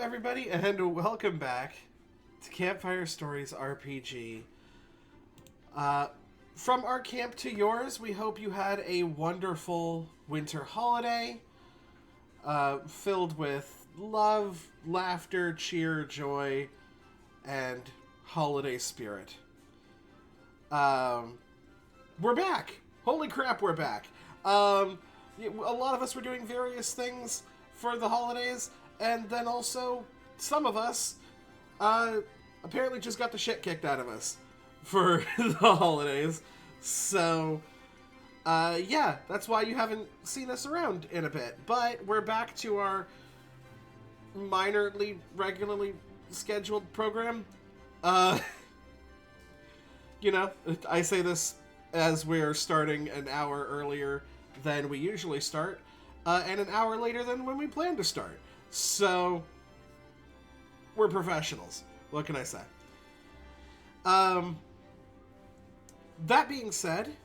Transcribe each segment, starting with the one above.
everybody, and welcome back to Campfire Stories RPG. From our camp to yours, we hope you had a wonderful winter holiday, filled with love, laughter, cheer, joy, and holiday spirit. We're back! Holy crap, we're back! A lot of us were doing various things for the holidays, and then also, some of us, apparently just got the shit kicked out of us for the holidays. So, yeah, that's why you haven't seen us around in a bit. But we're back to our regularly scheduled program. I say this as we're starting an hour earlier than we usually start, and an hour later than when we plan to start. So, we're professionals. What can I say? That being said,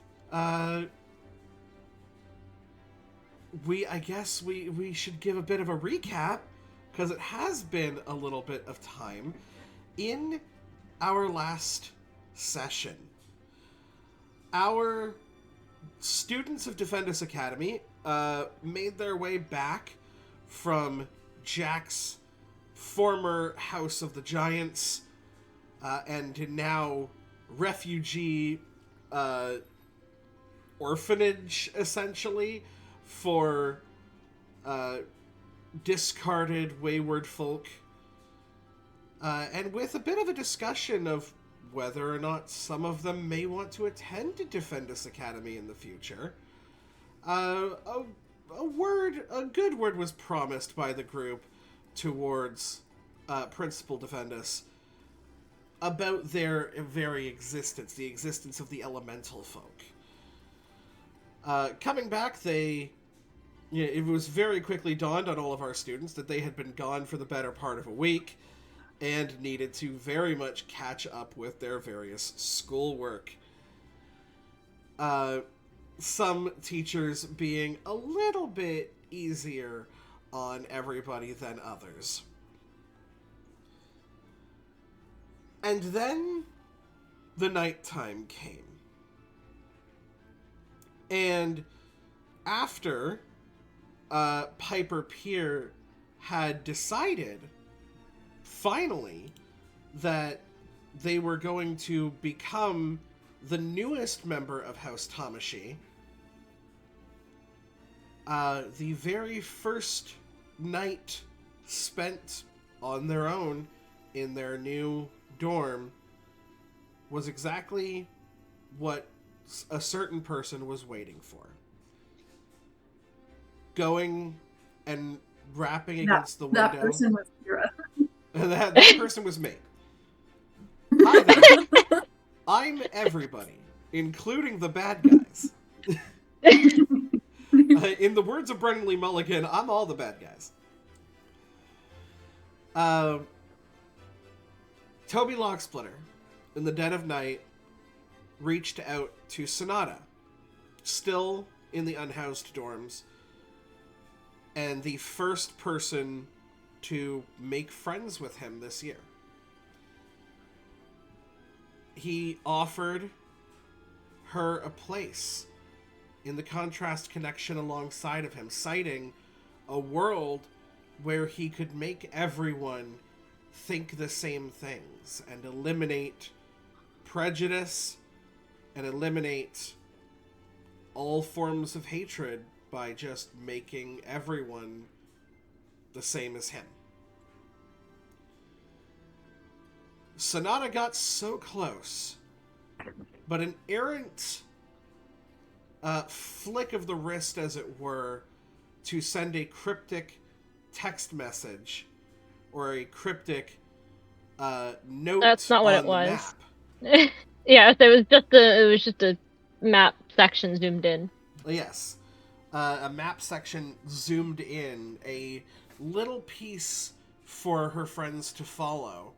we should give a bit of a recap, because it has been a little bit of time. In our last session, our students of Defendus Academy made their way back from Jack's former House of the Giants and now refugee orphanage, essentially, for discarded wayward folk. And with a bit of a discussion of whether or not some of them may want to attend to Defendus Academy in the future, a good word was promised by the group towards Principal Defendus about their very existence, the existence of the elemental folk. Coming back, it was very quickly dawned on all of our students that they had been gone for the better part of a week and needed to very much catch up with their various schoolwork. Some teachers being a little bit easier on everybody than others. And then the nighttime came. And after Piper Peer had decided, finally, that they were going to become the newest member of House Tamashi, the very first night spent on their own in their new dorm was exactly what a certain person was waiting for. Going and rapping against the window. That person was Kira. that person was me. Hi there. I'm everybody, including the bad guys. In the words of Brennan Lee Mulligan, I'm all the bad guys. Toby Locksplitter, in the dead of night, reached out to Sonata, still in the unhoused dorms, and the first person to make friends with him this year. He offered her a place in the Contrast Connection alongside of him, citing a world where he could make everyone think the same things and eliminate prejudice and eliminate all forms of hatred by just making everyone the same as him. Sonata got so close, but an errant flick of the wrist, as it were, to send a cryptic text message or a cryptic note. That's not what on it was. the map. Yeah, it was just a map section zoomed in. Yes. A map section zoomed in, a little piece for her friends to follow,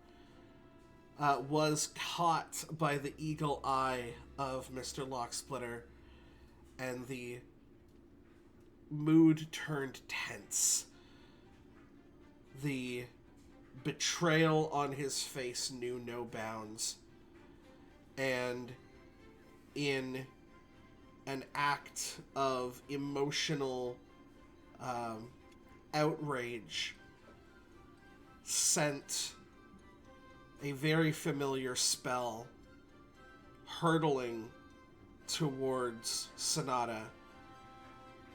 was caught by the eagle eye of Mr. Locksplitter, and the mood turned tense. The betrayal on his face knew no bounds. And in an act of emotional outrage, sent a very familiar spell hurtling towards Sonata,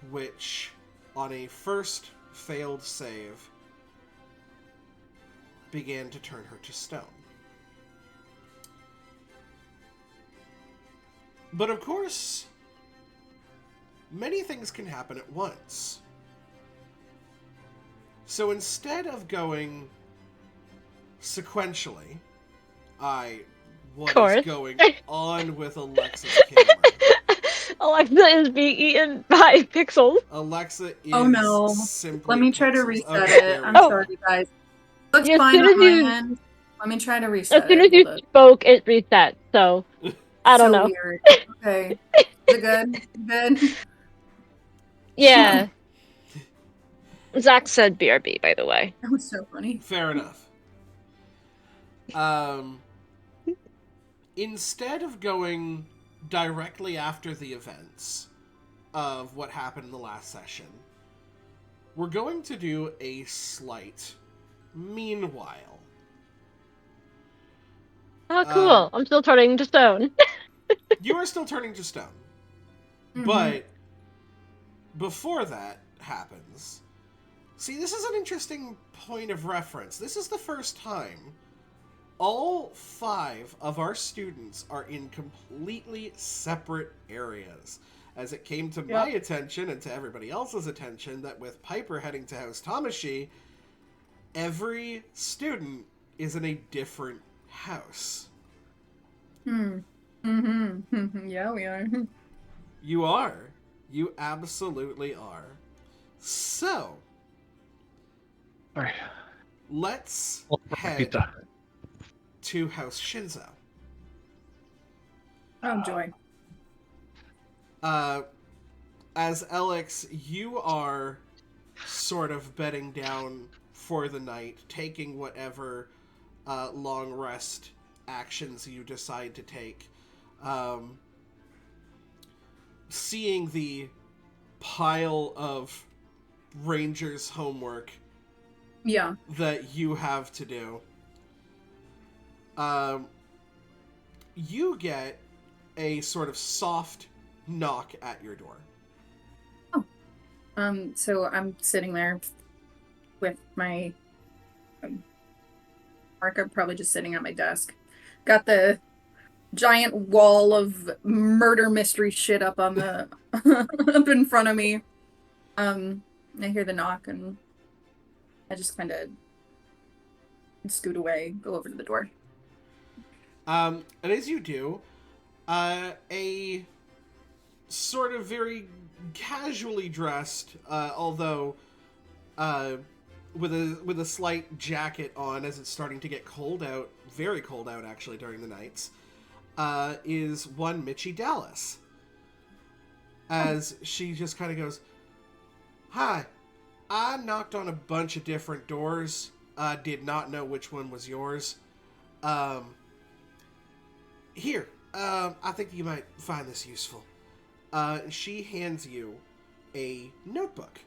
which, on a first failed save, began to turn her to stone. But of course, many things can happen at once. So instead of going sequentially, what is going on with Alexa's camera? Alexa is being eaten by pixels. Alexa is simply Let me try to pixels. reset Okay, it. I'm sorry, guys. Looks fine on my end. Let me try to reset it. As soon as you spoke, it reset, so I don't know. Weird. Okay. Is it good? Good? Yeah. Zach said BRB, by the way. That was so funny. Fair enough. Instead of going directly after the events of what happened in the last session, we're going to do a slight meanwhile. Oh, cool. I'm still turning to stone. You are still turning to stone. Mm-hmm. But before that happens, see, this is an interesting point of reference. This is the first time all 5 of our students are in completely separate areas. As it came to my attention and to everybody else's attention that with Piper heading to House Tamashi, every student is in a different house. Yeah, we are. You are. You absolutely are. So, let's head to House Shinzo. Oh, joy. As Alex, you are sort of bedding down for the night, taking whatever long rest actions you decide to take. Seeing the pile of Rangers' homework that you have to do, you get a sort of soft knock at your door. So I'm sitting there with my mark. I'm probably just sitting at my desk. Got the giant wall of murder mystery shit up on the up in front of me. I hear the knock and I just kind of scoot away, go over to the door. And as you do, a sort of very casually dressed, although with a slight jacket on as it's starting to get cold out, very cold out actually during the nights, is one Mitchie Dallas. As she just kind of goes, "Hi, I knocked on a bunch of different doors. Did not know which one was yours. Here, I think you might find this useful." She hands you a notebook.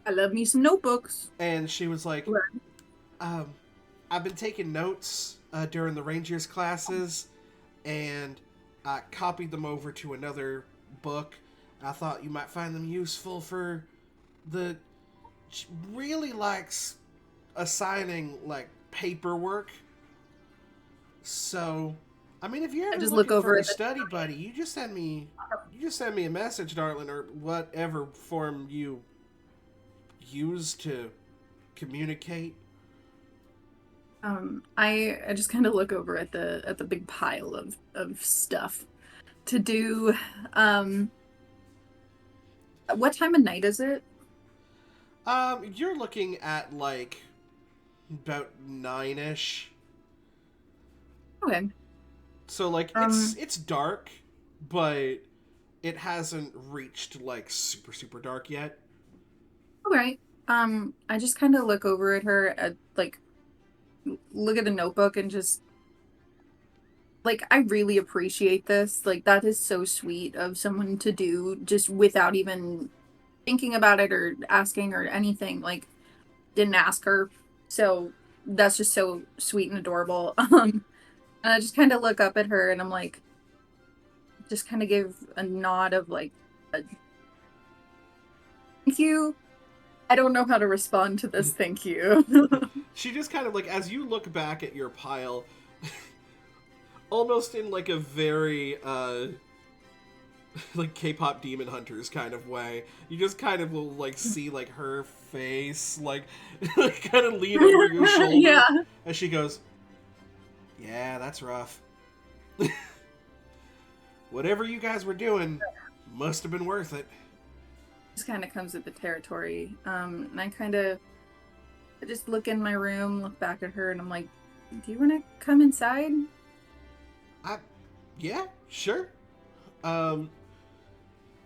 I love me some notebooks. And she was like, I've been taking notes during the Rangers classes, and I copied them over to another book. I thought you might find them useful for the... She really likes assigning, like, paperwork. So, I mean, if you're ever looking for a study buddy, you just send me a message, darling, or whatever form you use to communicate. I just kind of look over at the big pile of stuff to do. What time of night is it? You're looking at like about 9-ish. Okay. So like it's dark, but it hasn't reached like super dark yet. All right. I just kind of look over at her, like, look at the notebook and just, like, I really appreciate this. Like, that is so sweet of someone to do just without even thinking about it or asking or anything. Like, didn't ask her. So that's just so sweet and adorable. And I just kind of look up at her and I'm like, just kind of give a nod of like, a, thank you. I don't know how to respond to this. Thank you. She just kind of like, as you look back at your pile, almost in like a very like K-pop Demon Hunters kind of way, you just kind of will like see like her face like kind of lean over your shoulder Yeah. as she goes, "Yeah, that's rough. Whatever you guys were doing must have been worth it." Just kind of comes with the territory. And I just look in my room, look back at her, and I'm like, do you want to come inside? Yeah, sure.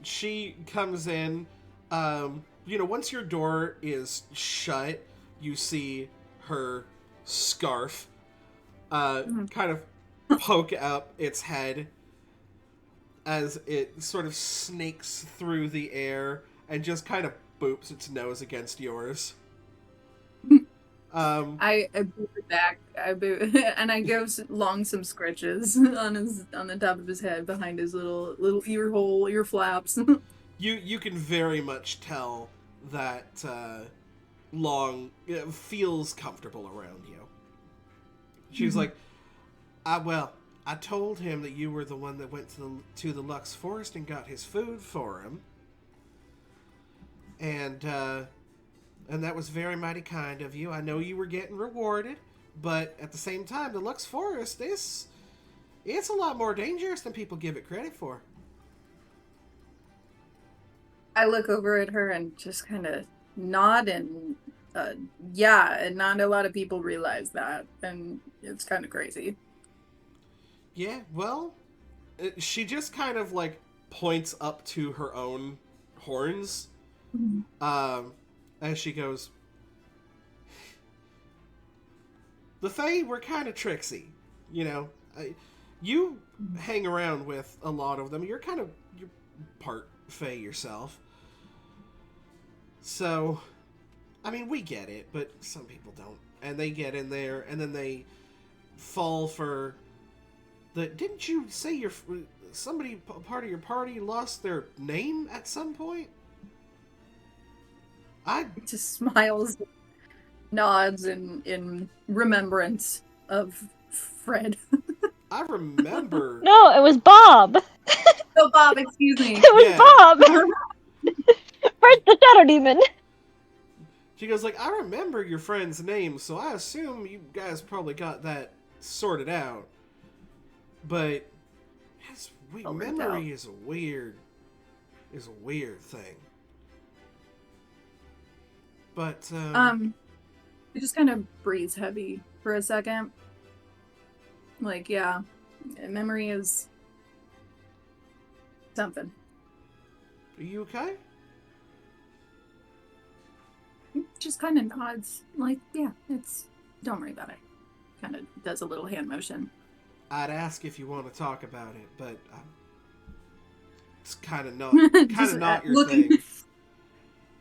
She comes in. Once your door is shut, you see her scarf kind of poke up its head as it sort of snakes through the air and just kind of boops its nose against yours. I boot it back. And I go along some scritches on the top of his head behind his little ear flaps. You can very much tell that Long feels comfortable around you. She's like, I told him that you were the one that went to the Lux Forest and got his food for him, and that was very mighty kind of you. I know you were getting rewarded, but at the same time, the Lux Forest it's a lot more dangerous than people give it credit for. I look over at her and just kind of nod and yeah, and not a lot of people realize that, and it's kind of crazy. Yeah, well, she just kind of like points up to her own horns, as she goes, "The Fae were kind of tricksy, you know. You hang around with a lot of them. You're part Fae yourself, so I mean, we get it, but some people don't, and they get in there and then they fall for the. Didn't you say somebody part of your party lost their name at some point?" Just smiles, nods in remembrance of Fred. I remember. No, it was Bob. Oh, Bob, excuse me. It was Yeah. Bob. Fred's the Shadow Demon. She goes like, "I remember your friend's name, so I assume you guys probably got that sorted out. But memory is a weird thing." But It just kind of breathes heavy for a second. Like, yeah, memory is something. are you okay? Just kind of nods, like, yeah, don't worry about it. Kind of does a little hand motion. I'd ask if you want to talk about it, but it's kind of not your thing.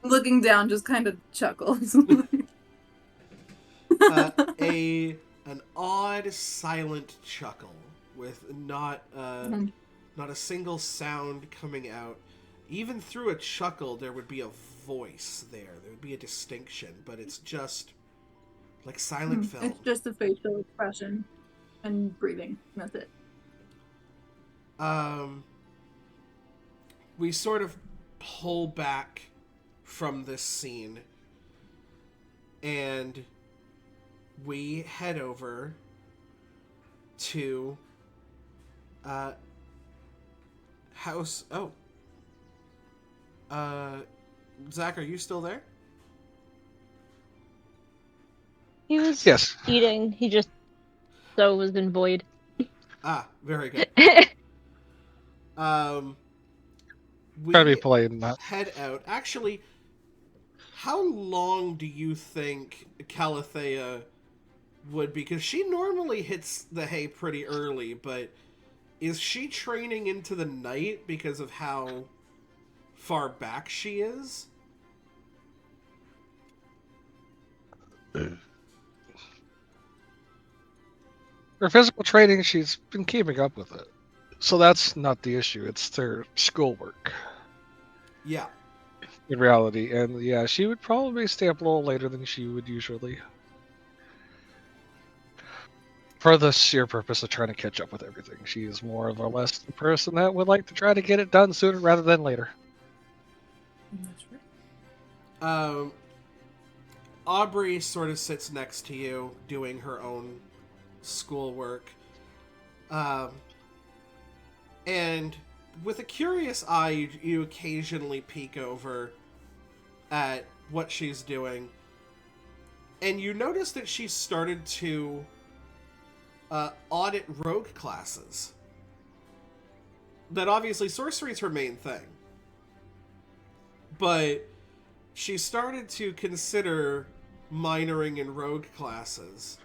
Looking down, just kind of chuckles. An odd, silent chuckle with not a single sound coming out. Even through a chuckle, there would be a voice there. There would be a distinction, but it's just like silent film. It's just a facial expression and breathing. That's it. We sort of pull back from this scene, and we head over to house. Oh, Zach, are you still there? He was Yes. eating. He just was in void. Ah, very good. We Try to be polite in that. head out. Actually, how long do you think Calathea would be? Because she normally hits the hay pretty early, but is she training into the night because of how far back she is? Her physical training, she's been keeping up with it. So that's not the issue. It's their schoolwork Yeah. in reality. And yeah, she would probably stay up a little later than she would usually. For the sheer purpose of trying to catch up with everything. She is more or less the person that would like to try to get it done sooner rather than later. That's right. Aubrey sort of sits next to you doing her own schoolwork. And with a curious eye, you occasionally peek over at what she's doing. And you notice that she's started to audit rogue classes. That obviously sorcery is her main thing. But she started to consider minoring in rogue classes.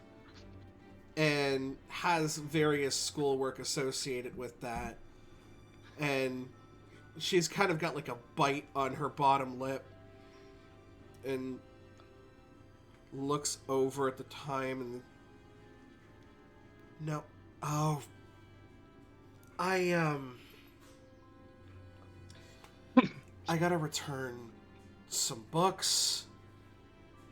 And has various schoolwork associated with that. And she's kind of got like a bite on her bottom lip. And looks over at the time and... No. Oh. I gotta return some books.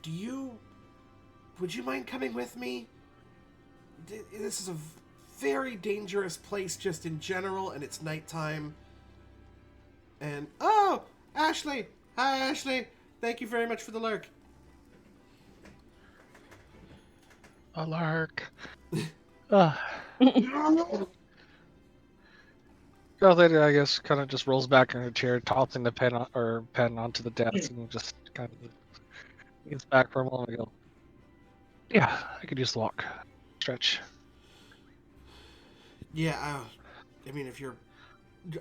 Would you mind coming with me? This is a very dangerous place just in general, and it's nighttime. And, oh, Ashley! Hi, Ashley! Thank you very much for the lurk. A lark. Then I guess kind of just rolls back in her chair, tossing the pen onto the desk, and just kind of leans back for a moment and go, yeah, I could use the walk. Stretch. Yeah, I mean, if your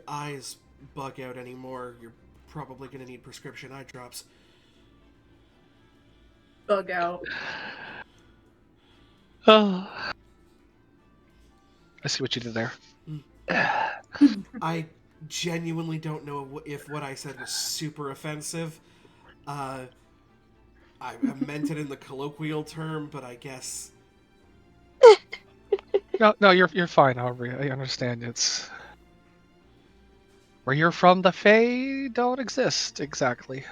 eyes bug out anymore, you're probably going to need prescription eye drops. Bug out. Oh. I see what you did there. I genuinely don't know if what I said was super offensive. I meant it in the colloquial term, but I guess... No, you're fine, Aubrey. I understand. It's where you're from. The Fae don't exist exactly.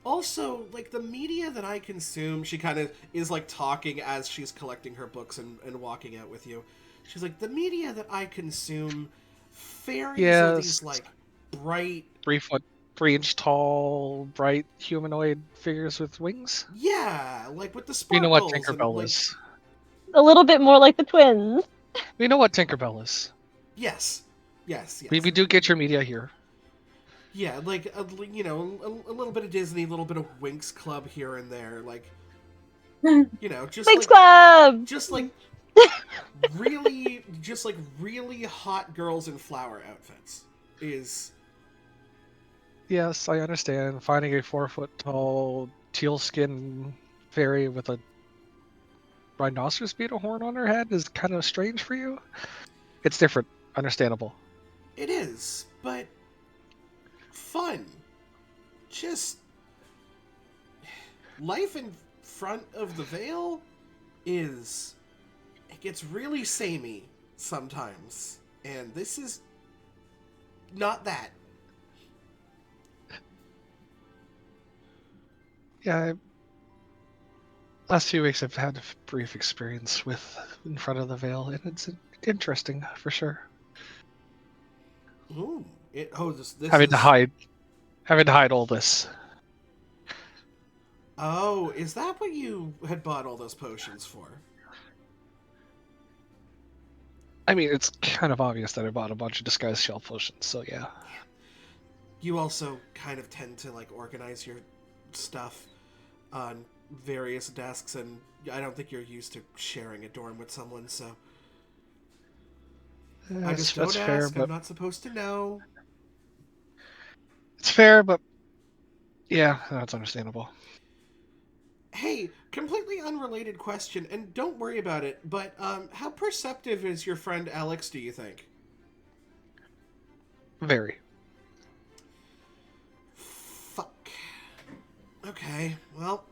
Also, like, the media that I consume, she kind of is, like, talking as she's collecting her books and walking out with you. She's like, the media that I consume, fairies are these, like, bright... 3-inch tall, bright humanoid figures with wings. Yeah, like, with the sparkles. You know what Tinkerbell like... is. A little bit more like the twins. We know what Tinkerbell is. Yes. Yes. We do get your media here. Yeah, like, a little bit of Disney, a little bit of Winx Club here and there, like, just Winx like... Club! Just like, really hot girls in flower outfits is... Yes, I understand. Finding a 4-foot-tall, teal-skinned fairy with a rhinoceros beetle horn on her head is kind of strange for you. It's different. Understandable. It is, but fun. Just life in front of the veil it gets really samey sometimes, and this is not that. Yeah, last few weeks I've had a brief experience with in front of the veil, and it's interesting for sure. Ooh, this having to hide all this. Oh, is that what you had bought all those potions for? I mean, it's kind of obvious that I bought a bunch of disguised shell potions, so yeah. You also kind of tend to, like, organize your stuff on various desks, and I don't think you're used to sharing a dorm with someone, so... I just don't ask. Fair, but... I'm not supposed to know. It's fair, but Yeah, that's understandable. Hey, completely unrelated question, and don't worry about it, but how perceptive is your friend Alex, do you think? Very. Fuck. Okay, well,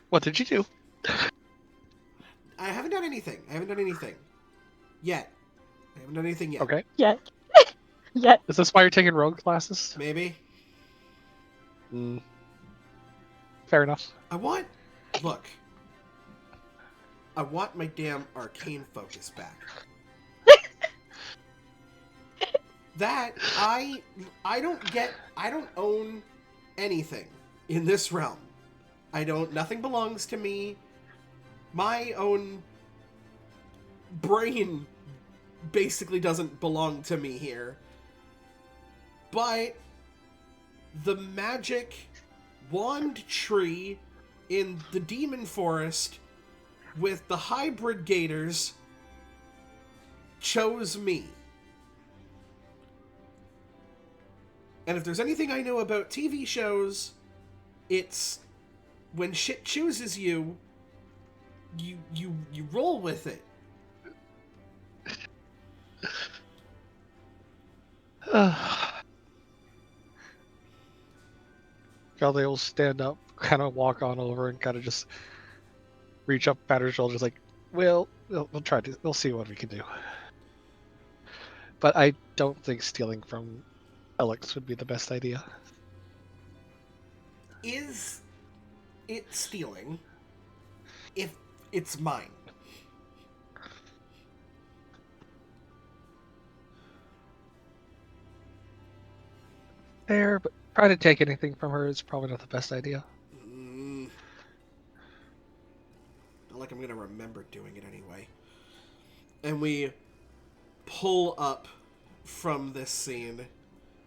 What did you do? I haven't done anything. Yet. I haven't done anything yet. Okay. Yet. Yet. Is this why you're taking rogue classes? Maybe. Fair enough. Look. I want my damn arcane focus back. That, I don't own anything in this realm. Nothing belongs to me. My own brain basically doesn't belong to me here. But the magic wand tree in the demon forest with the hybrid gators chose me. And if there's anything I know about TV shows, it's when shit chooses you, you roll with it. Galde will stand up, kind of walk on over, and kind of just reach up, pat her shoulder, just like, we'll try to, we'll see what we can do. But I don't think stealing from Alex would be the best idea. Is it stealing if it's mine? Fair, but trying to take anything from her is probably not the best idea. Not like I'm gonna remember doing it anyway. And we pull up from this scene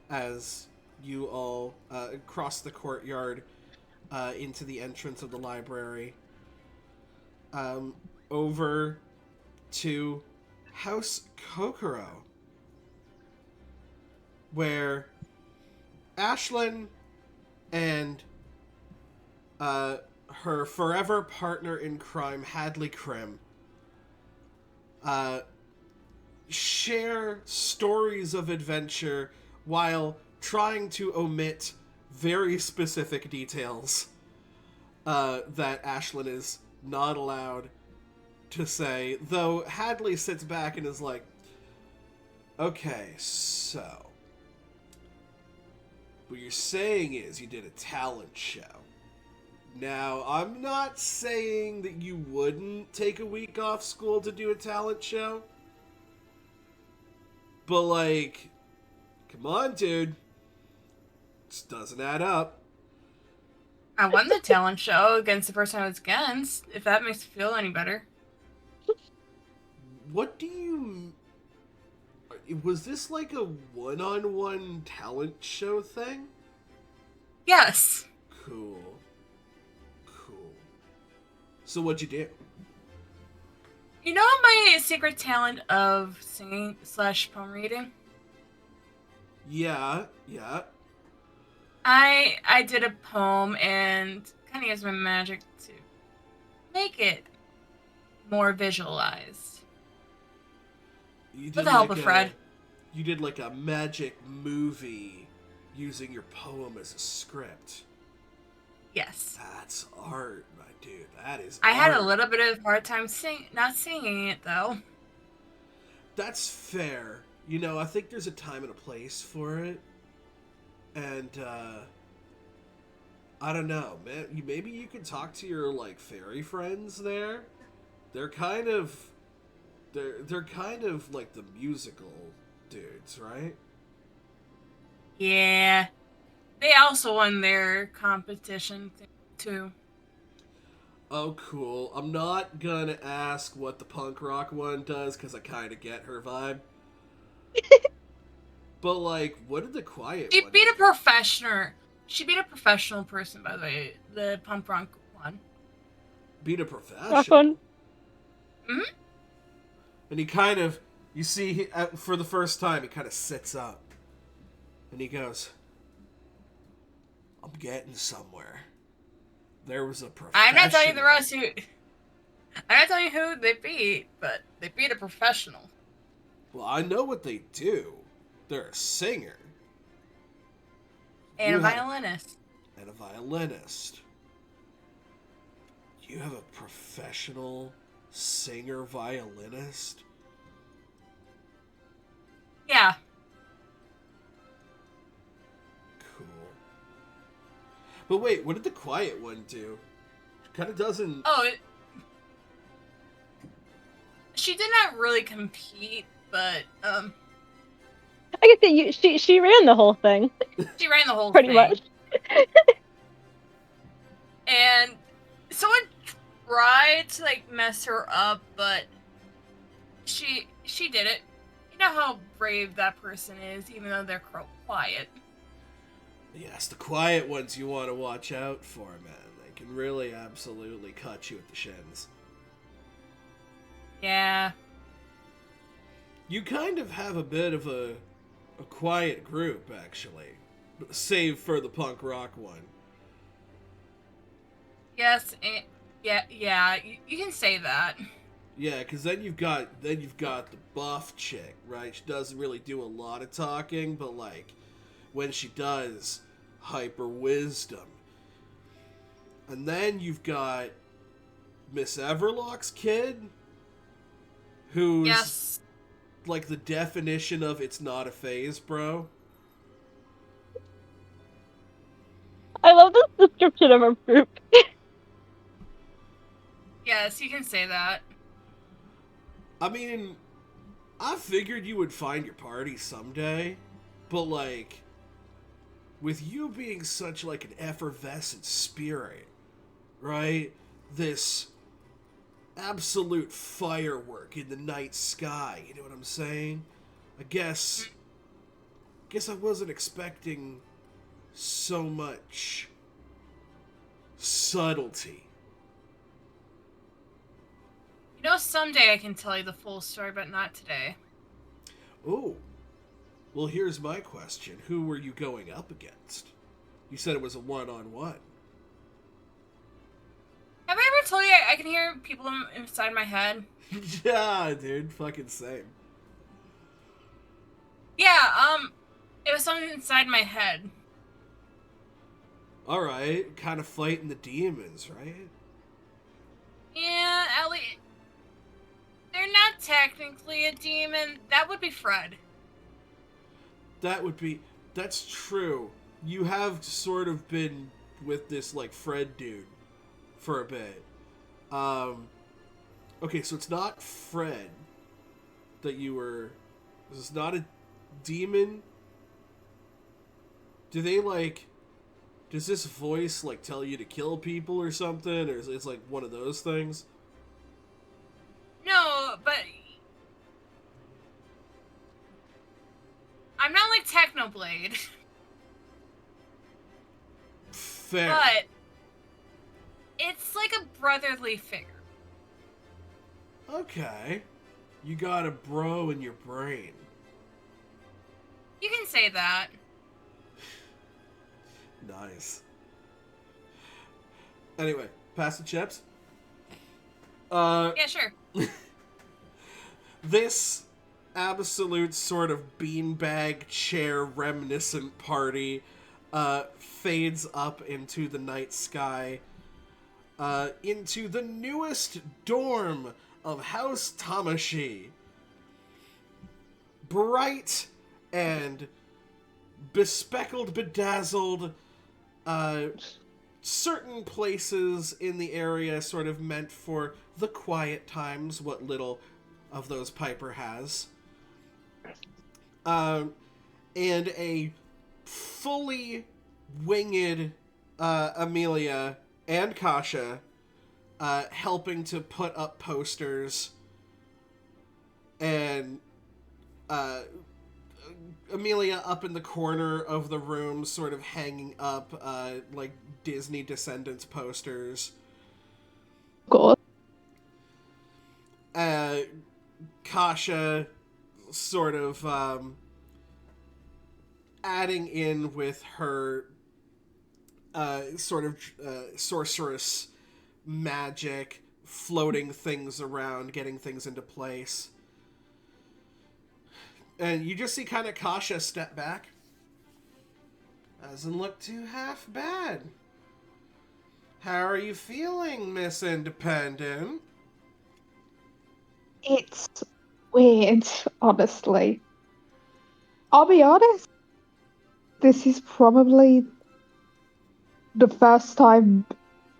as you all cross the courtyard into the entrance of the library, over to House Kokoro, where Ashlyn and her forever partner in crime, Hadley Krim, share stories of adventure while trying to omit very specific details that Ashlyn is not allowed to say, though Hadley sits back and is like, okay, so what you're saying is you did a talent show. Now, I'm not saying that you wouldn't take a week off school to do a talent show, but like, come on, dude. This doesn't add up. I won the talent show against the person I was against, if that makes you feel any better. What do you... Was this like a one-on-one talent show thing? Yes. Cool. So what'd you do? You know my secret talent of singing / poem reading? Yeah. I did a poem and kind of used my magic to make it more visualized. You did With the help like of Fred. You did like a magic movie using your poem as a script. Yes. That's art, my dude. That is I had a art. little bit of hard time not singing it, though. That's fair. You know, I think there's a time and a place for it. And, I don't know, man. Maybe you could talk to your, like, fairy friends there. They're kind of like the musical dudes, right? Yeah. They also won their competition too. Oh, cool. I'm not gonna ask what the punk rock one does, because I kind of get her vibe. But, like, what did the quiet She one beat do? a professional. She beat a professional person, by the way. The pump rock one. Beat a Rock professional. one. Mm-hmm. And he kind of, you see, for the first time, he kind of sits up. And he goes, I'm getting somewhere. There was a professional. I'm not telling you the rest who. I'm not telling you who they beat, but they beat a professional. Well, I know what they do. They're a singer. And You a have- violinist. And a violinist. You have a professional singer violinist? Yeah. Cool. But wait, what did the quiet one do? Kind of doesn't... Oh, she did not really compete, but I guess she ran the whole thing. she ran the whole Pretty thing. much. And someone tried to like mess her up, but she did it. You know how brave that person is, even though they're quiet. Yes, the quiet ones you want to watch out for, man. They can really absolutely cut you at the shins. Yeah. You kind of have a bit of a quiet group, actually. Save for the punk rock one. Yes. Yeah. You can say that. Yeah, because then you've got the buff chick, right? She doesn't really do a lot of talking, but like when she does, hyper wisdom. And then you've got Miss Everlock's kid, who's Yes. like the definition of it's not a phase, bro. I love this description of our group. Yes, you can say that. I mean, I figured you would find your party someday, but like, with you being such like an effervescent spirit, right? This absolute firework in the night sky, you know what I'm saying? I guess I wasn't expecting so much subtlety. You know, someday I can tell you the full story, but not today. Oh. Well, here's my question. Who were you going up against? You said it was a one-on-one. Have I ever told you I can hear people inside my head? Yeah, dude. Fucking same. Yeah, it was something inside my head. Alright. Kind of fighting the demons, right? Yeah, Ellie. They're not technically a demon. That would be Fred. That's true. You have sort of been with this, like, Fred dude for a bit. Okay, so it's not Fred that you were... This is not a demon? Do they, like... Does this voice, like, tell you to kill people or something? Or is it like one of those things? No, but... I'm not like Technoblade. Fair. But... It's like a brotherly figure. Okay. You got a bro in your brain. You can say that. Nice. Anyway, pass the chips. Yeah, sure. This absolute sort of beanbag chair reminiscent party fades up into the night sky, into the newest dorm of House Tamashi. Bright and bespeckled, bedazzled, certain places in the area sort of meant for the quiet times, what little of those Piper has. And a fully winged Amelia and Kasha helping to put up posters, and Amelia up in the corner of the room sort of hanging up like Disney Descendants posters. Cool. Kasha sort of adding in with her sort of sorceress magic, floating things around, getting things into place. And you just see kind of Kasha step back. Doesn't look too half bad. How are you feeling, Miss Independent? It's weird, honestly. I'll be honest. This is probably the first time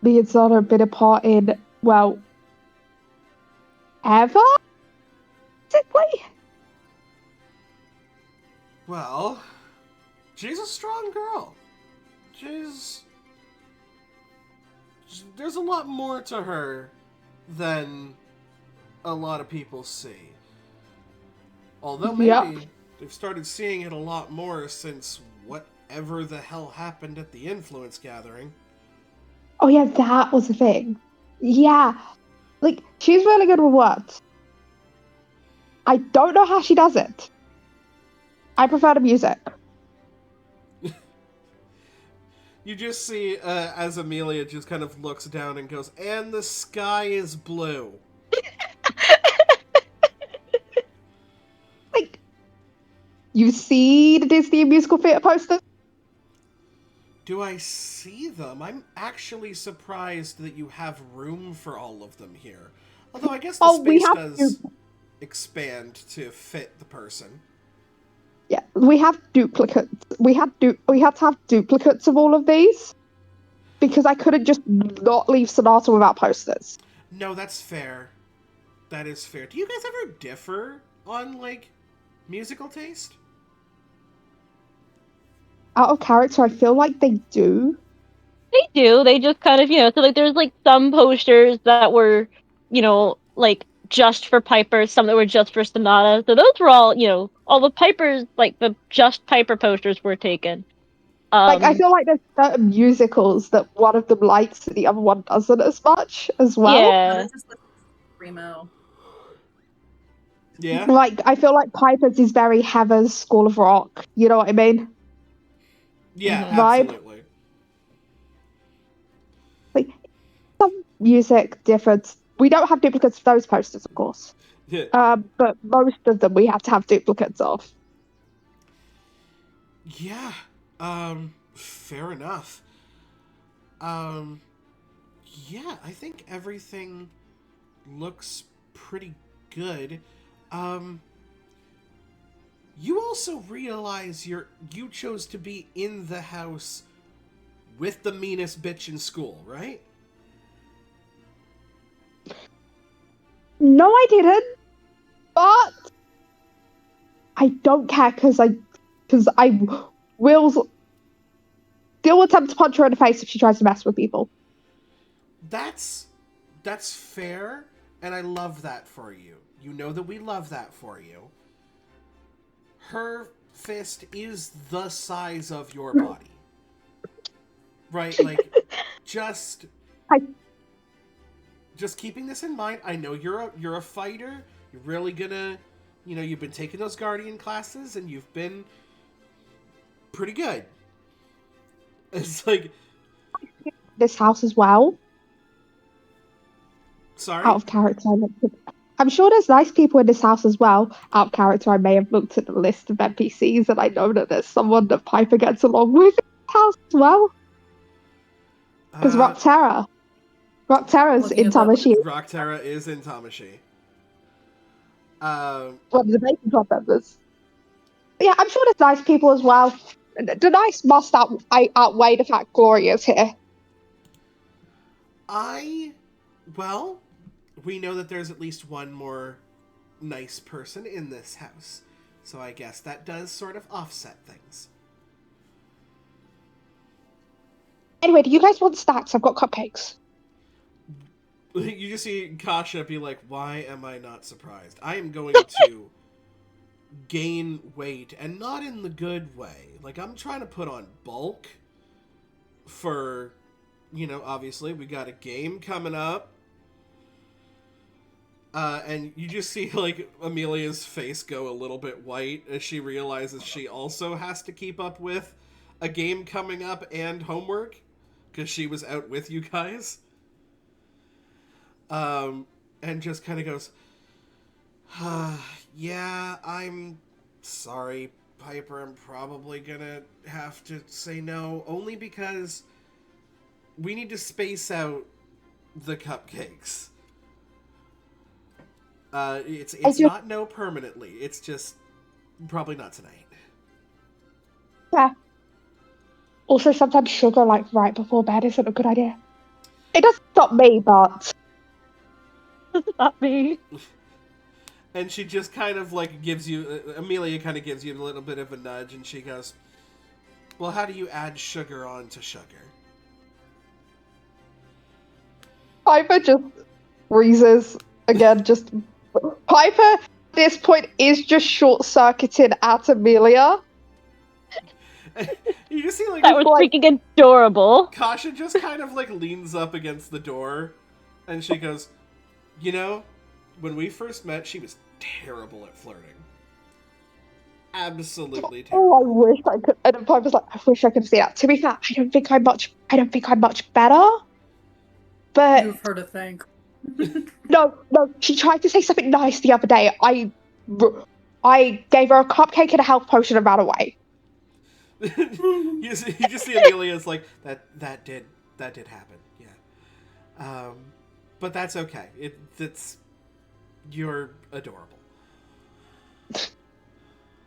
me and Zana have been apart in, well, ever? Basically. Well, she's a strong girl. There's a lot more to her than a lot of people see. Although maybe Yep. they've started seeing it a lot more since whatever the hell happened at the influence gathering. Oh yeah, that was the thing. Yeah. Like, she's really good with words. I don't know how she does it. I prefer the music. You just see as Amelia just kind of looks down and goes, and the sky is blue. Like, you see the Disney musical theater posters? Do I see them? I'm actually surprised that you have room for all of them here. Although I guess the We space have does expand to fit the person. Yeah, we have duplicates. We had to have duplicates of all of these because I couldn't just not leave Sonata without posters. No, that's fair. That is fair. Do you guys ever differ on, like, musical taste? Out of character, I feel like they do. They do. They just kind of, so like there's like some posters that were, like just for Piper, some that were just for Sonata. So those were all, all the Pipers, like the just Piper posters were taken. Like, I feel like there's certain musicals that one of them likes and the other one doesn't as much as well. Yeah. This is Primo. Yeah? Like, I feel like Piper's is very Heather's School of Rock. You know what I mean? Yeah, Vibe. absolutely. Like, some music difference. We don't have duplicates of those posters, of course. Yeah. But most of them we have to have duplicates of. Yeah. Fair enough. Yeah, I think everything looks pretty good. You also realize you chose to be in the house with the meanest bitch in school, right? No, I didn't. But I don't care because I will still attempt to punch her in the face if she tries to mess with people. That's fair, and I love that for you. You know that we love that for you. Her fist is the size of your body. Right? Like, just keeping this in mind. I know you're a fighter. You're really gonna, you've been taking those Guardian classes, and you've been pretty good. It's like... This house as well. Sorry? Out of character. I'm sure there's nice people in this house as well. Out of character, I may have looked at the list of NPCs and I know that there's someone that Piper gets along with in this house as well. Because Rockterra's in Tamashi. Rockterra is in Tamashi. One of the Bacon Club members. Yeah, I'm sure there's nice people as well. The nice must outweigh the fact Gloria's here. Well, we know that there's at least one more nice person in this house. So I guess that does sort of offset things. Anyway, do you guys want snacks? I've got cupcakes. You just see Kasha be like, why am I not surprised? I am going to gain weight, and not in the good way. Like, I'm trying to put on bulk for, obviously, we got a game coming up. And you just see, like, Amelia's face go a little bit white as she realizes she also has to keep up with a game coming up and homework. because she was out with you guys. And just kind of goes, yeah, I'm sorry, Piper. I'm probably gonna have to say no, only because we need to space out the cupcakes. It's not no permanently. It's just probably not tonight. Yeah. Also, sometimes sugar, like, right before bed isn't a good idea. It doesn't stop me, but... It's not me. And she just kind of, like, gives you... Amelia kind of gives you a little bit of a nudge, and she goes, well, how do you add sugar onto sugar? Piper just freezes again. Just Piper at this point is just short-circuited at Amelia. You just see, like, That was freaking adorable. Kasha just kind of, like, leans up against the door, and she goes, you know, when we first met, she was terrible at flirting. Absolutely terrible. Oh, I wish I could. And Piper's like, I wish I could see that. To be fair, I don't think I'm much better. But You've heard a thing. no, she tried to say something nice the other day. I gave her a cupcake and a health potion and ran away. you just see Amelia's like, that did happen, yeah. But that's okay. You're adorable.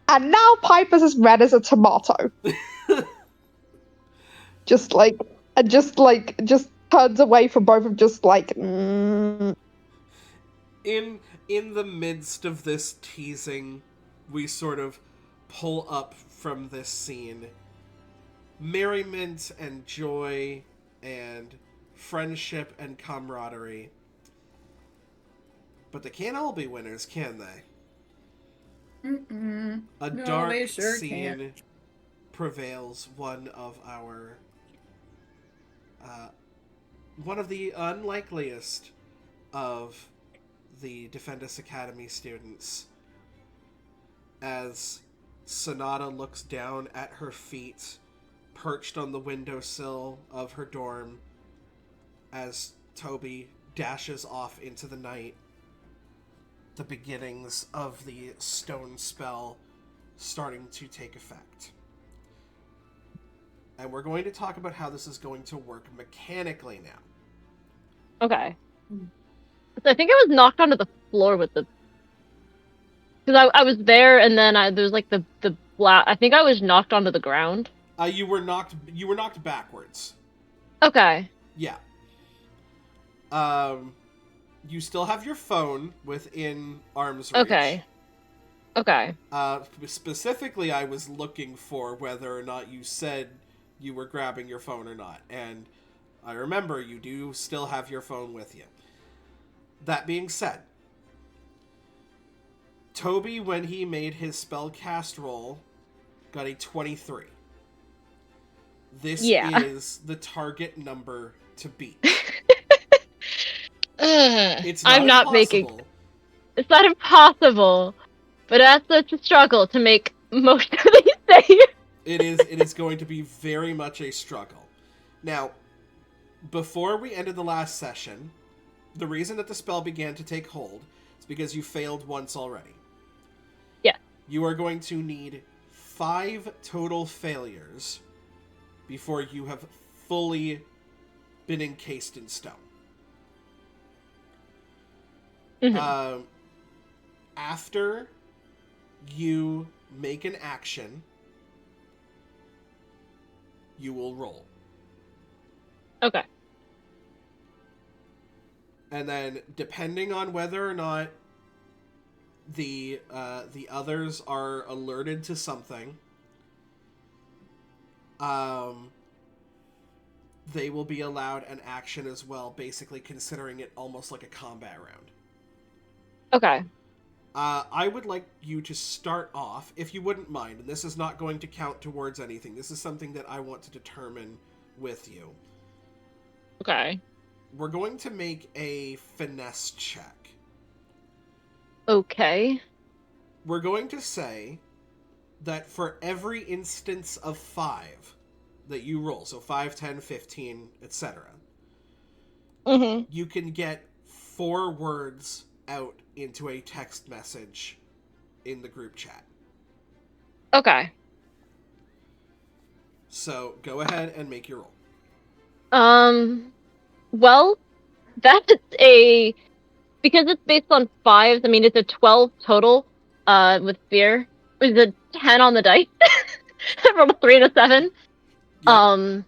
And now Piper's as red as a tomato. just turns away from both of them, just like. In the midst of this teasing, we sort of pull up from this scene. Merriment and joy and friendship and camaraderie. But they can't all be winners, can they? Mm-mm. A No, dark they sure scene can't. prevails. One of the unlikeliest of the Defendus Academy students, as Sonata looks down at her feet, perched on the windowsill of her dorm, as Toby dashes off into the night. The beginnings of the stone spell starting to take effect. And we're going to talk about how this is going to work mechanically now. Okay. So I think I was knocked onto the floor with the... Because I was there, and then there was like the I think I was knocked onto the ground. You were knocked backwards. Okay. Yeah. You still have your phone within arm's reach. Okay. Specifically, I was looking for whether or not you said you were grabbing your phone or not, and I remember you do still have your phone with you. That being said, Toby, when he made his spellcast roll, got a 23. This is the target number to beat. It's not impossible. It's not impossible, but that's a struggle to make most of these saves. It is going to be very much a struggle. Now, before we ended the last session, the reason that the spell began to take hold is because you failed once already. Yeah. You are going to need 5 total failures before you have fully been encased in stone. Mm-hmm. After you make an action, you will roll. Okay. And then, depending on whether or not the others are alerted to something, they will be allowed an action as well, basically considering it almost like a combat round. Okay. I would like you to start off, if you wouldn't mind, and this is not going to count towards anything. This is something that I want to determine with you. Okay. We're going to make a finesse check. Okay. We're going to say that for every instance of 5 that you roll, so 5, 10, 15, etc., Mm-hmm. you can get 4 words out into a text message in the group chat. Okay. So go ahead and make your roll. Well, that's because it's based on 5s, I mean, it's a 12 total, with fear. It's a 10 on the dice. I rolled a 3 and a 7. Yep.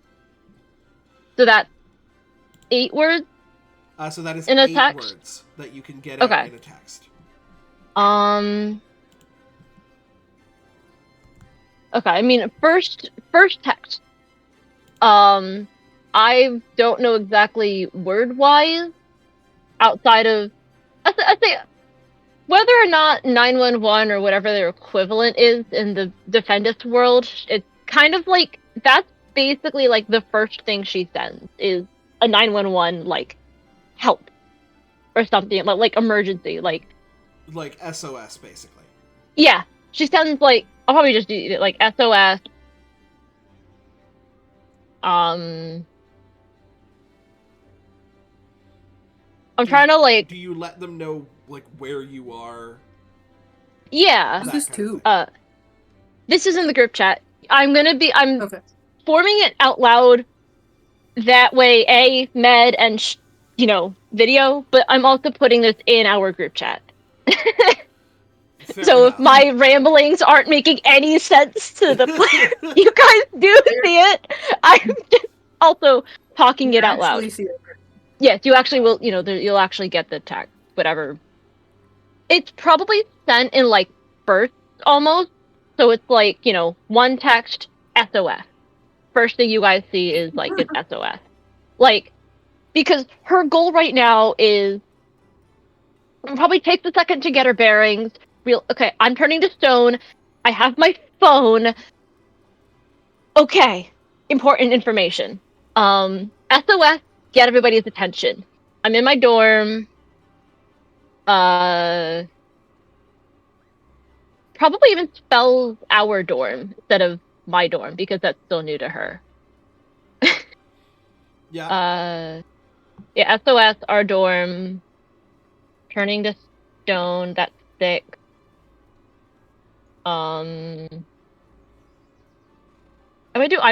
So that's 8 words So that is in a 8 text? words that you can get out Okay. in a text. Okay, I mean, first text. I don't know exactly word-wise outside of, I say whether or not 911 or whatever their equivalent is in the Defendus world, it's kind of like, that's basically like the first thing she sends is a 911, like, help or something, like emergency, like, Like SOS, basically. yeah, she sends, like, I'll probably just do, like, SOS, I'm trying to, like, Do you let them know, like, where you are? yeah, Who's That this kind of to? thing. this is in the group chat. I'm Okay. forming it out loud. That way, med and video. But I'm also putting this in our group chat. Fair So if enough. my ramblings aren't making any sense to the player, you guys do see it. I'm just also talking it out loud. Actually see it. Yes, you actually will. You'll actually get the text. Whatever. It's probably sent in like bursts almost. So it's like one text SOS. First thing you guys see is like an SOS. Like, because her goal right now is probably takes a second to get her bearings. Okay, I'm turning to stone. I have my phone. Okay, important information. SOS, get everybody's attention. I'm in my dorm. Probably even spells our dorm instead of my dorm because that's still new to her. Yeah. Yeah, SOS, our dorm. Turning to stone, that's 6. I'm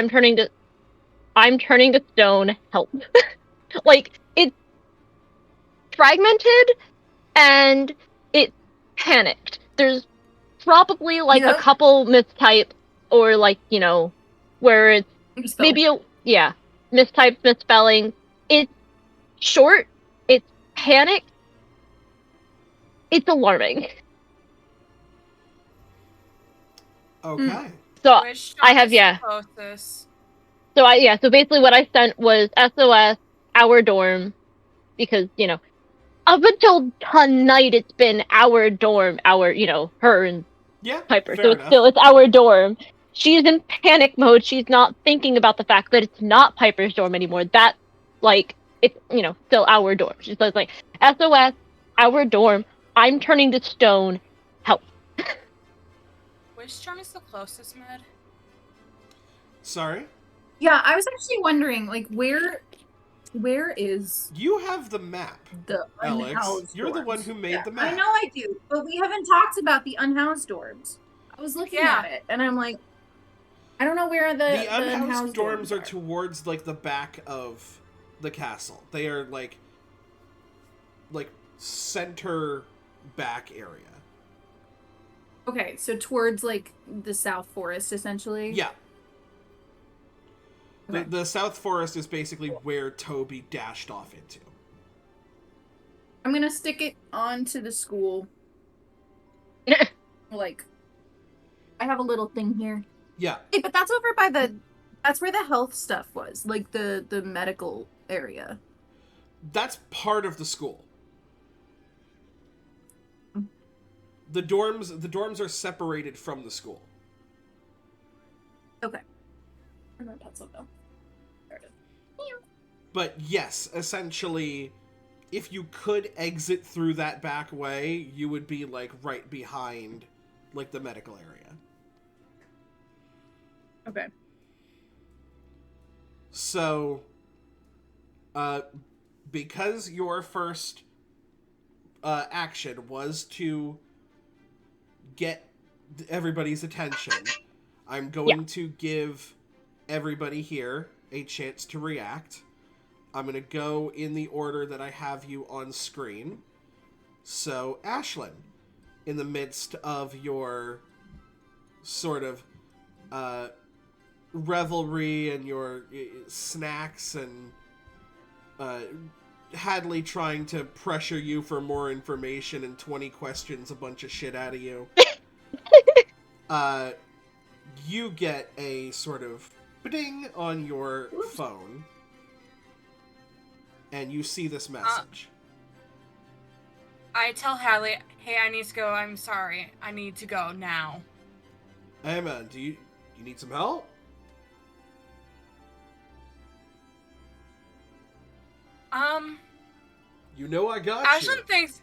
turning to stone, help. Like, it's fragmented and it's panicked. There's probably like a Yep. couple mistypes or like, where it's Misspelled. maybe mistypes, misspelling. It's short, it's panicked, it's alarming. Okay. So Which I one have is the closest? So basically what I sent was SOS, our dorm, because, up until tonight it's been our dorm, her and Yeah, Piper. So fair enough. it's our dorm. She's in panic mode. She's not thinking about the fact that it's not Piper's dorm anymore. That's like, it's, still our dorm. She's like, SOS, our dorm, I'm turning to stone, help. Which charm is the closest, Med? Sorry? Yeah, I was actually wondering, like, where is You have the map, the Alex. unhoused You're the dorms? one who made Yeah, the map. I know I do, but we haven't talked about the unhoused dorms. I was looking at it, and I'm like, I don't know where the unhoused unhoused dorms are are. towards, like, the back of the castle. They are, like center back area. Okay, so towards, like, the South Forest, essentially? Yeah. Okay. The South Forest is basically where Toby dashed off into. I'm gonna stick it onto the school. Like, I have a little thing here. Yeah. Hey, but that's over by that's where the health stuff was, like the medical area. That's part of the school. The dorms are separated from the school. Okay. I'm gonna pencil though. There it is. But yes, essentially, if you could exit through that back way, you would be, like, right behind, like, the medical area. Okay. So, because your first action was to get everybody's attention, I'm going to give everybody here a chance to react. I'm going to go in the order that I have you on screen. So, Ashlyn, in the midst of your sort of revelry and your snacks and Hadley trying to pressure you for more information and 20 questions a bunch of shit out of you, you get a sort of ding on your phone, and you see this message. I tell Hadley, hey, I need to go. I'm sorry. I need to go now. Hey man, do you need some help? You know I got you. Ashlyn thinks...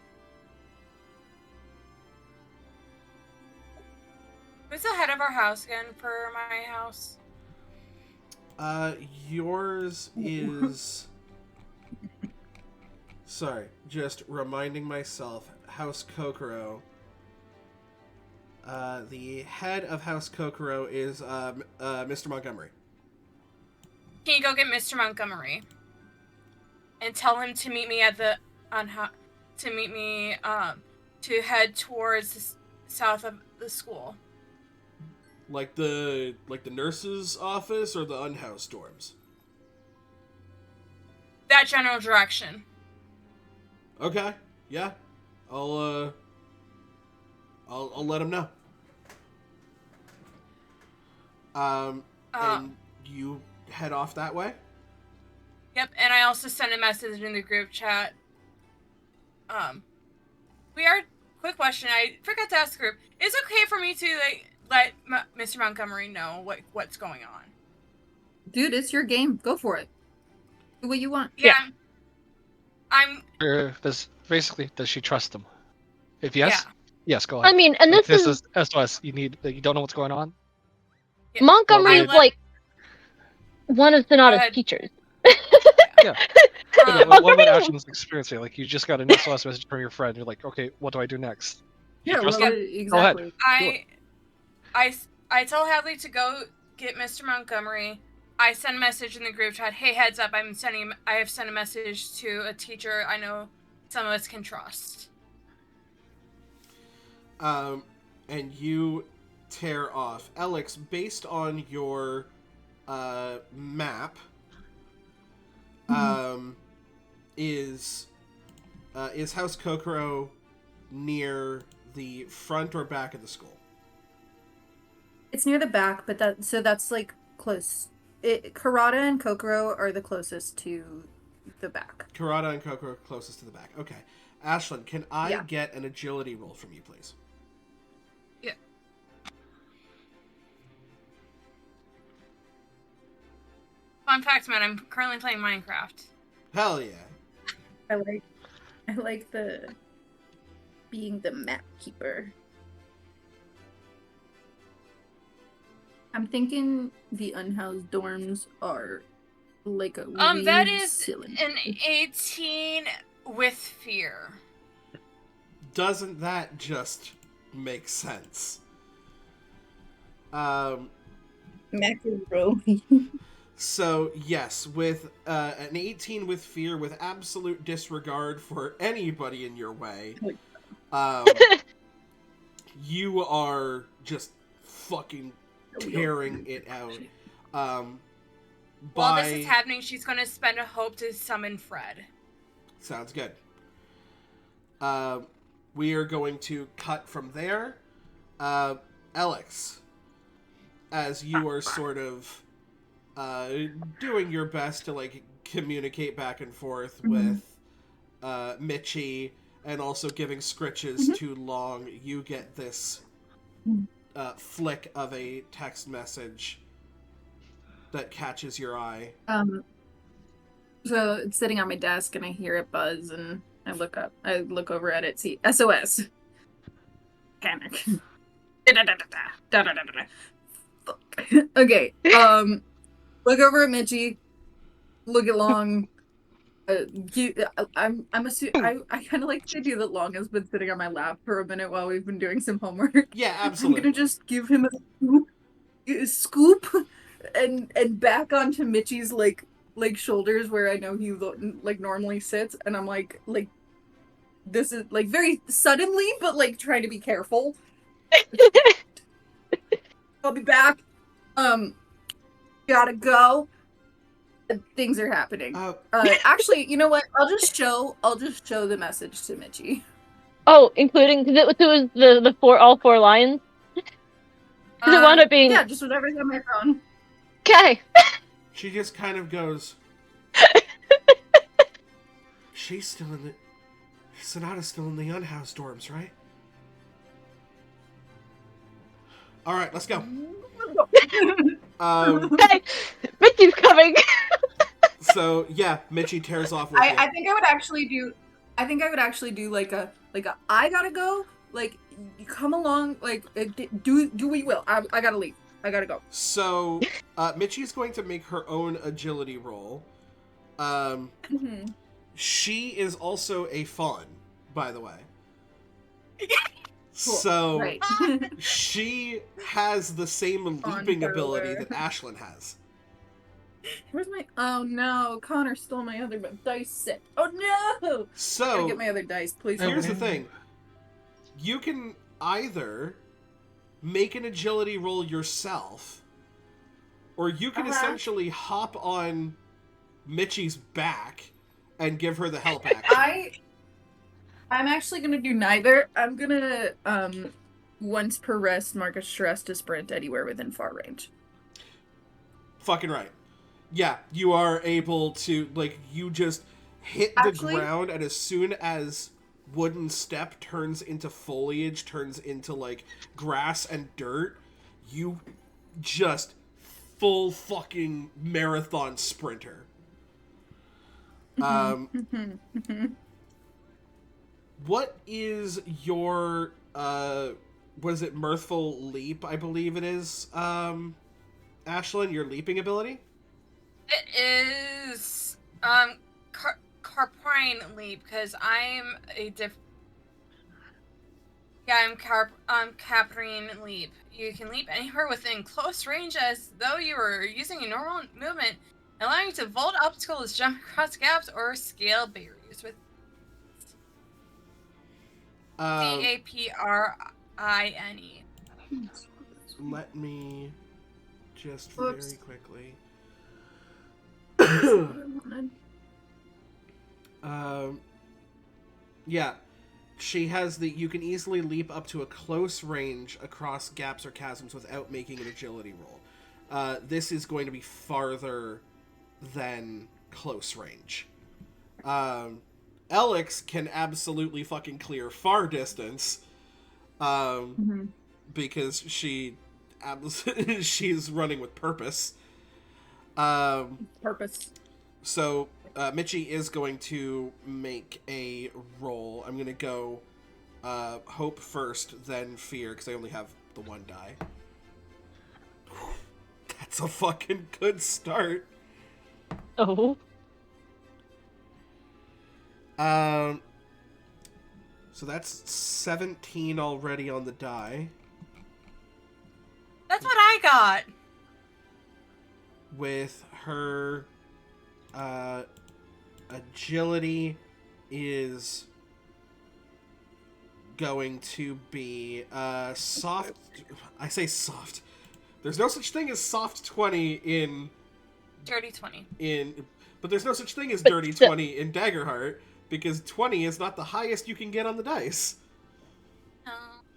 Who's the head of our house again for my house? Yours is... Sorry, just reminding myself. House Kokoro. The head of House Kokoro is Mr. Montgomery. Can you go get Mr. Montgomery and tell him to meet me at the to head towards the south of the school. Like the nurse's office or the unhoused dorms? That general direction. Okay. Yeah. I'll let him know. And you head off that way? Yep, and I also sent a message in the group chat. Quick question, I forgot to ask the group. Is it okay for me to let Mr. Montgomery know what's going on? Dude, it's your game. Go for it. Do what you want. Yeah. I'm Does she trust him? If yes, yes, go ahead. I mean, and If this is SOS. You don't know what's going on. Yeah. Montgomery is Well, like one of Sonata's teachers. Yeah. What would Ashlyn's experience say? Like, you just got an SOS message from your friend. You're like, okay, what do I do next? Yeah, trust well, him? exactly. I tell Hadley to go get Mr. Montgomery. I send a message in the group chat. Hey, heads up! I have sent a message to a teacher I know some of us can trust. And you tear off. Alex, based on your map, is House Kokoro near the front or back of the school? It's near the back, but that's like close. Karada and Kokoro are the closest to the back. Karada and Kokoro closest to the back. Okay. Ashlyn, can I get an agility roll from you, please? Yeah. Fun fact, man, I'm currently playing Minecraft. Hell yeah. I like the being the map keeper. I'm thinking the unhoused dorms are like a weird that is cylinder. an 18 with fear. Doesn't that just make sense? Macaroni. So, yes, with an 18 with fear, with absolute disregard for anybody in your way, you are just fucking tearing it out. While this is happening, she's going to spend a hope to summon Fred. Sounds good. We are going to cut from there. Alex, as you are sort of doing your best to like communicate back and forth with Mitchie and also giving scritches too long, you get this flick of a text message that catches your eye. So it's sitting on my desk and I hear it buzz and I look over at it, see SOS. Panic. Fuck. Okay. Look over at Mitchie. look at Long. I'm I kind of like the idea that Long has been sitting on my lap for a minute while we've been doing some homework. Yeah, I'm absolutely. gonna just give him a scoop and back onto Mitchie's like shoulders where I know he like normally sits, and I'm like this is like very suddenly, but like trying to be careful. I'll be back. Gotta go. Things are happening. Actually, you know what? I'll just show the message to Mitchie. Oh, including because it was the all 4 lines. Because it wound up being just whatever's on my phone. okay. She just kind of goes. She's still in the. Sonata's still in the unhoused dorms, right? All right, let's go. Hey, Mitchie's coming. So yeah, Mitchie tears off with you. I think I would actually do like a I gotta go. Like you come along. Like do what you will. I gotta leave. I gotta go. So Mitchie's going to make her own agility roll. She is also a fawn, by the way. Cool. So Right. she has the same leaping ability that Ashlyn has. Where's my? Oh no! Connor stole my other dice set. Oh no! So I gotta get my other dice, please. here's the thing: you can either make an agility roll yourself, or you can essentially hop on Mitchie's back and give her the help action. I'm actually gonna do neither. I'm gonna once per rest mark a stress to sprint anywhere within far range. Fucking right. Yeah, you are able to, like, you just hit the ground, and as soon as wooden step turns into foliage, turns into, like, grass and dirt, you just full fucking marathon sprinter. What is your, was it Mirthful Leap, I believe it is, Ashlyn, your leaping ability? It is Carprine Leap, because I'm a I'm Caprine Leap. You can leap anywhere within close range as though you were using a normal movement, allowing you to vault obstacles, jump across gaps, or scale barriers with Caprine. Let me just Whoops. very quickly. Yeah, she has the. You can easily leap up to a close range across gaps or chasms without making an agility roll. This is going to be farther than close range. Alex can absolutely fucking clear far distance, because she's running with purpose. Purpose. So Mitchie is going to make a roll. I'm gonna go hope first, then fear, because I only have the one die. That's a fucking good start. Oh. So that's 17 already on the die. That's what I got. With her agility is going to be soft. I say soft. There's no such thing as soft 20 in Dirty 20. But there's no such thing as dirty 20 in Daggerheart, because 20 is not the highest you can get on the dice.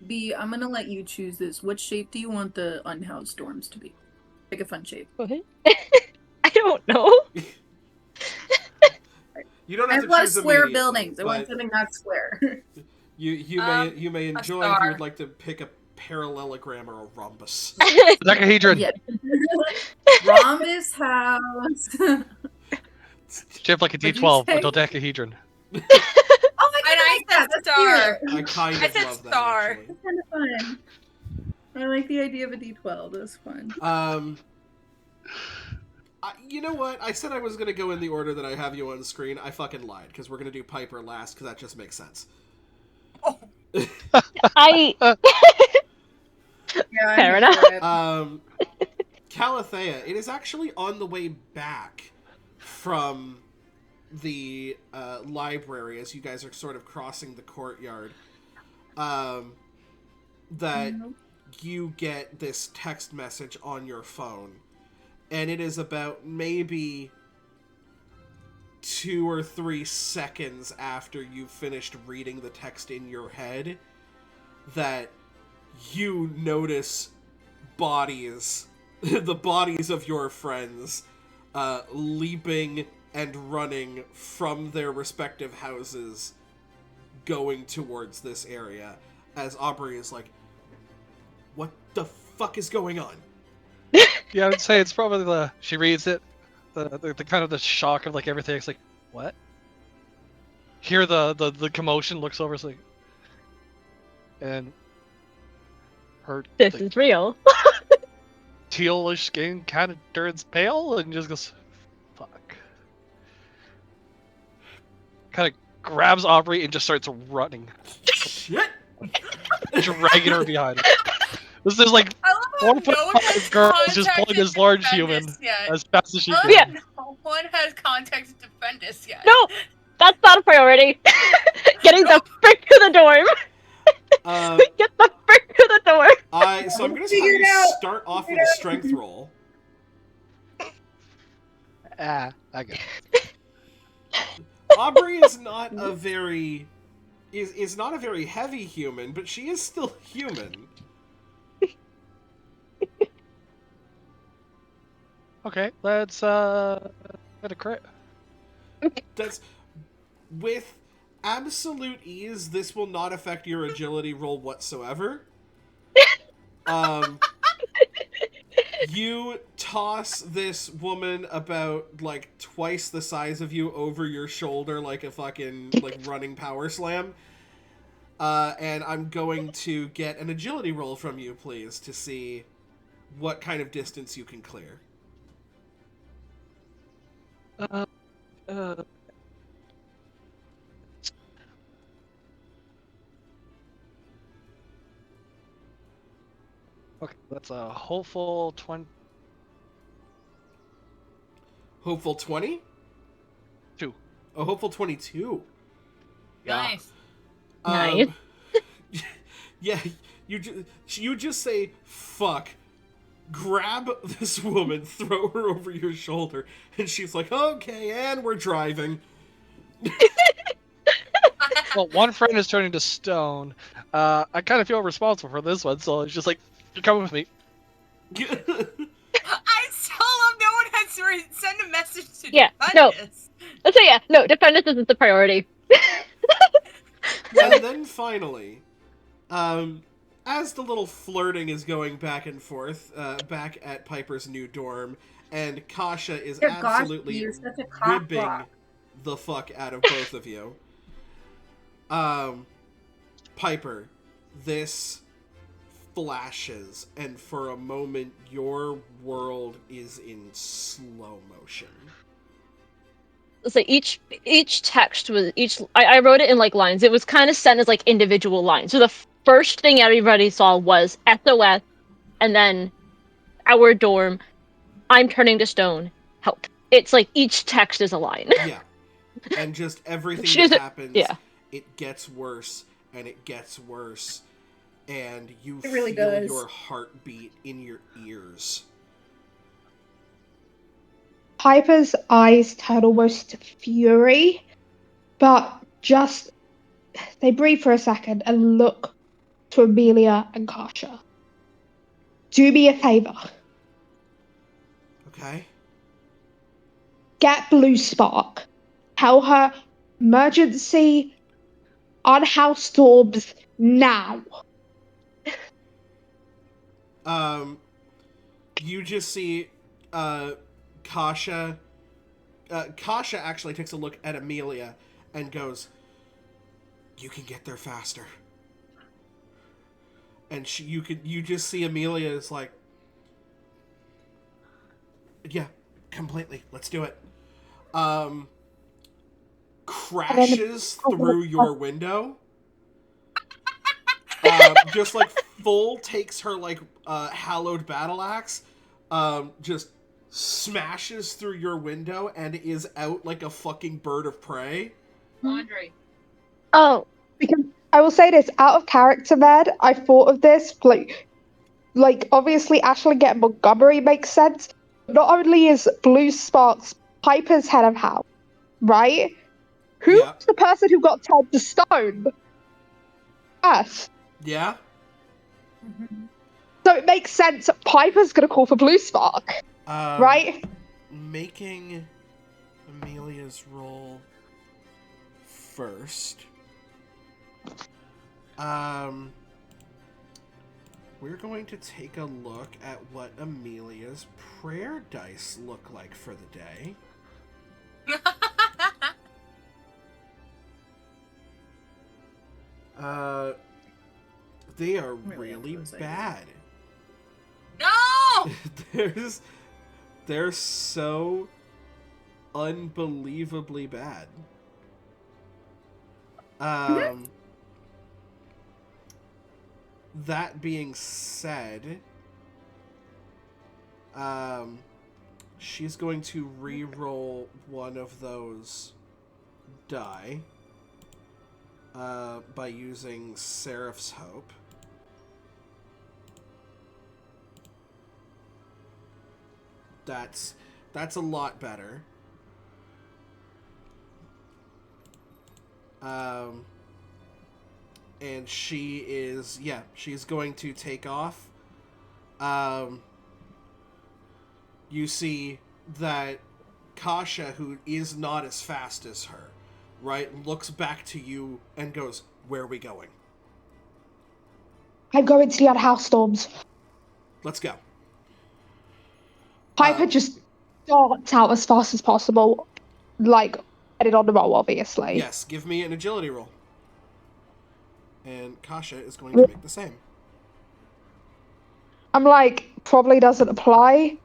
B, I'm gonna let you choose this. What shape do you want the unhoused storms to be? Pick a fun shape. What? I don't know. You don't have to I want choose square immediately, buildings. I want but something not square. you may enjoy if you star. would like to pick a parallelogram or a rhombus. Dodecahedron. Yeah. Rhombus house. Shaped like a What'd you D12 say? with dodecahedron. Oh my god, And I that's said star. cute. I kind I of said love that, star. actually. That's kind of fun. I like the idea of a D12. That's fun. You know what? I said I was going to go in the order that I have you on screen. I fucking lied, because we're going to do Piper last, because that just makes sense. Oh, I Yeah, Fair I'm here for enough. it. Calathea, it is actually on the way back from the library as you guys are sort of crossing the courtyard. That you get this text message on your phone. And it is about maybe 2 or 3 seconds after you've finished reading the text in your head that you notice bodies, the bodies of your friends, leaping and running from their respective houses going towards this area as Aubrey is like, what the fuck is going on? Yeah, I'd say it's probably she reads it, the kind of the shock of like everything. It's like, what? Hear the commotion, looks over, it's like, and her This is real. tealish skin kind of turns pale and just goes, fuck. Kind of grabs Aubrey and just starts running, Shit! dragging her behind her. This is like I love how 4'5" no one has girl just contacted pulling this large Defendus human yet. as fast as she I love can. Yeah. how no one has contacted Defendus yet. No, that's not a priority. Getting the frick to the dorm. Get the frick to the door. So I'm going to have Figure it you out. start off with a strength roll. I get Aubrey is not a very is not a very heavy human, but she is still human. Okay, let's hit a crit. That's with absolute ease. This will not affect your agility roll whatsoever. You toss this woman about like twice the size of you over your shoulder like a fucking like running power slam. And I'm going to get an agility roll from you, please, to see what kind of distance you can clear. Okay, that's a hopeful 20. Hopeful 20? 2. Oh, hopeful 22. Nice. Nice. Yeah, you just say, fuck, grab this woman, throw her over your shoulder, and she's like, okay, and we're driving. Well, one friend is turning to stone. I kind of feel responsible for this one, so it's just like, you're coming with me. I still love no one has to send a message to Yeah, Defendus. no. So yeah, no, Defendus isn't the priority. And then finally, as the little flirting is going back and forth, back at Piper's new dorm, and Kasha is Dear gosh, absolutely you're such a cock ribbing block. the fuck out of both of you. Piper, this flashes, and for a moment, your world is in slow motion. So each text was I wrote it in like lines. It was kind of sent as like individual lines. So the first thing everybody saw was SOS, and then our dorm, I'm turning to stone, help. It's like each text is a line. Yeah. And just everything She that doesn't- happens, yeah. it gets worse, and it gets worse, and you It really feel does. your heartbeat in your ears. Piper's eyes turn almost to fury, but just they breathe for a second and look to Amelia and Kasha. Do me a favor. Okay? Get Blue Spark. Tell her emergency unhoused orbs now. You just see, Kasha. Kasha actually takes a look at Amelia and goes, "You can get there faster." And you just see Amelia is like, "Yeah, completely. Let's do it. Crashes through your window. Just like full takes her like hallowed battle axe, just smashes through your window and is out like a fucking bird of prey. Andre. Oh, Because I will say this, out of character, Med, I thought of this, like obviously Ashley getting Montgomery makes sense. Not only is Blue Sparks Piper's head of house, right? Who's Yeah. the person who got turned to stone? Us. Yeah. So it makes sense that Piper's gonna call for Blue Spark, right? Making Amelia's roll first. We're going to take a look at what Amelia's prayer dice look like for the day. They are really bad. No! They're so unbelievably bad. That being said, she's going to re-roll one of those die by using Seraph's Hope. That's a lot better. And she's going to take off. You see that Kasha, who is not as fast as her, right, looks back to you and goes, "Where are we going?" I'm going to the other house storms. Let's go. Piper just darts out as fast as possible, like headed on the roll, obviously. Yes, give me an agility roll. And Kasha is going to make the same. I'm like, probably doesn't apply,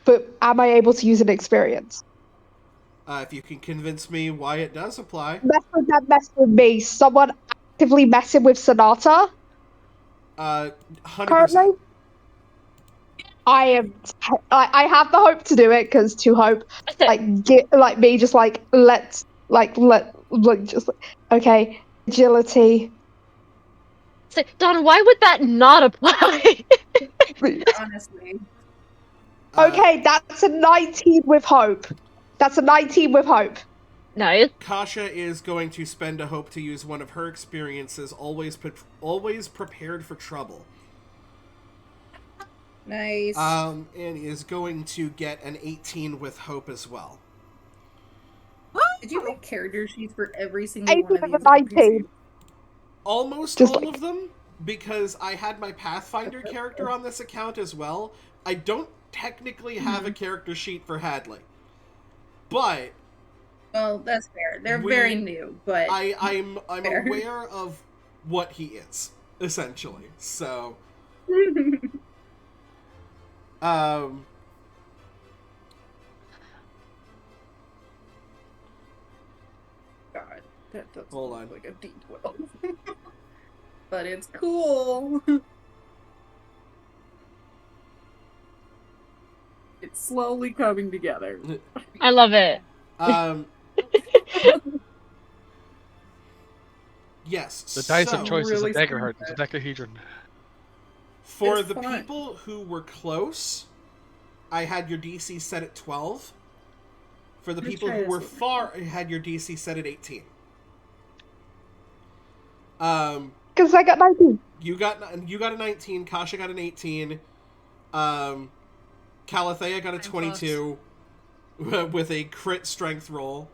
but am I able to use an experience? If you can convince me why it does apply. Mess with me. Someone actively messing with Sonata 100%. currently? I have the hope to do it because to hope okay, agility. so, Don, why would that not apply? Honestly. Okay, that's a 19 with hope. That's a 19 with hope. Nice. Kasha is going to spend a hope to use one of her experiences, always prepared for trouble. Nice. And is going to get an 18 with hope as well. Did you make character sheets for every single 18 one of with these a 19. NPCs? Almost Just all like- of them, because I had my Pathfinder character on this account as well. I don't technically have a character sheet for Hadley. But Well, that's fair. They're very new, but I'm fair. aware of what he is, essentially. So God, that does Hold look on. like a D12. But it's cool. It's slowly coming together. I love it. Yes. The dice so, of choice really is a daggerheart. smart. It's a dodecahedron. For It's the fun. people who were close, I had your DC set at 12. For the Let's people try who this were one. far, I had your DC set at 18. Because I got 19. You got a 19. Kasha got an 18. Calathea got a 22 with a crit strength roll.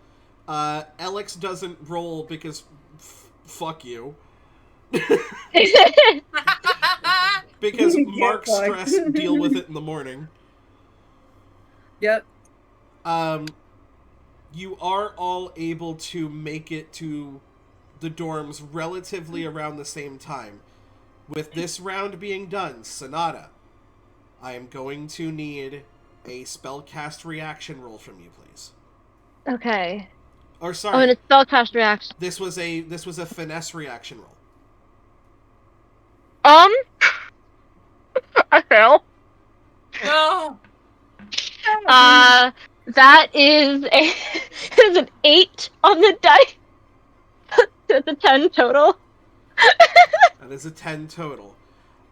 Alex doesn't roll because fuck you. Because Get Mark fucked. stress deal with it in the morning. Yep. You are all able to make it to the dorms relatively around the same time. With this round being done, Sonata, I am going to need a spellcast reaction roll from you, please. Okay. Or Oh, sorry, and it's spellcast reaction. this was a finesse reaction roll. I fail. No. That is is an 8 on the die. It's a 10 total. That is a 10 total.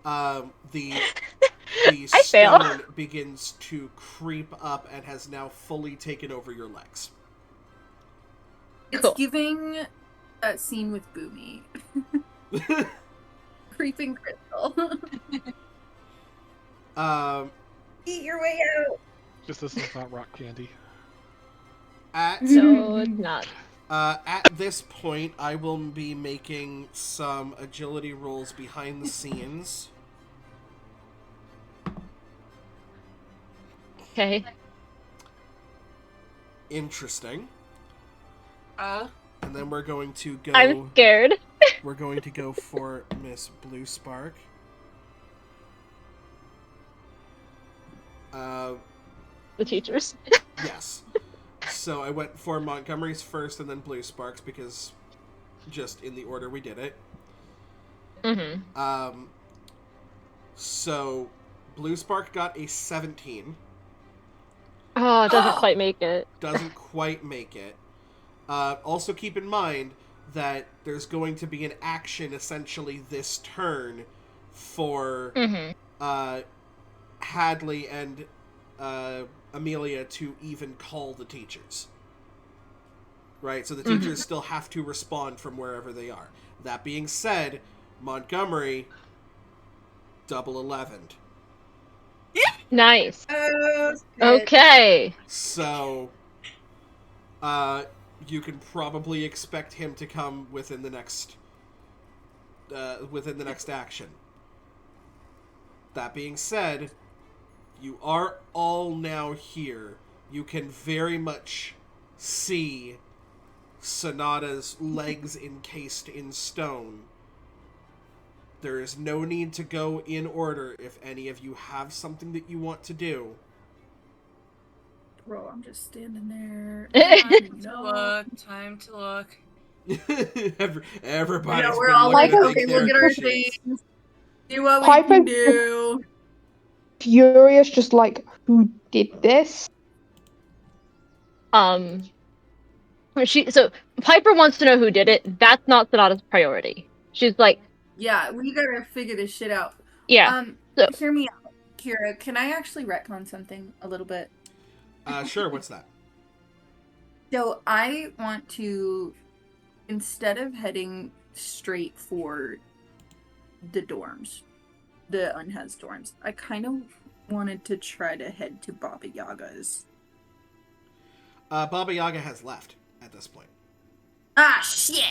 The I fail. stone begins to creep up and has now fully taken over your legs. It's Cool. giving that scene with Boomy. Creeping crystal. Eat your way out. Just this is not rock candy. No, it's not. At this point, I will be making some agility rolls behind the scenes. Okay. Interesting. Oh. And then we're going to go. I'm scared. We're going to go for Miss Blue Spark. The teachers. Yes. So I went for Montgomery's first and then Blue Sparks because just in the order we did it. Mm-hmm. So Blue Spark got a 17. Oh, it doesn't quite make it. Doesn't quite make it. Also keep in mind that there's going to be an action essentially this turn for Hadley and Amelia to even call the teachers. Right? So the teachers still have to respond from wherever they are. That being said, Montgomery, double 11'd. Nice. Oh, shit. Okay. So, you can probably expect him to come within the next action. That being said, you are all now here. You can very much see Sonata's legs encased in stone. There is no need to go in order if any of you have something that you want to do. Bro, I'm just standing there. Time to look. Everybody's Yeah, we're been all like, looking at okay, the look at our character sheets. things. Do what we Piper- can do. Furious, just like, who did this? So Piper wants to know who did it. That's not Sonata's priority. She's like, Yeah, we gotta figure this shit out. yeah. So Hear me out, Kira. Can I actually retcon something a little bit? Sure, what's that? So I want to, instead of heading straight for the dorms, the unhaz dorms, I kind of wanted to try to head to Baba Yaga's. Baba Yaga has left at this point. Ah, shit!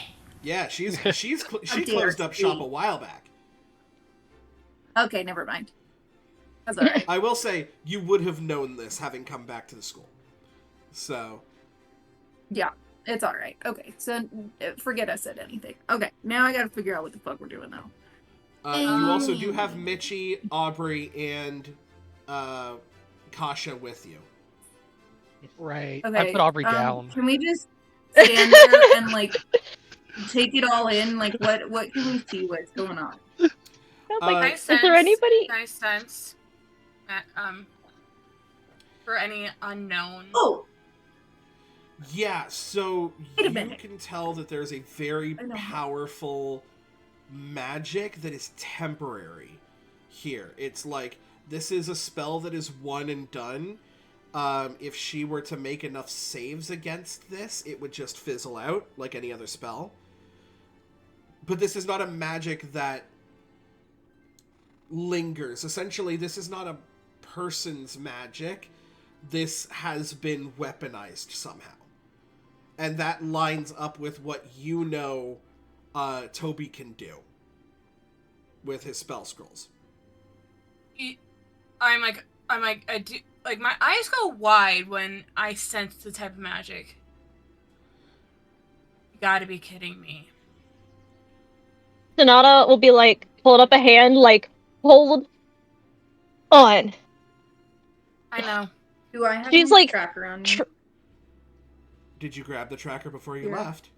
Yeah, she dare closed up shop you. a while back. Okay, never mind. That's alright. I will say you would have known this having come back to the school. So Yeah, it's alright. Okay, so forget I said anything. Okay, now I gotta figure out what the fuck we're doing now. you also do have Mitchie, Aubrey, and Kasha with you. Right. Okay, I put Aubrey down. Can we just stand there and like take it all in? Like, what can we see? What's going on? is there anybody? Can I sense for any unknown? Oh, Yeah, so Wait a you minute. can tell that there's a very I know. powerful magic that is temporary here. It's like, this is a spell that is one and done. If she were to make enough saves against this, it would just fizzle out like any other spell. But this is not a magic that lingers. Essentially, this is not a person's magic. This has been weaponized somehow. And that lines up with what you know Toby can do with his spell scrolls. I'm like, I do, like, my eyes go wide when I sense the type of magic. You gotta be kidding me. Sonata will be like, hold up a hand, like, hold on. I know. Do I have She's any like, tracker on me? tr- Did you grab the tracker before you Yeah. left?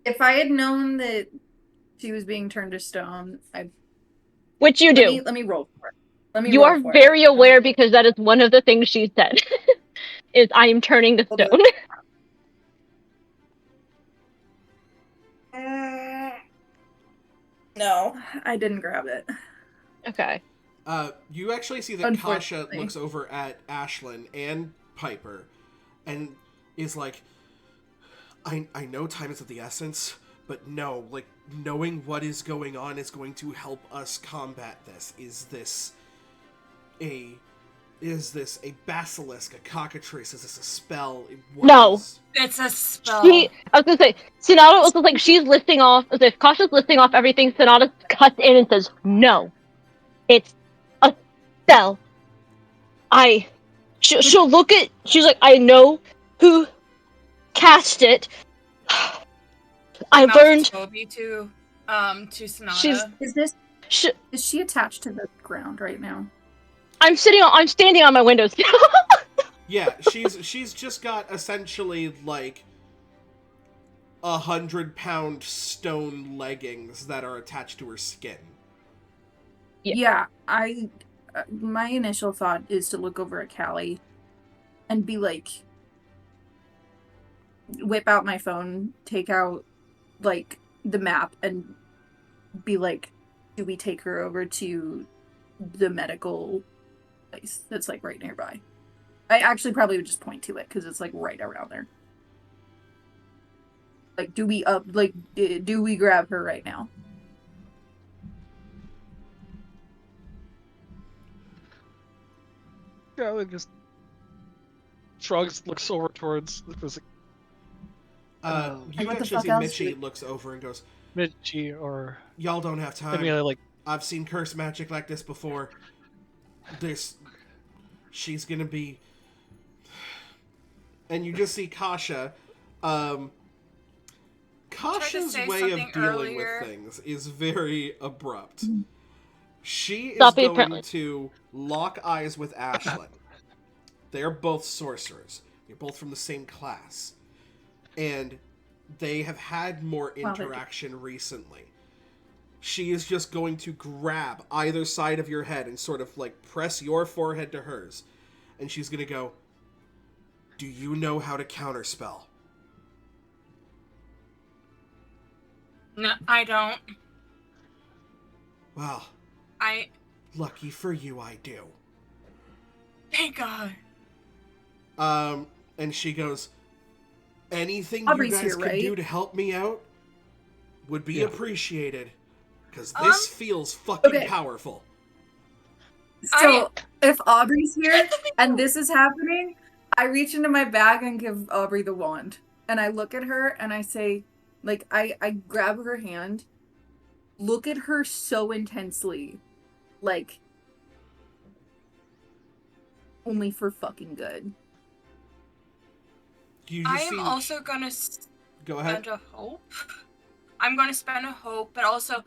If I had known that she was being turned to stone, which you do. let me roll for it. Let me You roll are for very it. aware because that is one of the things she said. Is I am turning to I'll do stone. No, I didn't grab it. Okay. You actually see that Kasha Unfortunately. looks over at Ashlyn and Piper and is like, I know time is of the essence, but no, like, knowing what is going on is going to help us combat this. Is this a basilisk, a cockatrice? Is this a spell? What No. is- It's a spell. I was gonna say, Sonata was like, she's listing off, as if Kasha's listing off everything, Sonata cuts in and says, no. It's a spell. She'll look at, she's like, I know who cast it. I Mouth learned, Toby to Sonata. she's, Is she attached to the ground right now? I'm standing on my windows. Yeah, she's just got essentially like 100-pound stone leggings that are attached to her skin. Yeah. I my initial thought is to look over at Callie and be like, whip out my phone, take out like the map, and be like, do we take her over to the medical place that's like right nearby? I actually probably would just point to it because it's like right around there. Like, do we grab her right now? Yeah, it just shrugs, looks over towards You what the actually fuck see else Mitchie do looks over and goes, Mitchie or y'all don't have time. Amelia, like, I've seen curse magic like this before. She's gonna be... And you just see Kasha. Kasha's say way of something dealing earlier. with things is very abrupt. She is Stop it, going apparently. to lock eyes with Ashlyn. They're both sorcerers. They're both from the same class. And they have had more Wow, they do. interaction recently. She is just going to grab either side of your head and sort of like press your forehead to hers. And she's going to go, do you know how to counterspell? No, I don't. Well, lucky for you, I do. Thank God. And she goes, anything Aubrey's you guys here, can right? do to help me out would be Yeah. appreciated. Because this feels fucking Okay. powerful. So if Aubrey's here and this is happening, I reach into my bag and give Aubrey the wand. And I look at her and I say, like, I grab her hand, look at her so intensely, like, only for fucking good. You I just am see... also gonna Go ahead. spend a hope. I'm gonna spend a hope, but also,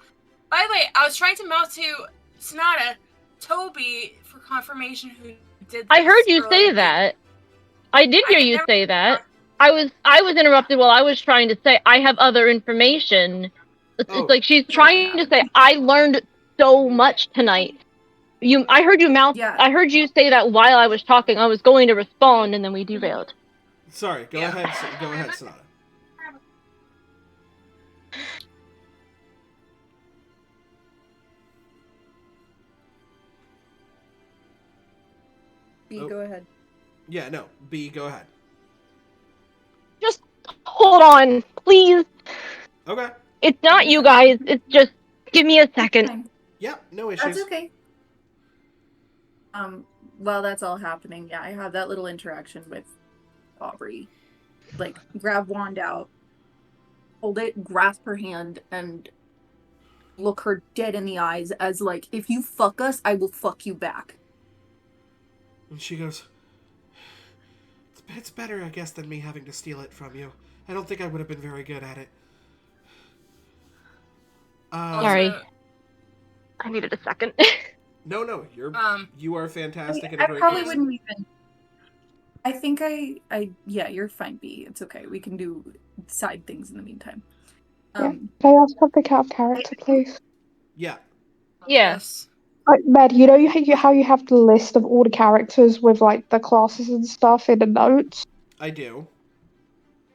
by the way, I was trying to mouth to Sonata, Toby for confirmation who did this I heard you say earlier. that. I did hear I you never- say that. I was interrupted while I was trying to say I have other information. Oh. It's like she's trying to say I learned so much tonight. I heard you Yeah. I heard you say that while I was talking. I was going to respond and then we derailed. Sorry, go ahead, Sonata. B, Oh. go ahead. Yeah, no, B, go ahead. Just hold on, please. Okay. It's not you guys. It's just give me a second. Fine. Yeah, no issues. That's okay. While that's all happening, yeah, I have that little interaction with Aubrey. Like, grab wand out, hold it, grasp her hand, and look her dead in the eyes as like, if you fuck us, I will fuck you back. And she goes, it's better, I guess, than me having to steal it from you. I don't think I would have been very good at it. Sorry. I needed a second. No, you are fantastic and I a great probably person. wouldn't even I think yeah, you're fine, B. It's okay. We can do side things in the meantime. Can I ask something out of character, please? Yeah. Yeah. Yes. Med, you know how you have the list of all the characters with like the classes and stuff in the notes? I do.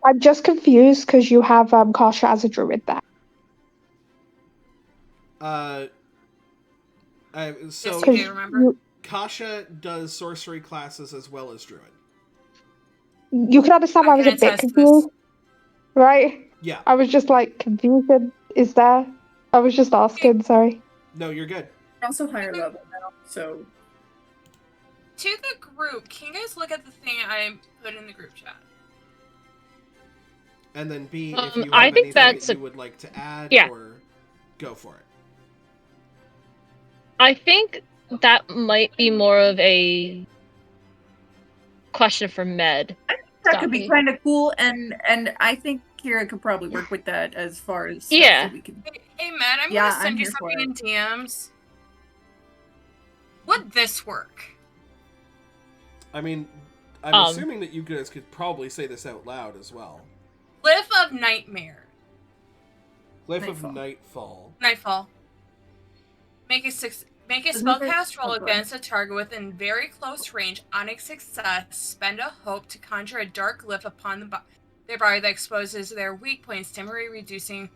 I'm just confused because you have Kasha as a druid there. So Yes, you do, remember? Kasha does sorcery classes as well as druid. You can understand why I was a can bit attest to this. confused, right? Yeah. I was just like, confusion is there? I was just asking, sorry. No, you're good. We're also higher level now, so To the group, can you guys look at the thing I put in the group chat? And then B, if you have I think anything that's that you would like to add, Yeah. or go for it. I think that might be more of a question for Med. that could be Stoppy. kind of cool, and I think Kira could probably work with that as far as stuff Yeah. that we can. Hey, Matt, I'm Yeah, gonna send I'm you here for something in DMs. Would this work? I mean, I'm assuming that you guys could probably say this out loud as well. Glyph of Nightmare. Glyph Nightfall. of Nightfall. Nightfall. Make a Isn't spellcast it- roll oh, go ahead. against a target within very close range. On a success, spend a hope to conjure a dark glyph upon their body that exposes their weak points, temporarily reducing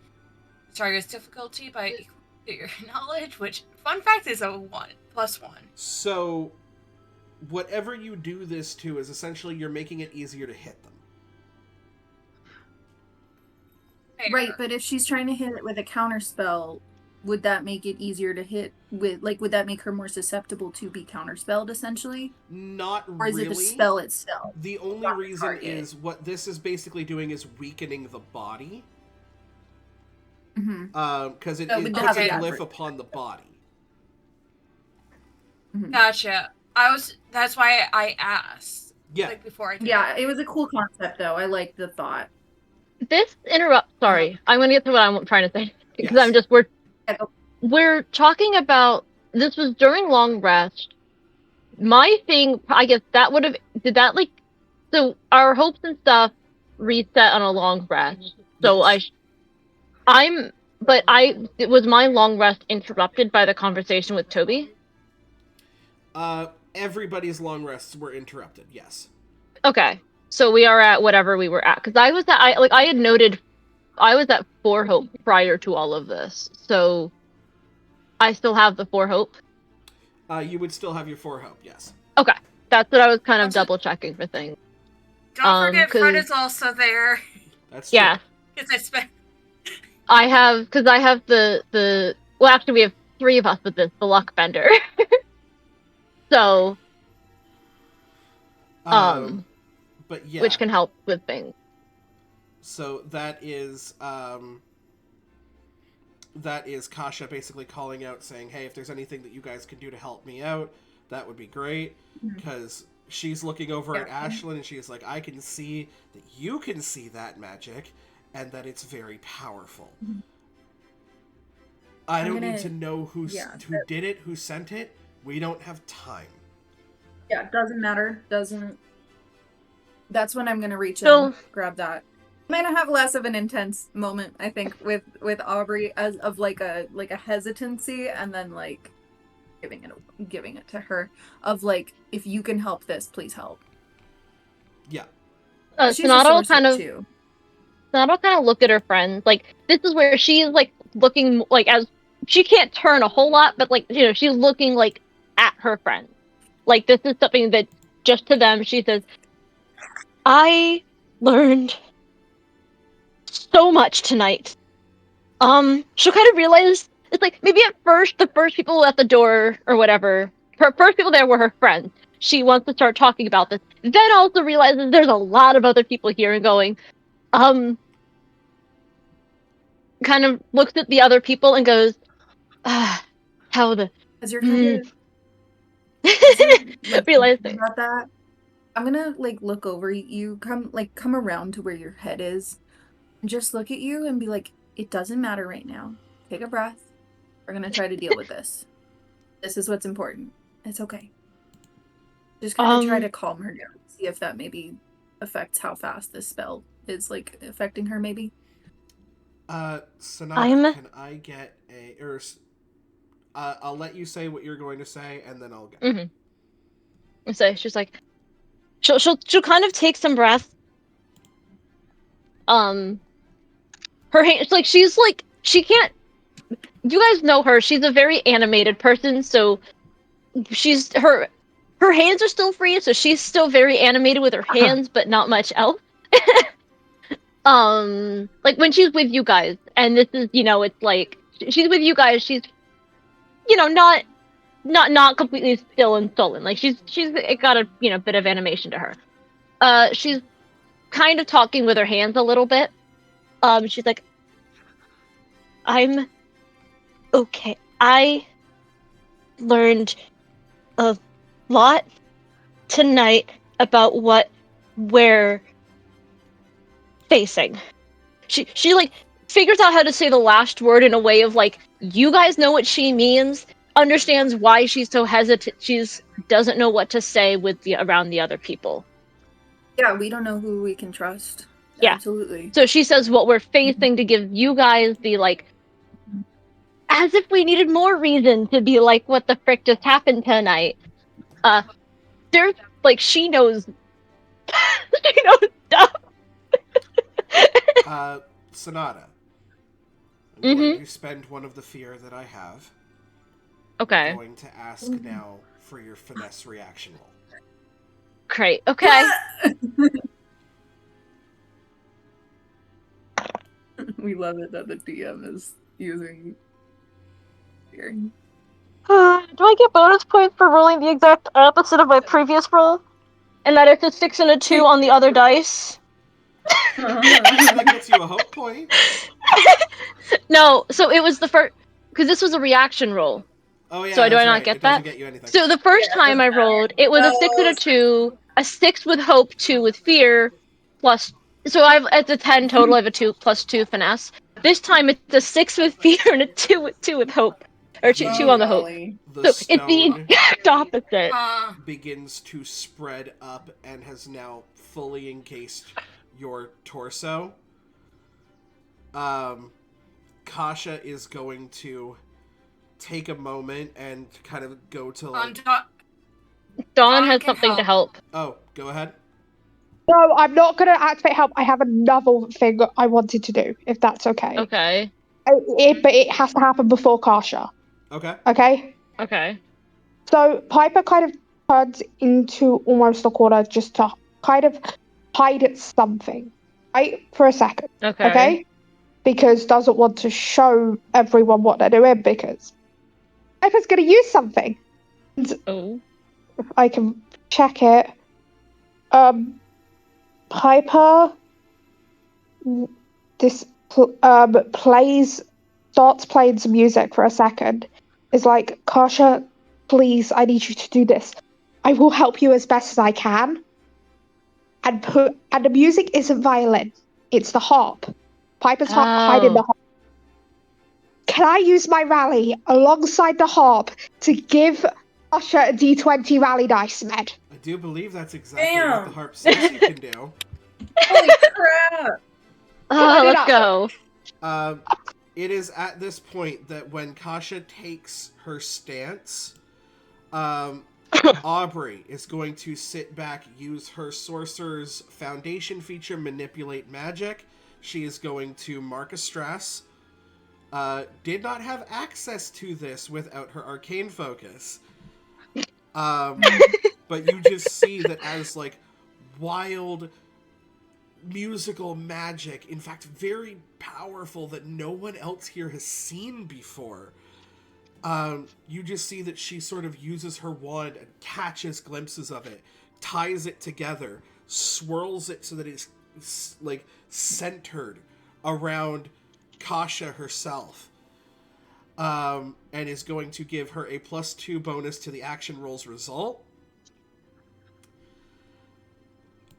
the target's difficulty by equal to your knowledge. Which, fun fact, is a 1+1. So, whatever you do this to is essentially you're making it easier to hit them. Right, but if she's trying to hit it with a counter spell, would that make it easier to hit with? Like, would that make her more susceptible to be counterspelled, essentially? Not Or is really. it the spell itself? The only Not the reason target. is what this is basically doing is weakening the body. Mm-hmm. Because it So it puts would a have the glyph adverse upon the body. Gotcha. That's why I asked. Yeah. Like before I did. Yeah, it was a cool concept, though. I like the thought. This Sorry, I'm gonna get to what I'm trying to say because Yes. we're talking about this was during long rest. My thing, I guess that would have so our hopes and stuff reset on a long rest. So Yes. was my long rest interrupted by the conversation with Toby? Everybody's long rests were interrupted. Yes. Okay, so we are at whatever we were at because I had noted I was at 4 hope prior to all of this, so I still have the 4 hope. You would still have your 4 hope. Yes. Okay, that's what I was kind of double checking for things. Don't forget Fred is also there. That's true. Because I have the well, actually we have 3 of us with this, the luck bender. So but yeah, which can help with things. So that is Kasha basically calling out saying, hey, if there's anything that you guys can do to help me out, that would be great. Because she's looking over at Ashlyn and she's like, I can see that you can see that magic and that it's very powerful. I don't need to know who did it, who sent it. We don't have time. Yeah, doesn't matter. That's when I'm gonna reach in, grab that. I'm gonna have less of an intense moment, I think, with Aubrey as of like a hesitancy, and then like giving it to her of like, if you can help this, please help. Yeah. Sonata will kind of look at her friends. Like, this is where she's like looking like, as she can't turn a whole lot, but like, you know, she's looking like at her friends. Like, this is something that just to them, she says, I learned so much tonight. She'll kind of realize it's like maybe at first the first people at the door or whatever, her first people there were her friends. She wants to start talking about this. Then also realizes there's a lot of other people here and going, kind of looks at the other people and goes, how the As you're kind of realizing about that, I'm gonna like look over you, come around to where your head is, and just look at you and be like, it doesn't matter right now. Take a breath. We're gonna try to deal with this. This is what's important. It's okay. Just kind of try to calm her down. see if that maybe affects how fast this spell is like affecting her. Maybe. Sonata, can I get I'll let you say what you're going to say, and then I'll go. Mm-hmm. So she's like, she'll kind of take some breath. Her hand, she's like, she can't. You guys know her. She's a very animated person, so her hands are still free, so she's still very animated with her hands, but not much else. Like when she's with you guys, and this is, it's like she's with you guys. She's, not completely still and sullen. Like she's got a bit of animation to her. She's kind of talking with her hands a little bit. She's like, I'm okay. I learned a lot tonight about what we're facing. She like figures out how to say the last word in a way of like, you guys know what she means, understands why she's so hesitant. Doesn't know what to say around the other people. Yeah, we don't know who we can trust. Yeah. Absolutely. So she says what we're facing to give you guys the like, as if we needed more reason to be like, what the frick just happened tonight. There's like, she knows stuff. Sonata, I'm going to spend one of the fear that I have. Okay. I'm going to ask now for your finesse reaction roll. Great. Okay. We love it that the DM is using fear. Do I get bonus points for rolling the exact opposite of my previous roll? And that it's a 6 and a 2 on the other dice? That gets you a hope point. No, so it was the first, because this was a reaction roll. Oh yeah. So do I not right. get it that? Doesn't get you anything. So the first time I rolled, it was a 6 and a 2, a 6 with hope, 2 with fear, plus. So it's a 10 total. I have a 2 plus 2 finesse. This time it's a 6 with fear and a 2 with hope, or 2 on the hope. The So it's the exact opposite. Begins to spread up and has now fully encased your torso. Kasha is going to take a moment and kind of go to like... Dawn has something to help. Oh, go ahead. No, I'm not going to activate help. I have another thing I wanted to do, if that's okay. Okay. But it has to happen before Kasha. Okay. Okay? Okay. So Piper kind of turns into almost a corner just to kind of hide something, right? For a second. Okay? Because doesn't want to show everyone what they're doing, because Piper's going to use something. Oh. If I can check it. Piper starts playing some music for a second. Is like, Kasha, please, I need you to do this. I will help you as best as I can. And the music isn't violin, it's the harp. Piper's hiding the harp. Can I use my rally alongside the harp to give Kasha a D20 rally dice, Med? I do believe that's exactly what the harp says you can do. Holy crap! Let's go. It is at this point that when Kasha takes her stance, Aubrey is going to sit back, use her Sorcerer's Foundation feature, Manipulate Magic. She is going to mark a stress. Did not have access to this without her Arcane Focus. But you just see that as, like, wild musical magic, in fact, very powerful, that no one else here has seen before. You just see that she sort of uses her wand and catches glimpses of it, ties it together, swirls it so that it's, like, centered around Kasha herself. And is going to give her a +2 bonus to the action roll's result.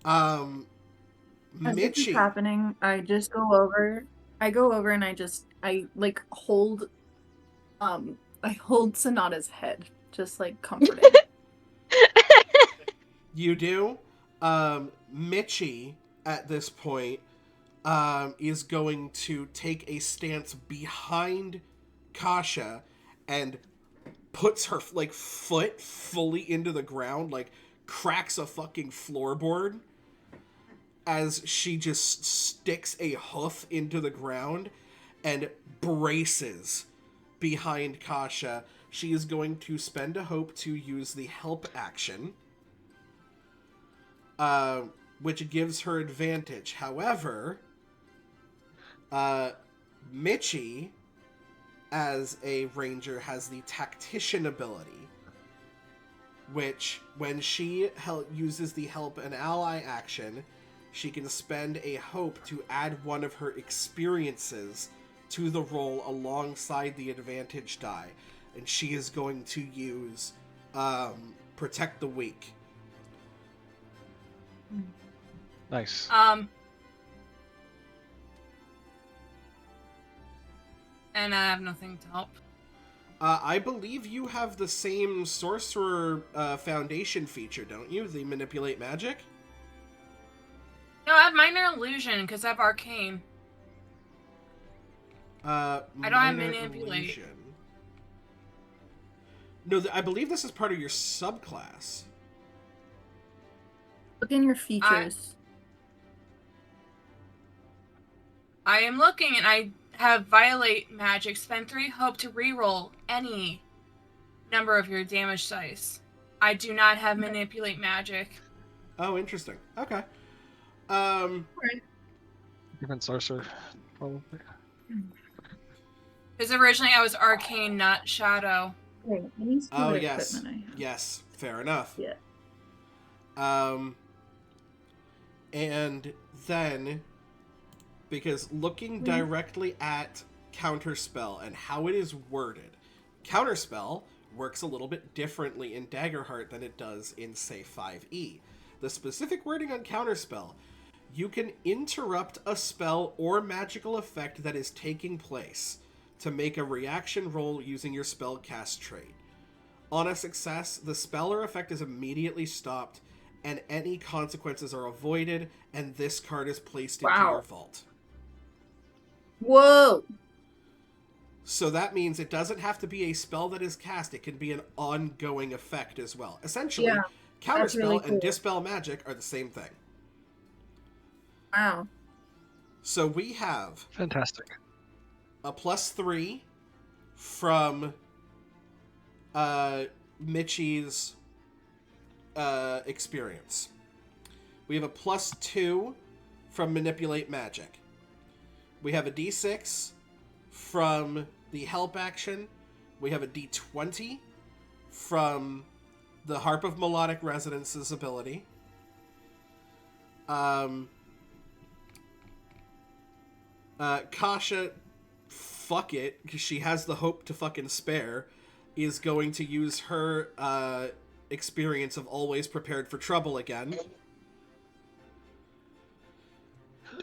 As this is happening, I just go over. I go over and I hold. I hold Sonata's head, just like comforting. You do. Mitchie, at this point, is going to take a stance behind Kasha and puts her foot fully into the ground, cracks a fucking floorboard as she just sticks a hoof into the ground and braces behind Kasha. She is going to spend a hope to use the help action, which gives her advantage. However, Mitchie, as a ranger, has the tactician ability, which, when she uses the help an ally action, she can spend a hope to add one of her experiences to the roll alongside the advantage die. And she is going to use Protect the Weak. Nice. And I have nothing to help. I believe you have the same Sorcerer Foundation feature, don't you? The Manipulate Magic? No, I have Minor Illusion because I have Arcane. I don't have Manipulate. No, I believe this is part of your subclass. Look in your features. I am looking, and I have Violate Magic. Spend 3 hope to reroll any number of your damage dice. I do not have Manipulate Magic. Oh, interesting. Okay. Different sorcerer, probably. Because originally I was Arcane, not Shadow. Wait, let me see Oh, what yes. equipment I have. Yes, fair enough. Yeah. And then, because looking directly at Counterspell and how it is worded, Counterspell works a little bit differently in Daggerheart than it does in, say, 5e. The specific wording on Counterspell: you can interrupt a spell or magical effect that is taking place to make a reaction roll using your spellcast trait. On a success, the spell or effect is immediately stopped, and any consequences are avoided, and this card is placed into your vault. Whoa! So that means it doesn't have to be a spell that is cast, it can be an ongoing effect as well. Essentially, Counterspell really cool. and Dispel Magic are the same thing. Wow. So we have Fantastic. a +3 from Mitchie's experience. We have a +2 from Manipulate Magic. We have a D6 from the help action. We have a D20 from the Harp of Melodic Resonance's ability. Kasha, fuck it, because she has the hope to fucking spare, is going to use her experience of Always Prepared for Trouble again.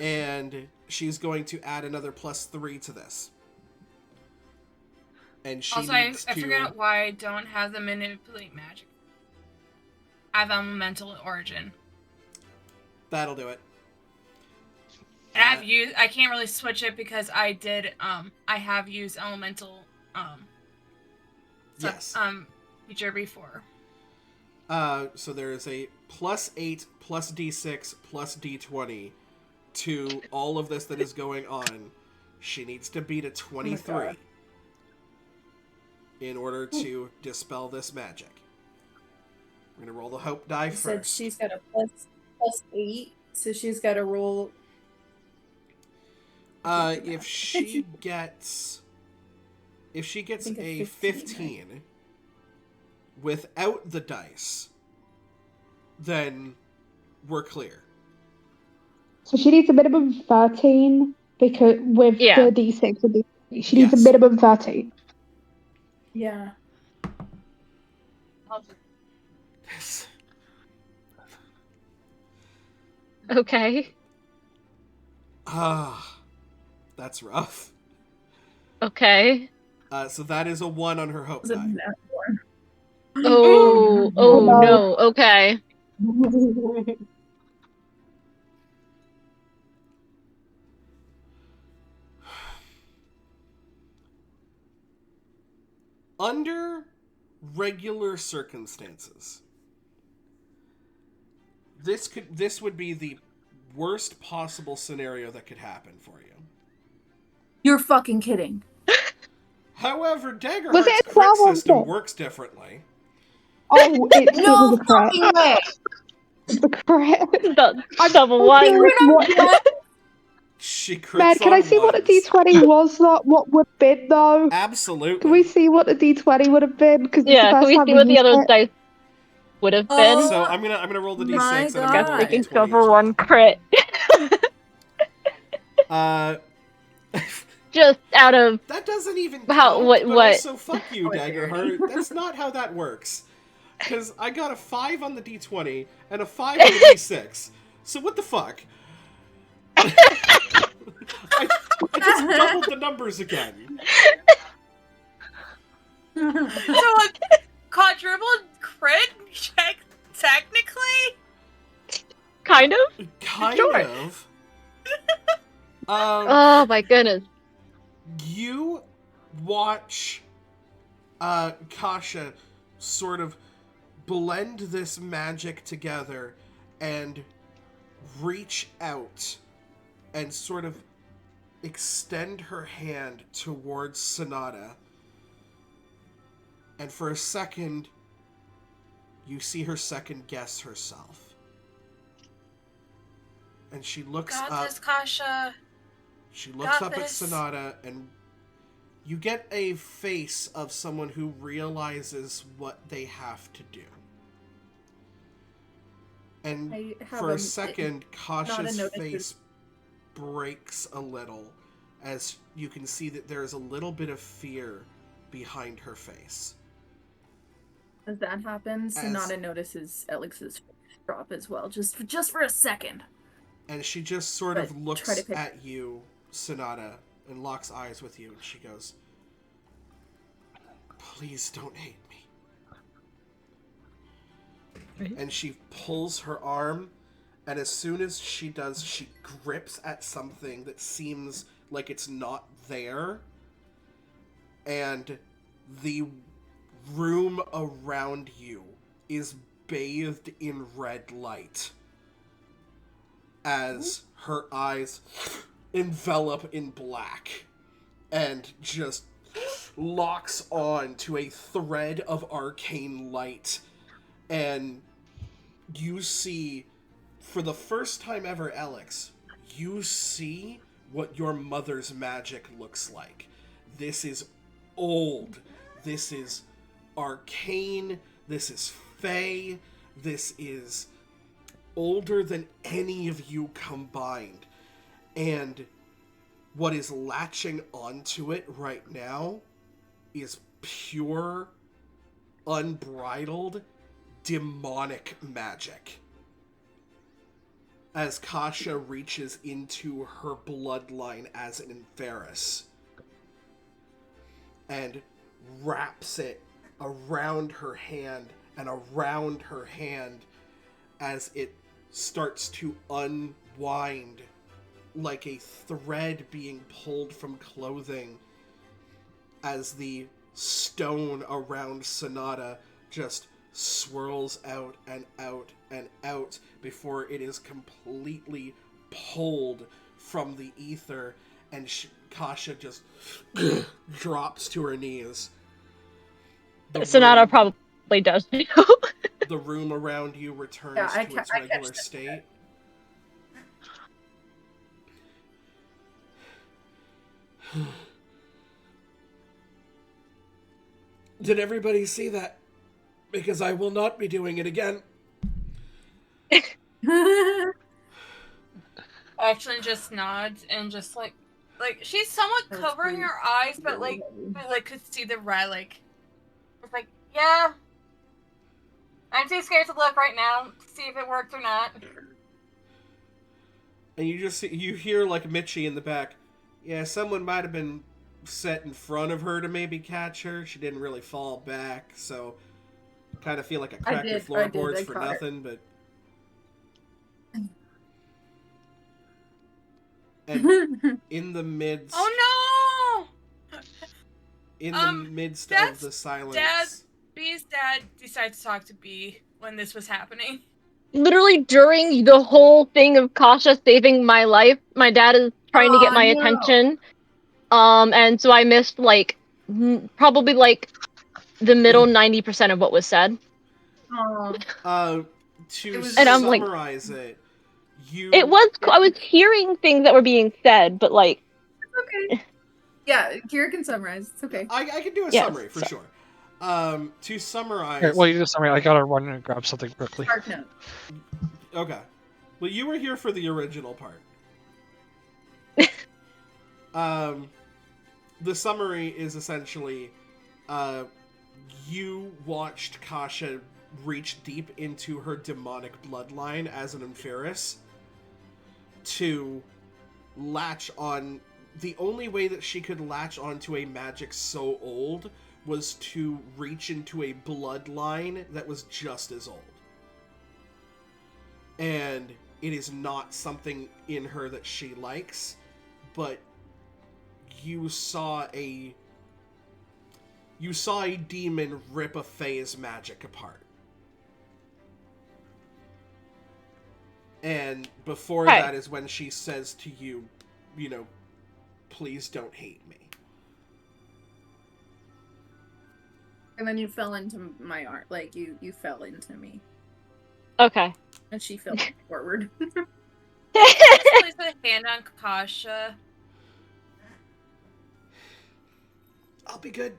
And she's going to add another +3 to this. And she Also, needs I figured out why I don't have the Manipulate Magic. I have Elemental Origin. That'll do it. And I can't really switch it because I have used Elemental yes. feature before. So there is a +8 +D6 +D20 to all of this that is going on. She needs to beat a 23 in order to dispel this magic. We're going to roll the hope die You said first. she's got a +8, so she's got to roll. If she gets a 15 without the dice, then we're clear. So she needs a minimum 13 because with the D6 and D3. She needs a minimum 13. Yeah. Okay. That's rough. Okay. So that is a 1 on her hope die. Oh no. Okay. Under regular circumstances, this would be the worst possible scenario that could happen for you. You're fucking kidding. However, Was Daggerheart's it a crit 12 or system what? works differently. Oh, it No was a crit. fucking way. The crit. I'm Double so one. curious what. She crits Man, can I on see what a ones. D20 was? What would have been though? Absolutely. Can we see what a D20 would have been? Because it's the Yeah, can first we time see we what the used other it. dice would have been? Oh, So I'm gonna roll the d6 my and I'm Guess gonna roll they the can d20 go as for well. one crit. Just out of That doesn't even How- count, what- but what? also fuck you, Daggerheart. That's not how that works. Because I got a 5 on the d20 and a 5 on the d6. So what the fuck? I just doubled the numbers again. So a quadruple crit check, technically? kind of. Kind Sure. of. Oh my goodness. You watch Kasha sort of blend this magic together and reach out and sort of extend her hand towards Sonata. And for a second, you see her second guess herself. And she looks Got up. this, Kasha. She looks Got up at this. Sonata, and you get a face of someone who realizes what they have to do. And I have for a a- second, not a Kasha's notice face breaks a little, as you can see that there is a little bit of fear behind her face. As that happens, As- Sonata notices Alex's drop as well, just for a second. And she just sort But of looks try to pick- at you, Sonata, and locks eyes with you, and she goes, "Please don't hate me." Right. And she pulls her arm, and as soon as she does, she grips at something that seems like it's not there, and the room around you is bathed in red light as her eyes envelop in black and just locks on to a thread of arcane light. And you see, for the first time ever, Alex, you see what your mother's magic looks like. This is old. This is arcane. This is fey. This is older than any of you combined. And what is latching onto it right now is pure, unbridled, demonic magic. As Kasha reaches into her bloodline as an Inferis and wraps it around her hand and around her hand as it starts to unwind like a thread being pulled from clothing, as the stone around Sonata just swirls out and out and out before it is completely pulled from the ether, and Kasha just drops to her knees. Sonata probably does. The room around you returns Yeah, I to ca- its I regular catch that. state. Did everybody see that? Because I will not be doing it again. Actually just nods and just like she's somewhat That's covering pretty- her eyes, but like I could see the red, like it's like, yeah. I'm too scared to look right now to see if it worked or not. And you hear like Mitchie in the back. Yeah, someone might have been set in front of her to maybe catch her. She didn't really fall back, so kind of feel like I cracked your I floorboards for caught it. nothing, but and in the midst Oh no! in the midst of that's the silence. B's dad decided to talk to B when this was happening. Literally during the whole thing of Kasha saving my life, my dad is trying to get my attention. And so I missed like probably like the middle 90% of what was said. To And I'm like- summarize it, you I was hearing things that were being said, but like It's okay. Yeah, Kira can summarize. It's okay. I can do a Yes, summary for so- sure. To summarize, Okay, well, you just summary. I gotta run and grab something quickly. Spark note. okay. Well, you were here for the original part. The summary is essentially, you watched Kasha reach deep into her demonic bloodline as an Ampharis to latch on. The only way that she could latch onto a magic so old was to reach into a bloodline that was just as old. And it is not something in her that she likes, but you saw a demon rip a Fae's magic apart. And before Hey. that is when she says to you, you know, please don't hate me. And then you fell into my art. Like, you fell into me. okay. And she fell forward. Place a hand on Kasha. I'll be good.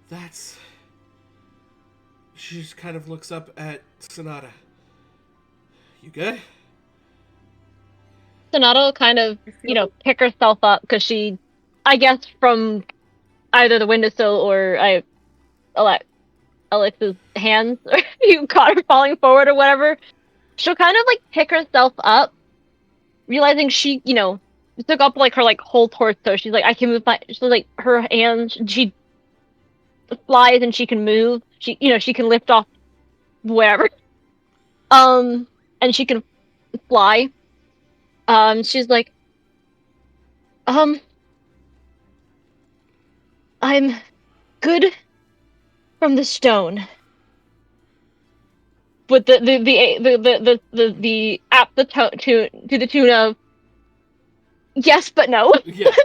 That's... She just kind of looks up at Sonata. You good? Sonata will kind of, pick herself up because she, I guess, from either the windowsill or Alex's hands, or you caught her falling forward or whatever. She'll kind of like pick herself up, realizing she, took up like her like whole torso. She's like, I can move my. She's like her hands. She flies and she can move. She, she can lift off wherever. And she can fly. She's like, I'm good from the stone. With the app to the tune of yes but no. Yeah.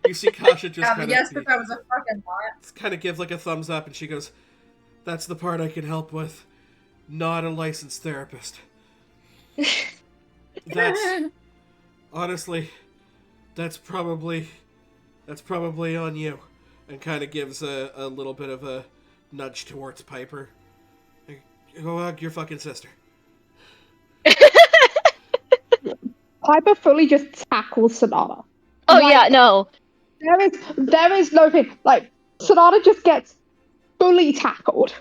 You see Kasha just Yeah, kind but of... yes, but that was a fucking lot. kind of give like a thumbs up, and she goes, that's the part I can help with. Not a licensed therapist. That's... honestly, that's probably on you. And kind of gives a little bit of a nudge towards Piper. Like, go hug your fucking sister. Piper fully just tackles Sonata. Oh Like, yeah, no. There is no thing. Like, Sonata just gets fully tackled.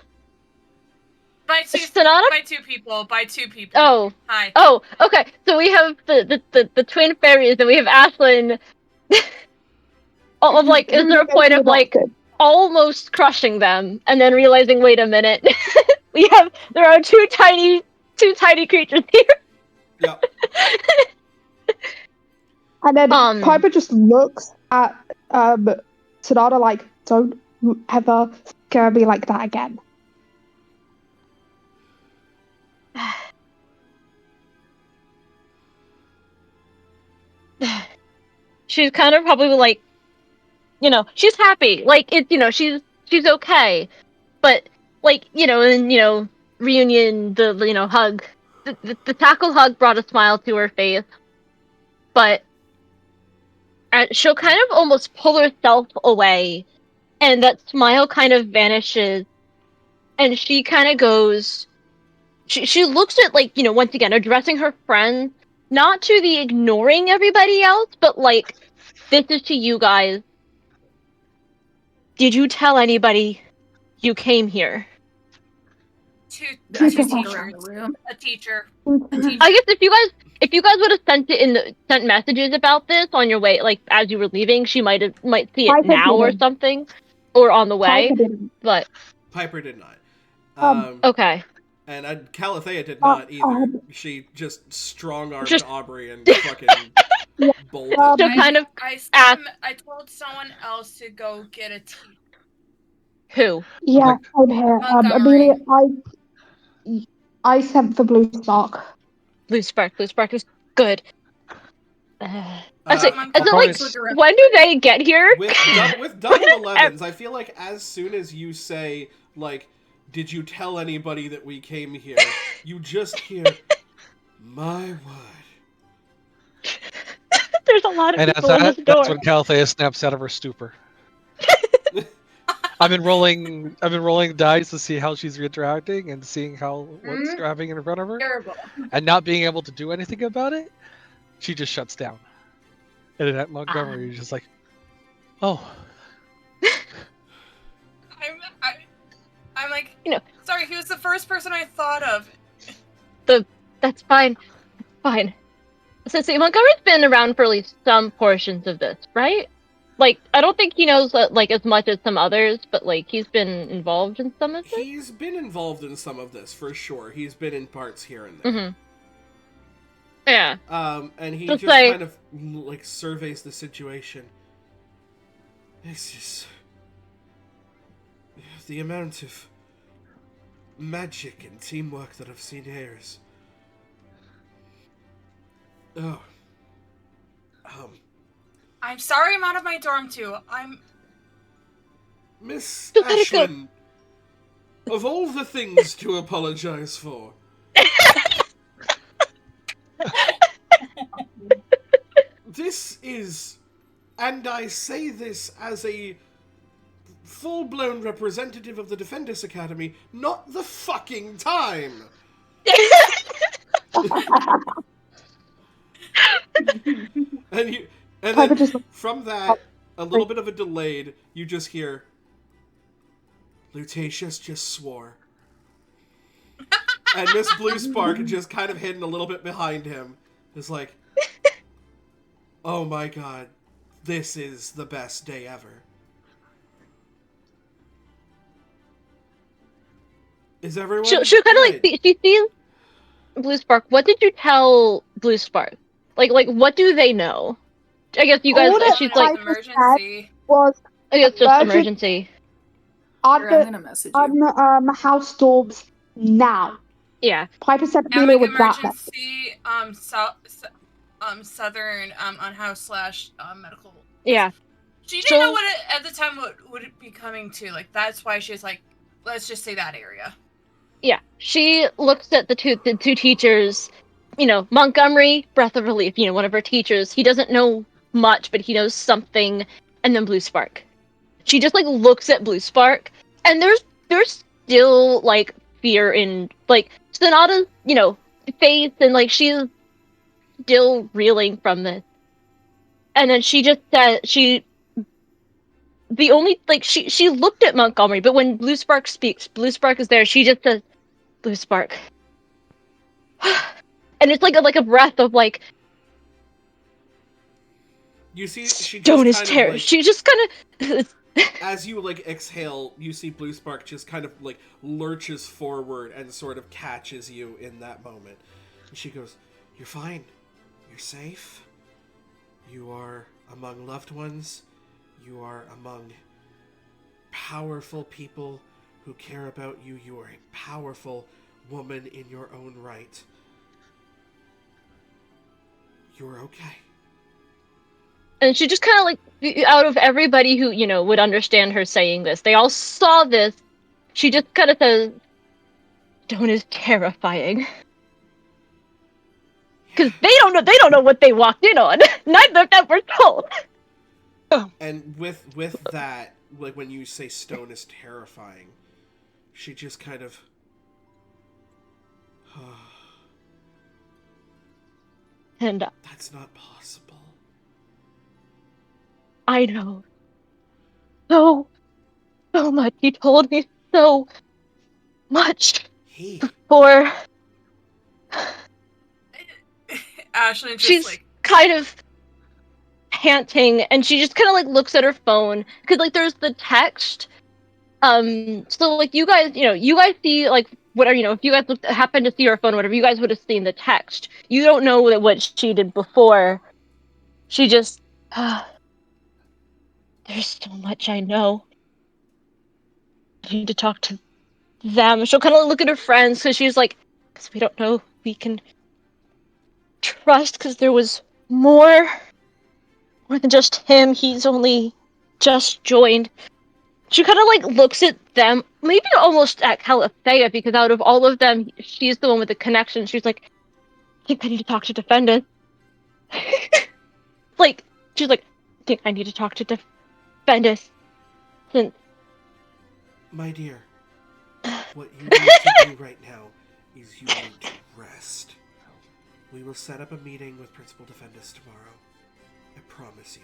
By two people. Oh. Hi. Oh, okay. So we have the twin fairies, and we have Ashlyn. Of like, is there a point of like almost crushing them, and then realizing, wait a minute, there are two tiny creatures here. Yep. And then Piper just looks at Sonata like, don't ever scare me like that again. She's kind of probably like, she's happy. Like, it's, she's okay. But, like, and, reunion, the hug. The tackle hug brought a smile to her face. But she'll kind of almost pull herself away. And that smile kind of vanishes. And she kind of goes... She looks at, like, once again, addressing her friends. Not to the ignoring everybody else, but, like, this is to you guys. Did you tell anybody you came here? Two I just teachers. around the room. A teacher. I guess if you guys would have sent messages about this on your way, like as you were leaving, she might see it Piper now or didn't. something, or on the way. Piper didn't. But Piper did not. okay. And Calathea did not either. She just strong-armed Just- Aubrey and fucking bolted. So kind of I told someone else to go get a tea. who? Yeah, same here. Montgomery. Amelia, I sent for Blue Spark. Blue Spark is good. Montgomery So like, when do they get here? With double 11s, I feel like as soon as you say, like, did you tell anybody that we came here, you just hear, my word. There's a lot of And people in this door. that's when Calthea snaps out of her stupor. I've been rolling dice to see how she's interacting and seeing what's happening in front of her. Terrible. And not being able to do anything about it, she just shuts down. And then at Montgomery, you're just like, oh. I'm like, you know, sorry, he was the first person I thought of. That's fine. Fine. So see, Montgomery's been around for at least some portions of this, right? Like, I don't think he knows like as much as some others, but like he's been involved in some of this. He's been involved in some of this for sure. He's been in parts here and there. Mm-hmm. Yeah. And he Just just like, kind of like surveys the situation. This is the amount of magic and teamwork that I've seen here is. Oh. I'm sorry I'm out of my dorm too. Miss You gotta go. Ashman, of all the things to apologize for, this is, and I say this as a full-blown representative of the Defendus Academy, not the fucking time. And then from that, a little bit of a delayed, you just hear, Lutatius just swore. And Miss Blue Spark, just kind of hidden a little bit behind him, is like, oh my god, this is the best day ever. Is everyone She'll kind of like, she sees Blue Spark. What did you tell Blue Spark? Like what do they know? I guess you guys, she's like, emergency. Was I guess just emergency. I'm gonna message you. House storms now. Yeah. Piper said And Amelia like with that. emergency, southern on house / medical. Yeah. She didn't know what at the time would it be coming to. Like that's why she was like, let's just say that area. Yeah. She looks at the two teachers. You know, Montgomery, breath of relief. You know, one of her teachers. He doesn't know much, but he knows something. And then Blue Spark. She just like looks at Blue Spark, and there's still like fear in like Sonata's, you know, face, and like she's still reeling from this. And then she just said she looked at Montgomery, but when Blue Spark speaks, Blue Spark is there. She just says, "Blue Spark," and it's like a breath of like. You see, she Stone just is kind of like, she just kind of. As you like exhale, you see Blue Spark just kind of like lurches forward and sort of catches you in that moment. And she goes, "You're fine. You're safe. You are among loved ones. You are among powerful people who care about you. You are a powerful woman in your own right. You're okay." And she just kind of like, out of everybody who, you know, would understand her saying this, they all saw this. She just kind of says, "Stone is terrifying." Because they don't know what they walked in on. Neither of them were told. And with that, like when you say Stone is terrifying, she just kind of. And that's not possible. I know. So much. He told me so much. Before. Ashley just she's like kind of panting, and she just kind of like looks at her phone because like there's the text. So like you guys see like whatever, you know, if you guys happened to see her phone, whatever, you guys would have seen the text. You don't know that what she did before she just, there's so much I know. I need to talk to them. She'll kind of look at her friends because she's like, because we don't know who we can trust because there was more than just him. He's only just joined. She kind of like looks at them, maybe almost at Calithea, because out of all of them, she's the one with the connection. She's like, I think I need to talk to Defendus. Like, she's like, I think I need to talk to Defendus. Since My dear, what you need to do right now is you need to rest. We will set up a meeting with Principal Defendus tomorrow. I promise you.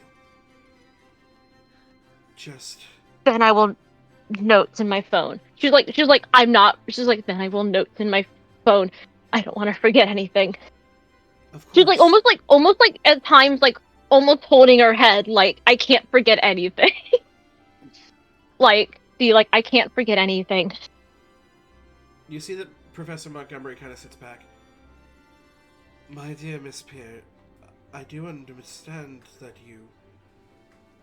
Just... then I will notes in my phone. She's like, I'm not. She's like, then I will notes in my phone. I don't want to forget anything. Of course. She's like, almost like at times, like almost holding her head, like I can't forget anything. Like, I can't forget anything. You see that Professor Montgomery kind of sits back. My dear Miss Pierre, I do understand that you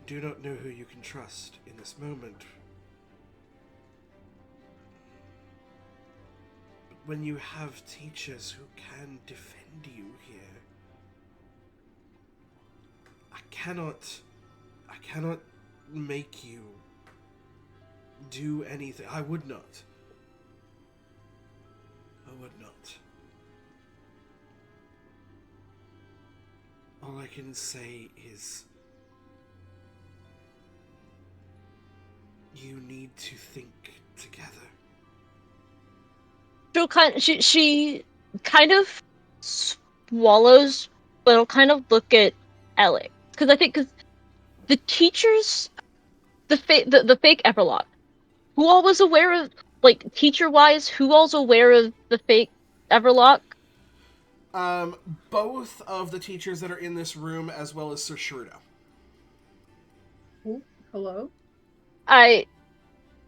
do not know who you can trust in this moment. But when you have teachers who can defend you here, I cannot make you do anything. I would not. I would not. All I can say is you need to think together. She kind of swallows, but it'll kind of look at Alec, because I think the teachers, the fake Everlock, who all was aware of, like, teacher-wise, who all's aware of the fake Everlock? Both of the teachers that are in this room, as well as Sir Shirudo. Hello?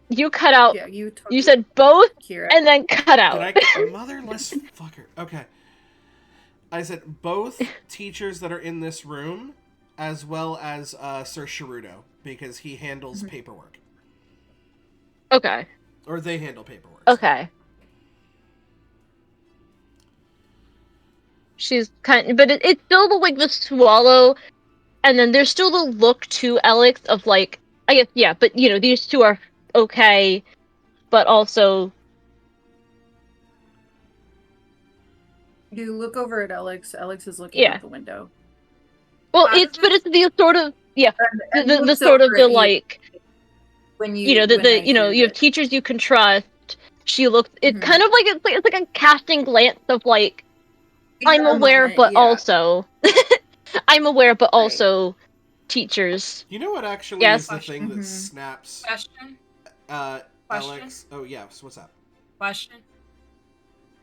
You cut out. Yeah, you said both, Kira. and then cut out. Did I? Motherless fucker. Okay. I said both teachers that are in this room, as well as Sir Shirudo, because he handles paperwork. Okay. Or they handle paperwork. Okay. She's but it's still the swallow, and then there's still the look to Alex of like, I guess, yeah, but these two are okay, but also. You look over at Alex. Alex is looking out the window. Well, it's the sort of the sort of the like. When you you have teachers you can trust. She looks. It's kind of like it's like a casting glance of like, I'm aware, but also I'm aware, but also teachers. You know what actually is the thing that snaps? Question. Alex. Oh yeah. So what's up? Question.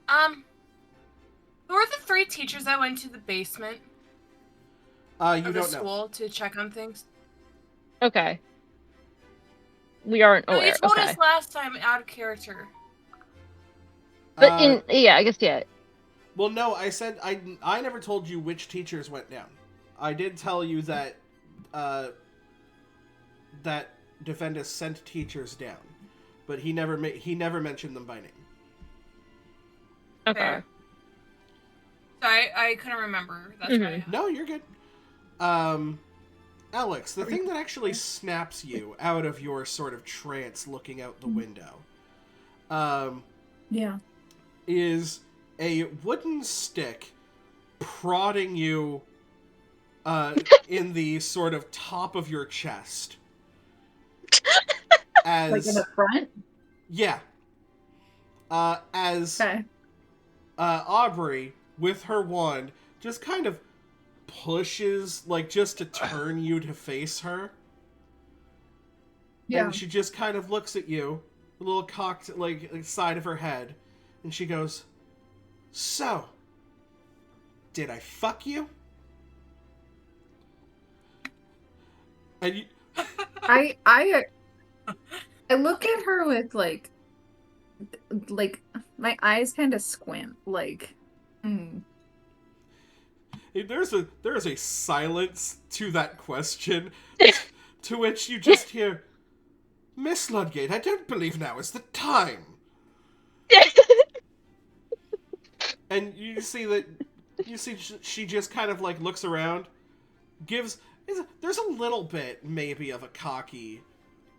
Who are the 3 teachers that went to the basement? You of don't the know. school to check on things. Okay. We aren't aware. You told us last time out of character. But I guess yeah. Well, no, I said I never told you which teachers went down. I did tell you that that Defendus sent teachers down, but he never mentioned them by name. Okay. Fair. Sorry, I couldn't remember. That's right. No, you're good. Alex, the thing that actually snaps you out of your sort of trance looking out the window, is a wooden stick prodding you in the sort of top of your chest. As, like in the front? Yeah. Aubrey, with her wand, just kind of pushes, like, just to turn you to face her. Yeah. And she just kind of looks at you, a little cocked, like, side of her head, and she goes, "So, did I fuck you?" And you... I look at her with, like my eyes kind of squint, like, there is a silence to that question, to which you just hear, Miss Ludgate, I don't believe now is the time. And you see she just kind of like looks around, there's a little bit maybe of a cocky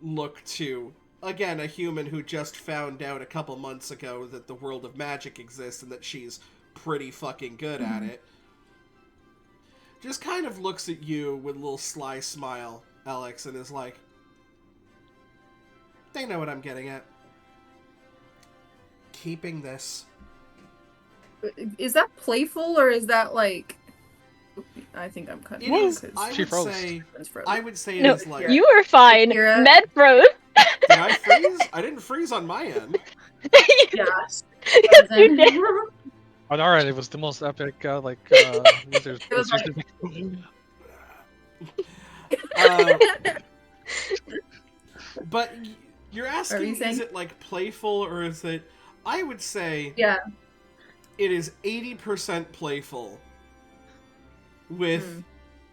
look to, again, a human who just found out a couple months ago that the world of magic exists and that she's pretty fucking good at it. Just kind of looks at you with a little sly smile, Alex, and is like, they know what I'm getting at. Keeping this. Is that playful or is that like? I think I'm cutting. It is. She froze. I would say it No, is like. you were fine. Kira. Med froze. Did I freeze? I didn't freeze on my end. Yes. Yes, you did. On our end, it was the most epic, wizards. It was like- But you're asking, Are you saying- is it like playful or is it? I would say Yeah. it is 80% playful. With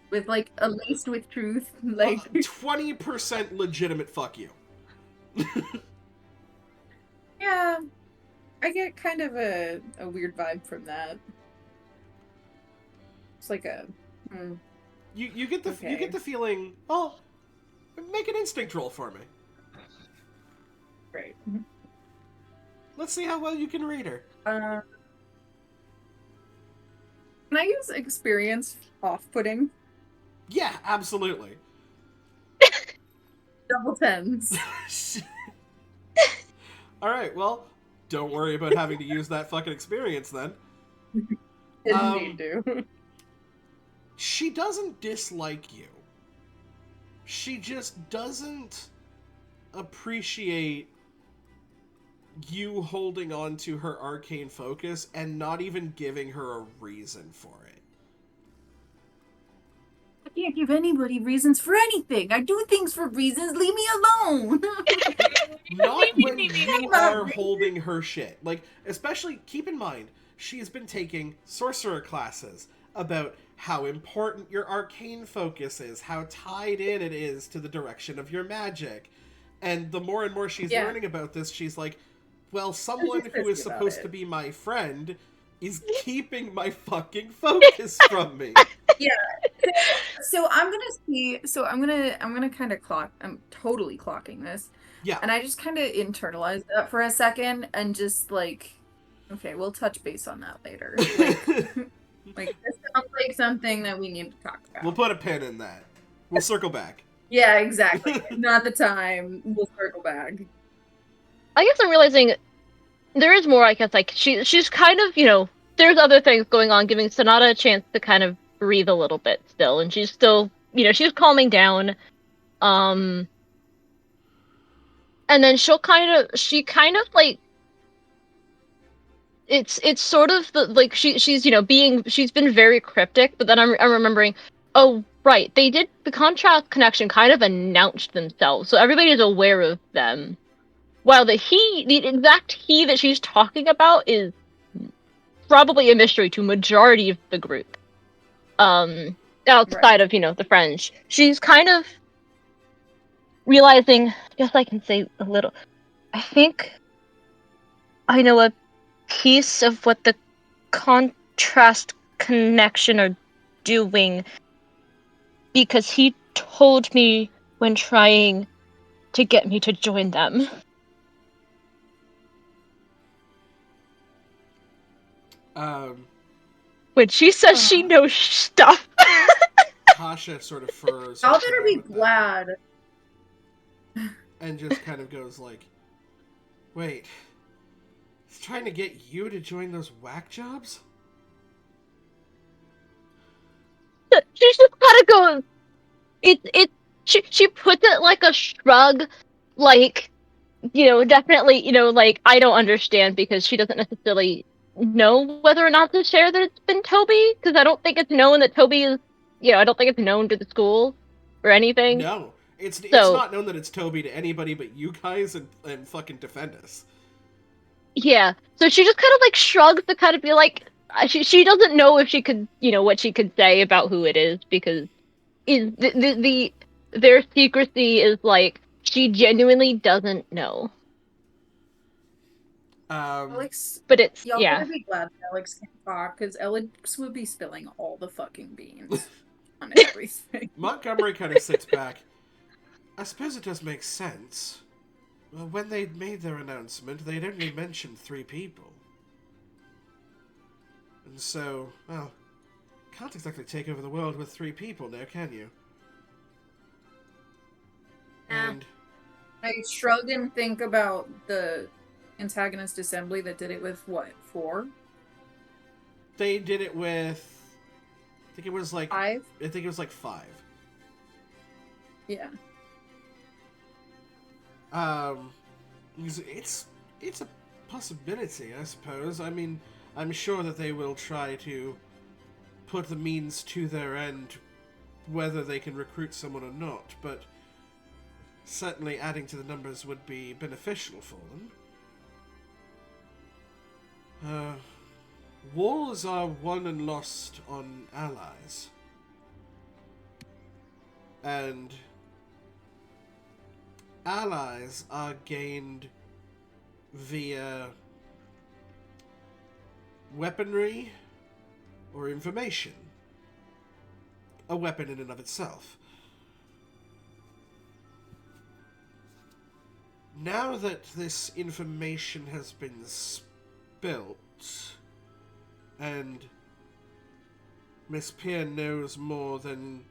With like at least with truth, like 20% legitimate fuck you. yeah, I get kind of a weird vibe from that. It's like a You get the Okay. you get the feeling. Oh, make an instinct roll for me. right. Let's see how well you can read her. Can I use experience off-putting? Yeah, absolutely. Double tens. All right, well, don't worry about having to use that fucking experience then. Didn't need to. She doesn't dislike you. She just doesn't appreciate you holding on to her arcane focus and not even giving her a reason for it. I can't give anybody reasons for anything. I do things for reasons. Leave me alone. Not when you are holding her shit. Like, especially, keep in mind, she has been taking sorcerer classes about how important your arcane focus is, how tied in it is to the direction of your magic. And the more and more she's learning about this, she's like, well, someone who is supposed to be my friend is keeping my fucking focus from me. Yeah. So I'm gonna see. So I'm gonna kind of clock. I'm totally clocking this. Yeah. And I just kind of internalize that for a second and just like, okay, we'll touch base on that later. Like this sounds like something that we need to talk about. We'll put a pin in that. We'll circle back. Yeah, exactly. Not the time. We'll circle back. I guess I'm realizing there is more. I guess like she's kind of, you know, there's other things going on, giving Sonata a chance to kind of breathe a little bit still, and she's still, you know, she's calming down. And then she kind of like, it's sort of the like she's you know she's been very cryptic, but then I'm remembering, oh right, they did the contrast connection kind of announced themselves, so everybody is aware of them. While the exact he that she's talking about is probably a mystery to majority of the group. Outside of, you know, the French. She's kind of realizing, I guess I can say a little, I think I know a piece of what the contrast connection are doing, because he told me when trying to get me to join them. When she says she knows stuff. Tasha sort of furrows. Y'all better be glad. And just kind of goes like, wait, he's trying to get you to join those whack jobs? She just kind of goes, she puts it like a shrug, like, you know, definitely, you know, like, I don't understand, because she doesn't necessarily know whether or not to share that it's been Toby, because I don't think it's known that Toby is, you know, I don't think it's known to the school or anything. No, it's not known that it's Toby to anybody but you guys and fucking Defendus. Yeah, so she just kind of like shrugs to kind of be like, she doesn't know if she could, what she could say about who it is, because their secrecy is like she genuinely doesn't know. Alex, But it's y'all yeah. better be glad that Alex can't talk, because Alex would be spilling all the fucking beans on everything. Montgomery kind of sits back. I suppose it does make sense. Well, when they made their announcement, they'd only mentioned 3 people. And so, well, can't exactly take over the world with 3 people now, can you? And I shrug and think about the antagonist assembly that did it with, what, 4? they did it with, I think it was like 5? I think it was like 5. Yeah. It's a possibility, I suppose. I mean, I'm sure that they will try to put the means to their end, whether they can recruit someone or not, but certainly adding to the numbers would be beneficial for them. Wars are won and lost on allies. And allies are gained via weaponry or information. A weapon in and of itself. Now that this information has been spilt, and Miss Peer knows more than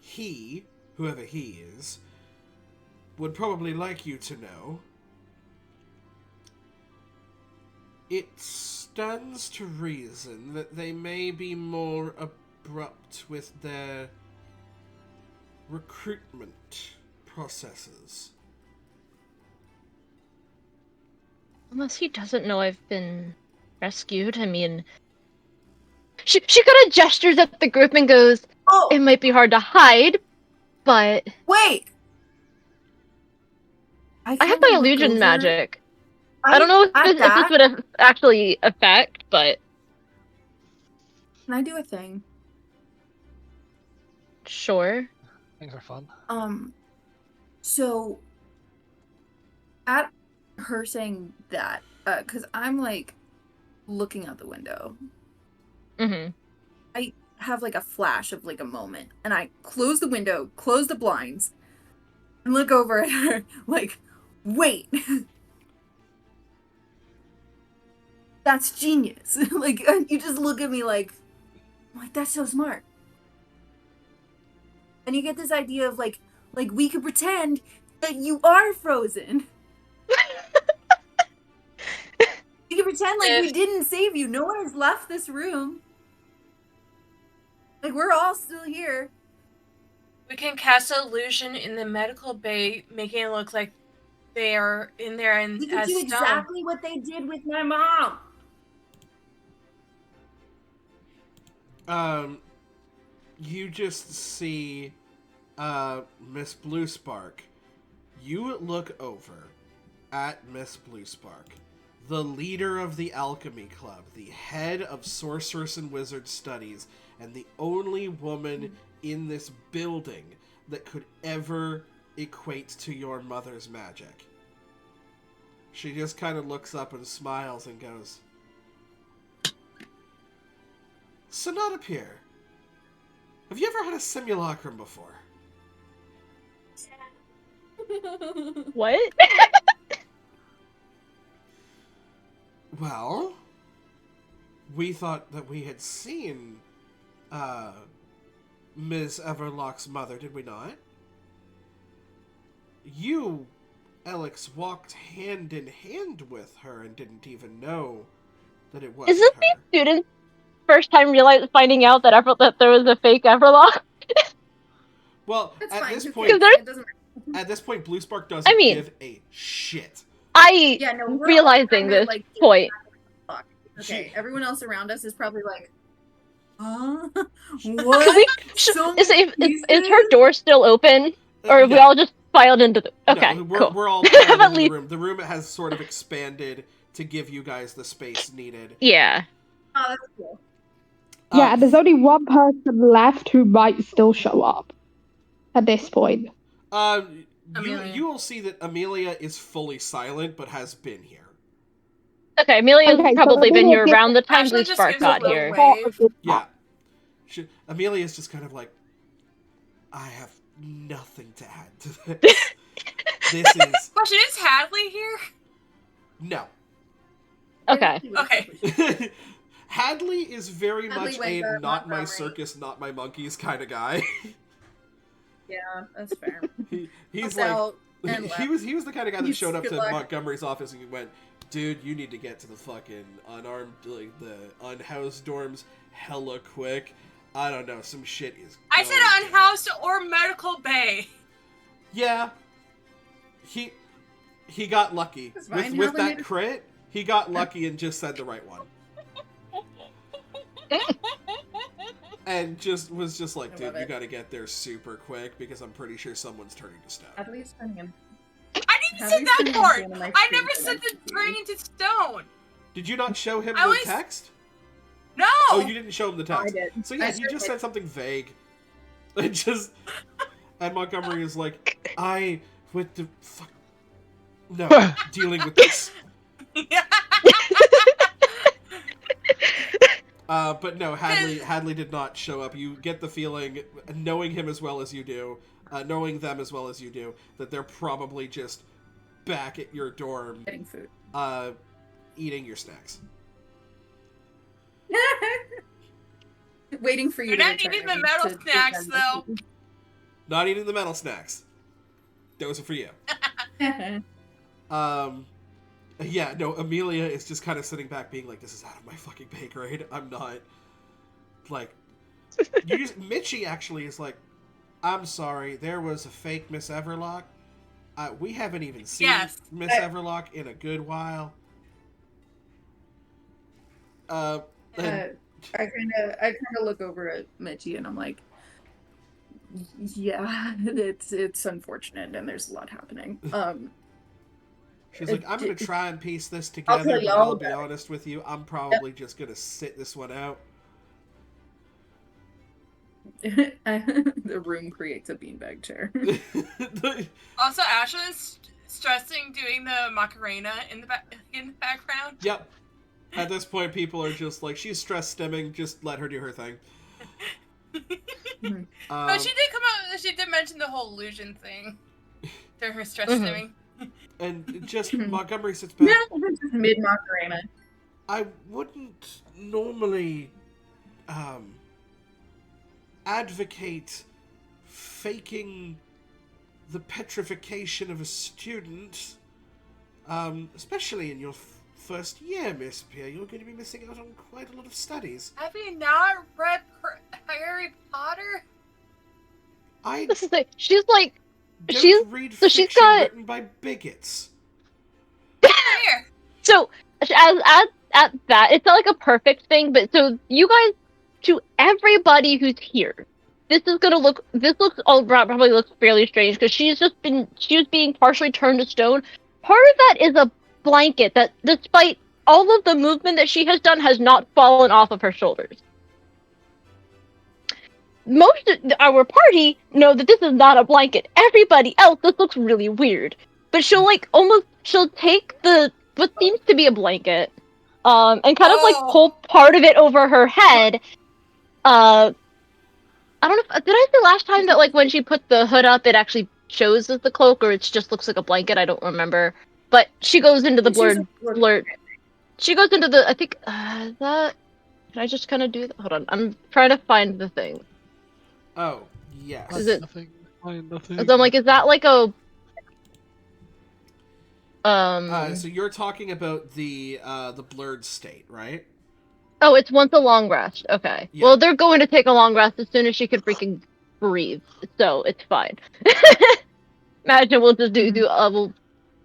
he, whoever he is, would probably like you to know, it stands to reason that they may be more abrupt with their recruitment processes. Unless he doesn't know I've been rescued. I mean, she kind of gestures at the group and goes, Oh, it might be hard to hide, but wait! I have can my look illusion over- magic. I don't know if at this that. would actually affect, but Can I do a thing? sure. Things are fun. So at her saying that, because I'm like looking out the window, Mm-hmm. I have like a flash of like a moment, and I close the window, close the blinds, and look over at her like, wait. That's genius. Like, you just look at me like, I'm like, that's so smart. And you get this idea of like we could pretend that you are frozen. You can pretend like we didn't save you. No one has left this room. Like, we're all still here. We can cast an illusion in the medical bay, making it look like they are in there and We can as do stone. exactly what they did with my mom. You just see Miss Blue Spark. You look over at Miss Blue Spark, the leader of the Alchemy Club, the head of Sorceress and Wizard Studies, and the only woman in this building that could ever equate to your mother's magic. She just kind of looks up and smiles and goes, Sonata Pier, have you ever had a simulacrum before? What? Well, we thought that we had seen Ms. Everlock's mother, did we not? You, Alex, walked hand in hand with her and didn't even know that it was Is this her. the student's first time finding out that there was a fake Everlock? Well, That's at fine. this who point, cares? It doesn't matter. at this point, Blue Spark doesn't give a shit. Yeah, no, we're all Realizing kinda, this like, point. fuck. Okay, She- everyone else around us is probably like, huh? Could What? we, Some is pieces? her door still open? Or have we No. all just filed into the... Okay, No, cool. we're all piled At into the least- room. The room has sort of expanded to give you guys the space needed. Yeah. Oh, that's cool. Yeah, and there's only one person left who might still show up at this point. Amelia. You will see that Amelia is fully silent, but has been here. Okay, Amelia's Okay, so probably been Amelia here around the time Ashley Blue just Spark gives a got little here. wave. Yeah. Amelia's just kind of like, I have nothing to add to this. This is... Question, is Hadley here? No. Okay. Okay. Hadley is very Hadley much went a to not my Montgomery. circus, not my monkeys kind of guy. Yeah, that's fair. He's Hopped like... out and He was the kind of guy that He's- showed up good to luck. Montgomery's office and he went, dude, you need to get to the fucking unarmed, like, the unhoused dorms hella quick. I don't know, some shit is I said going down." unhoused or medical bay. Yeah. He got lucky. It's fine, With Hadley that made it- crit, he got lucky and just said the right one. And was just like, I dude, love you it. gotta get there super quick because I'm pretty sure someone's turning to stone. At least turning him. I didn't say Hadley's that turning part. into one of my I never favorite said the NPCs. turning into stone. Did you not show him I the was- text? No. Oh, you didn't show him the Oh, I text. did. So I yeah, you certainly- just said something vague. It just... And Montgomery is like, with the fuck... No, dealing with this. But no, Hadley did not show up. You get the feeling, knowing him as well as you do, knowing them as well as you do, that they're probably just back at your dorm, Getting food. eating your snacks. Waiting for you You're to not return eating the metal to give snacks, them though. the Not eating the metal snacks. Those are for you. food. Yeah, no, Amelia is just kind of sitting back being like, this is out of my fucking pay grade. I'm not, like, Mitchie actually is like, I'm sorry, there was a fake Miss Everlock. We haven't even seen Yes. Miss Everlock in a good while. And- I kind of look over at Mitchie and I'm like, yeah, it's unfortunate and there's a lot happening. She's like, I'm gonna try and piece this I'll together, tell you but all I'll be about it." honest with you, I'm probably just gonna sit this one out. The room creates a beanbag chair. Also, Ashley's stressing doing the Macarena in the background. Yep. At this point, people are just like, she's stress stemming, just let her do her thing. But she did come out. She did mention the whole illusion thing during her stress Mhm. stimming. And just Montgomery sits back. Mid Macarena. I wouldn't normally advocate faking the petrification of a student, especially in your first year, Miss Peer. You're going to be missing out on quite a lot of studies. Have you not read Harry Potter? I This is it. She's like, don't she's read so fiction she's got- written by bigots. Here. so at that, it's not like a perfect thing, but so you guys, to everybody who's here, this looks all probably looks fairly strange because she was being partially turned to stone. Part of that is a blanket that, despite all of the movement that she has done, has not fallen off of her shoulders. Most of our party know that this is not a blanket. Everybody else, this looks really weird. But she'll take what seems to be a blanket, and kind of like Oh. pull part of it over her head. I don't know. Did I say last time that like when she put the hood up, it actually shows as the cloak, or it just looks like a blanket? I don't remember. But she goes into the blurred. She goes into the. I think that. Can I just kind of do that? Hold on. I'm trying to find the thing. Oh, yes. Is it- Nothing. Find nothing. So I'm like, is that like a? So you're talking about the blurred state, right? Oh, it's once a long rest. Okay. Yeah. Well, they're going to take a long rest as soon as she can freaking breathe, so it's fine. Imagine we'll just we'll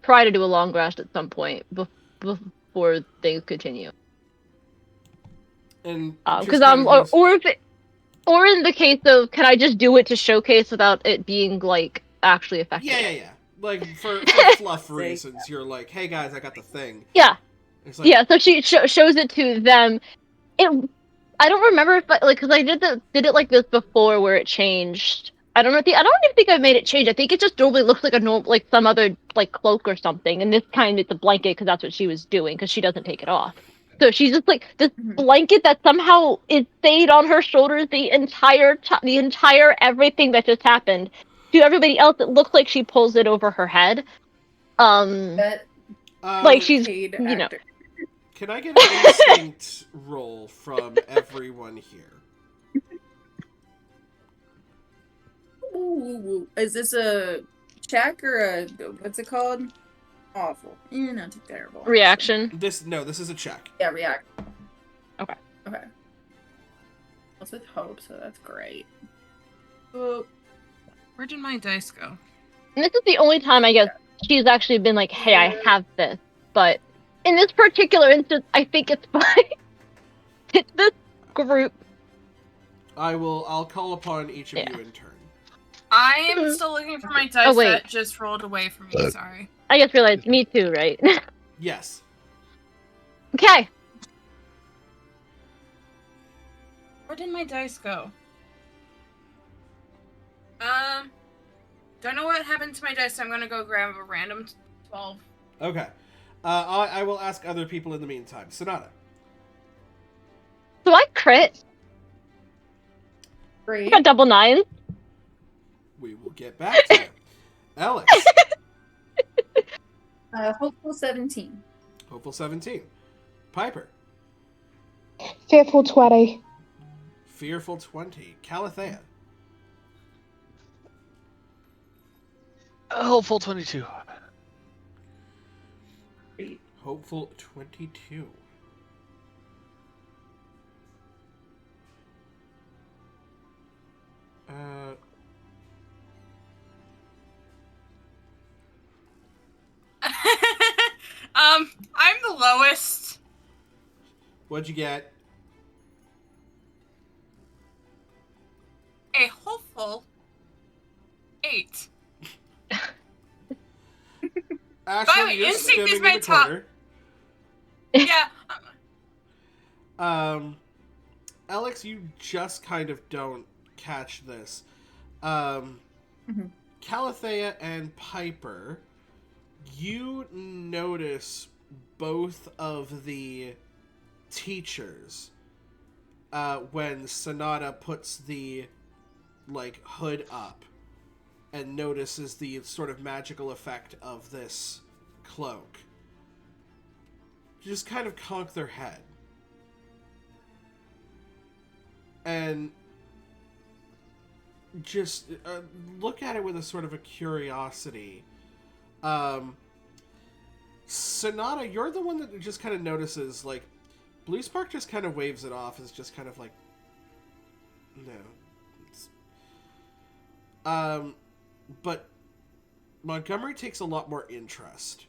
try to do a long rest at some point before things continue. And Because just kind of or in the case of, can I just do it to showcase without it being like actually effective? yeah. Like for fluff reasons, you're like, hey guys, I got the thing. Yeah. It's like, Yeah, so she shows it to them. I don't remember if because I did it like this before where it changed. I don't even think I made it change. I think it just normally looks like a normal, like some other like cloak or something. And this time it's a blanket because that's what she was doing because she doesn't take it off. So she's just like this blanket that somehow is stayed on her shoulders the entire everything that just happened. To everybody else, it looks like she pulls it over her head. That Like she's paid you know. actor. can I get an instinct roll from everyone here? Ooh, is this a check or a what's it called? Awful. Not too terrible. Actually. Reaction. This is a check. Yeah, react. Okay. Okay. That's with hope, so that's great. Oh, Where did my dice go? And this is the only time I guess she's actually been like, "Hey, I have this." But in this particular instance, I think it's fine. It's this group. I'll call upon each of you in turn. I am still looking for my dice wait. that just rolled away from me. Sorry. I just realized, me too, right? Yes. Okay. Where did my dice go? Don't know what happened to my dice. So I'm gonna go grab a random 12. Okay. I will ask other people in the meantime. Sonata. So I crit. I great. got double nines. We will get back to you. Alex. Hopeful 17. Hopeful 17. Piper. Fearful 20. Fearful 20. Calathea. Hopeful 22. Great. Hopeful 22. I'm the lowest. What'd you get? A hopeful 8. Ashley, By the way, you're instinct is skimming my in the top- corner. Yeah. Alex, you just kind of don't catch this. Calathea and Piper, you notice both of the teachers when Sonata puts the hood up and notices the sort of magical effect of this cloak. Just kind of conk their head. And just look at it with a sort of a curiosity. Sonata, you're the one that just kind of notices, Blue Spark just kind of waves it off as just kind of no. But Montgomery takes a lot more interest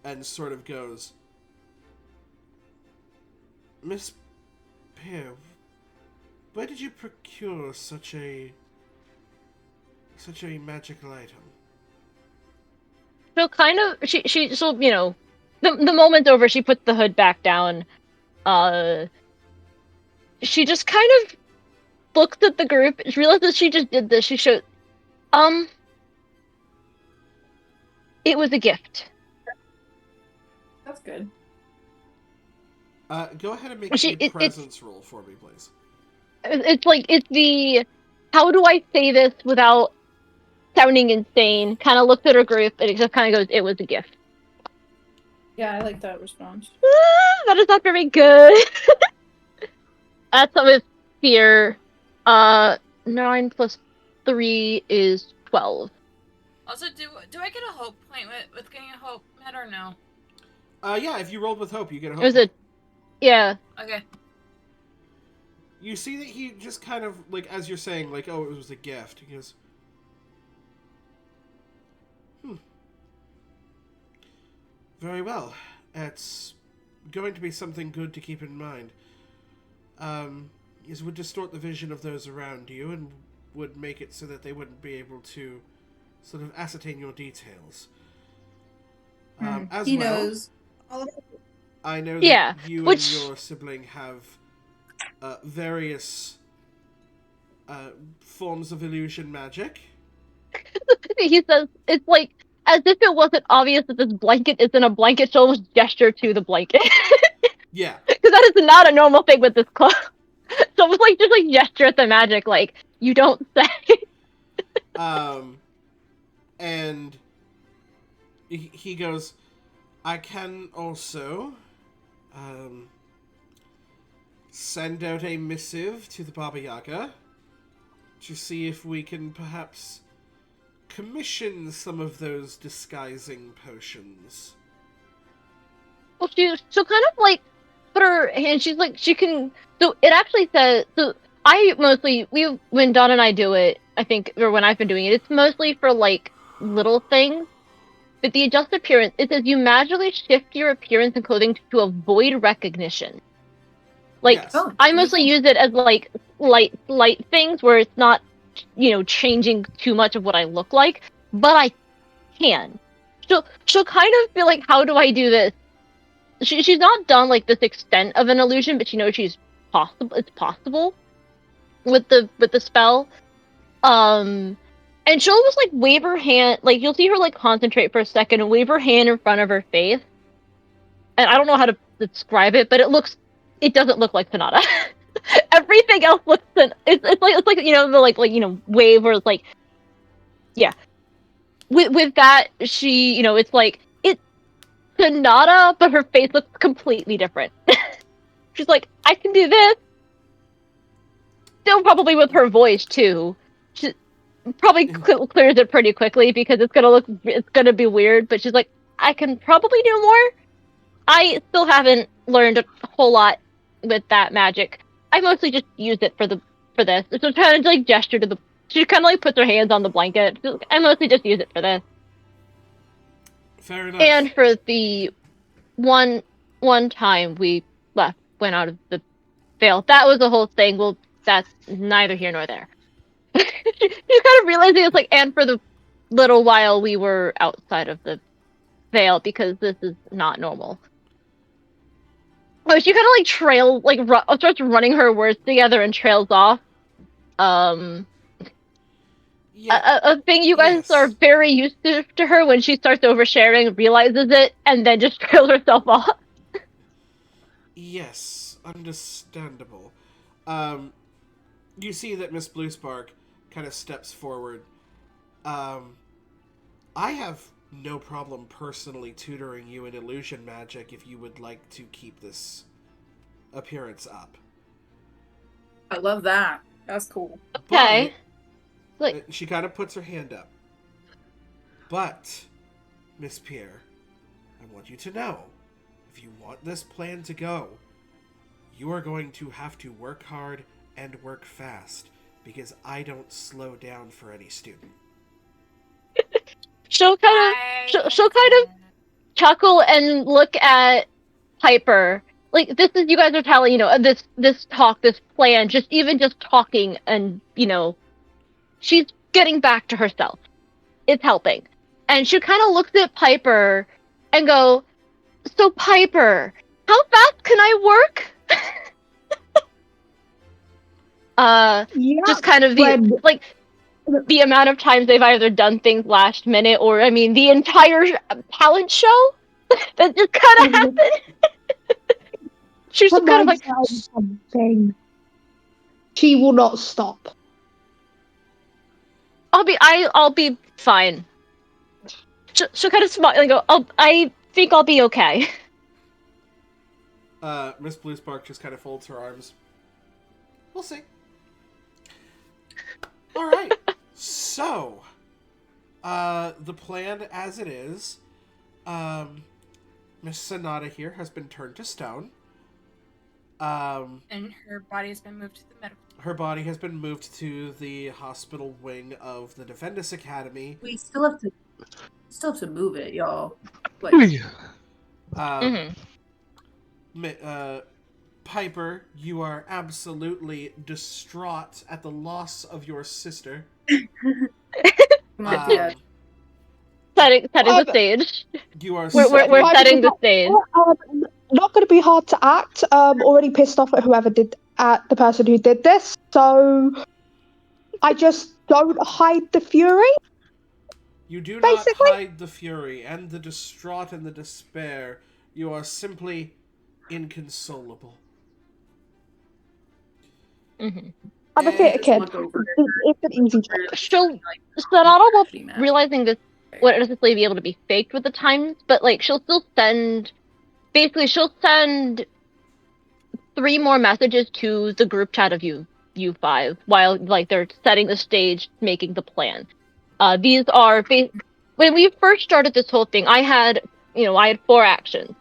and sort of goes, Miss Pear, where did you procure such a magical item? So kind of, she so the moment's over. She puts the hood back down. She just kind of looks at the group. She realizes she just did this. She showed, it was a gift. That's good. Go ahead and make a presence roll for me, please. It's the, how do I say this without sounding insane? Kind of looks at her group and it just kind of goes, it was a gift. Yeah, I like that response. That is not very good. That's with fear. 9 plus 3 is 12. Also, do I get a hope point with getting a hope met or no? Yeah, if you rolled with hope, you get a hope. It was point. Okay. You see that he just kind of, as you're saying, oh, it was a gift. He goes, very well. It's going to be something good to keep in mind. It would distort the vision of those around you and would make it so that they wouldn't be able to sort of ascertain your details. As He well, knows all about it. I know Yeah, that you which- and your sibling have various forms of illusion magic. He says it's like as if it wasn't obvious that this blanket isn't a blanket. She'll almost gesture to the blanket Yeah. because that is not a normal thing with this club. So it's like just like gesture at the magic, like you don't say. And he goes, I can also send out a missive to the Baba Yaga to see if we can perhaps commission some of those disguising potions. Well, she'll kind of like put her hand. She's like she can. So it actually says. So I mostly when Dawn and I do it, I think, or when I've been doing it, it's mostly for like little things. But the adjust appearance, it says you magically shift your appearance and clothing to avoid recognition. Like Yes. Oh, I mostly use it as like light things where it's not, changing too much of what I look like, but I can. She'll kind of be like, how do I do this? She's not done like this extent of an illusion, but she knows she's possible. It's possible with the spell. And she'll just like wave her hand, like you'll see her like concentrate for a second and wave her hand in front of her face. And I don't know how to describe it, but it doesn't look like Sonata. Everything else looks it's like the wave where it's like, yeah. With that, she it's like it's Sonata, but her face looks completely different. She's like, I can do this. Still probably with her voice too. She probably clears it pretty quickly because it's gonna be weird. But she's like, I can probably do more. I still haven't learned a whole lot with that magic. I mostly just use it for this. So kind of like gesture to the. She kind of like puts her hands on the blanket. I mostly just use it for this. Fair enough. And for the one time we went out of the veil, that was the whole thing. Well, that's neither here nor there. She's kind of realizing it's like, and for the little while we were outside of the veil because this is not normal. Oh, she kind of like starts running her words together and trails off. Yeah. A thing you guys Yes. are very used to her when she starts oversharing, realizes it, and then just trails herself off. Yes, understandable. You see that Miss Bluespark kind of steps forward. I have no problem personally tutoring you in illusion magic if you would like to keep this appearance up. I love that. That's cool. Okay. But, she kind of puts her hand up. But, Miss Pierre, I want you to know, if you want this plan to go, you are going to have to work hard and work fast, because I don't slow down for any student. She'll kind of chuckle and look at Piper. Like, this is, you guys are telling, this talk, this plan, just talking and, she's getting back to herself. It's helping. And she kind of looks at Piper and go, so Piper, how fast can I work? Yeah, Just kind of the amount of times they've either done things last minute or, I mean, the entire talent show that just kind of happened. She's just kind of like, something. She will not stop. I'll be fine. She'll kind of smile and go, I think I'll be okay. Miss Bluespark just kind of folds her arms. We'll see. All right. So, the plan as it is, Miss Sonata here has been turned to stone. And her body has been moved to the medical. Her body has been moved to the hospital wing of the Defendus Academy. We still have to move it, y'all. Like, Piper, you are absolutely distraught at the loss of your sister. come on, Dad. Setting the stage. You are We're setting the stage. not going to be hard to act. Already pissed off at the person who did this. So I just don't hide the fury. You do not Basically. hide the fury and the distraught and the despair. You are simply inconsolable. Mm-hmm. I'm a theatre Just kid. look over It's an easy trick. Sonata will, She mad. realizing this, wouldn't necessarily be able to be faked with the times, but like she'll still send, basically she'll send 3 more messages to the group chat of you 5 while like they're setting the stage, making the plan. These are when we first started this whole thing, I had 4 actions.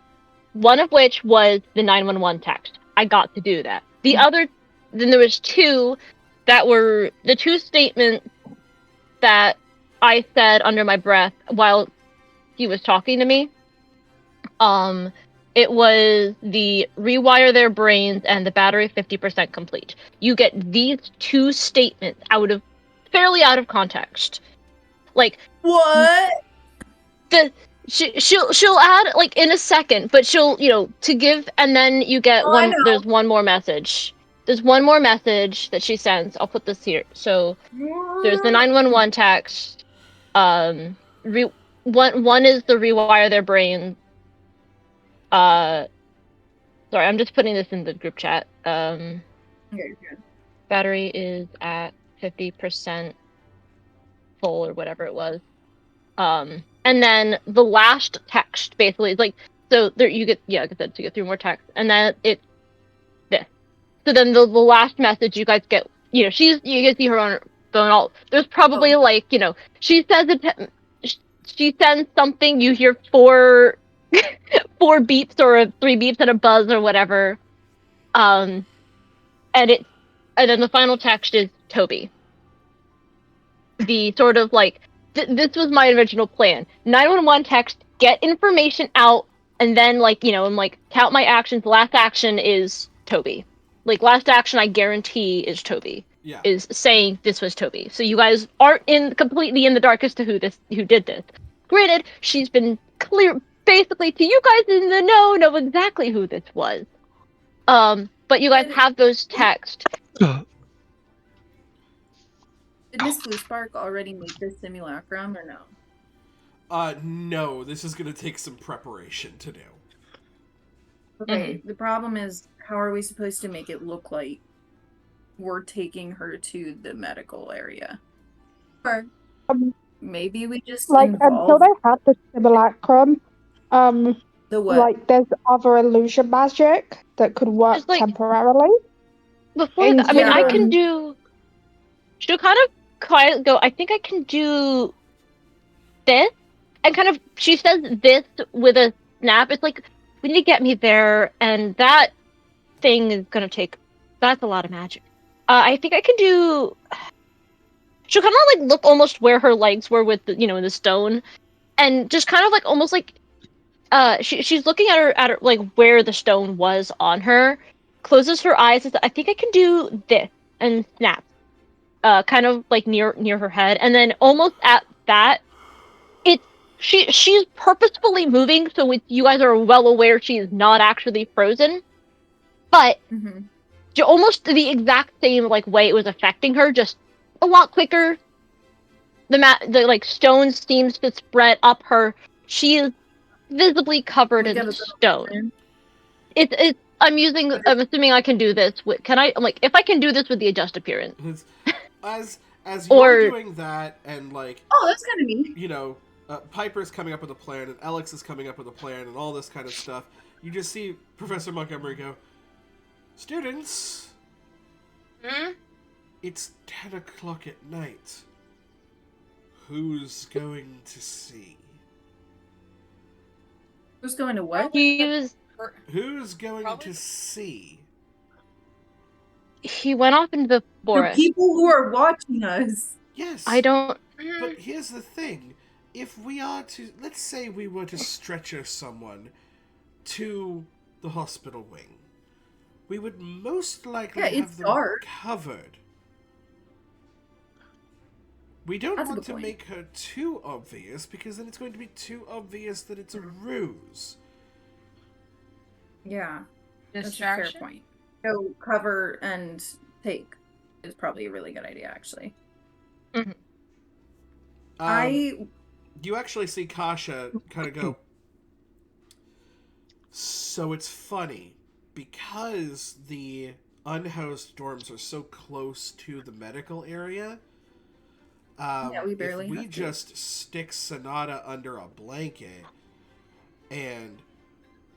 One of which was the 911 text. I got to do that. The other, then there was 2 that were the 2 statements that I said under my breath while he was talking to me. It was the rewire their brains and the battery 50% complete. You get these 2 statements fairly out of context. Like What? she'll add like in a second, but she'll to give, and then you get Oh, I know. There's one more message. There's one more message that she sends. I'll put this here. So there's the 911 text. One is the rewire their brains. Sorry, I'm just putting this in the group chat. Okay. Battery is at 50% full or whatever it was. And then the last text basically is like, so there you get, like I said, so you get 3 more texts, and then it's this. So then the last message you guys get, you can see her on her phone. There's probably she says it. She sends something. You hear 4 beeps or 3 beeps and a buzz or whatever. And then the final text is Toby. The sort of like, this was my original plan. 911 text, get information out, and then I'm like, count my actions. Last action is Toby. Like, last action I guarantee is Toby. Yeah. Is saying this was Toby. So you guys aren't completely in the dark as to who did this. Granted, she's been clear, basically, to you guys in the know exactly who this was. But you guys have those texts. Did Miss Blue Spark already make this simulacrum or no? No. This is gonna take some preparation to do. Okay, the problem is, how are we supposed to make it look like we're taking her to the medical area? Or maybe we just Until they have the simulacrum, the what? there's other illusion magic that could work temporarily. Before that, I mean, I can do. She'll kind of quietly go, I think I can do this, and kind of she says this with a snap. It's like, we need to get me there, and that thing is gonna take. That's a lot of magic. I think I can do. She'll kind of like look almost where her legs were with the in the stone, and just kind of like almost like she's looking at her like where the stone was on her, closes her eyes and says, I think I can do this, and snaps. Kind of like near her head, and then almost at that, she's purposefully moving, so you guys are well aware she is not actually frozen, but almost the exact same way it was affecting her, just a lot quicker. The stone seems to spread up her. She is visibly covered in stone. I'm assuming I can do this with. If I can do this with the adjust appearance? As you're doing that, and oh, that's kind of neat. Piper's coming up with a plan, and Alex is coming up with a plan, and all this kind of stuff. You just see Professor Montgomery go, students, it's 10 o'clock at night. Who's going to see? Who's going to what? Who's going to see? He went off into the forest. The people who are watching us. Yes. I don't. But here's the thing. If we are to, let's say we were to stretcher someone to the hospital wing, we would most likely have them covered. We don't want to make her too obvious, because then it's going to be too obvious that it's a ruse. Yeah, that's a fair Distraction. point. Go cover and take is probably a really good idea, actually. You actually see Kasha kind of go. So it's funny because the unhoused dorms are so close to the medical area. Yeah, we If barely we have to. just stick Sonata under a blanket and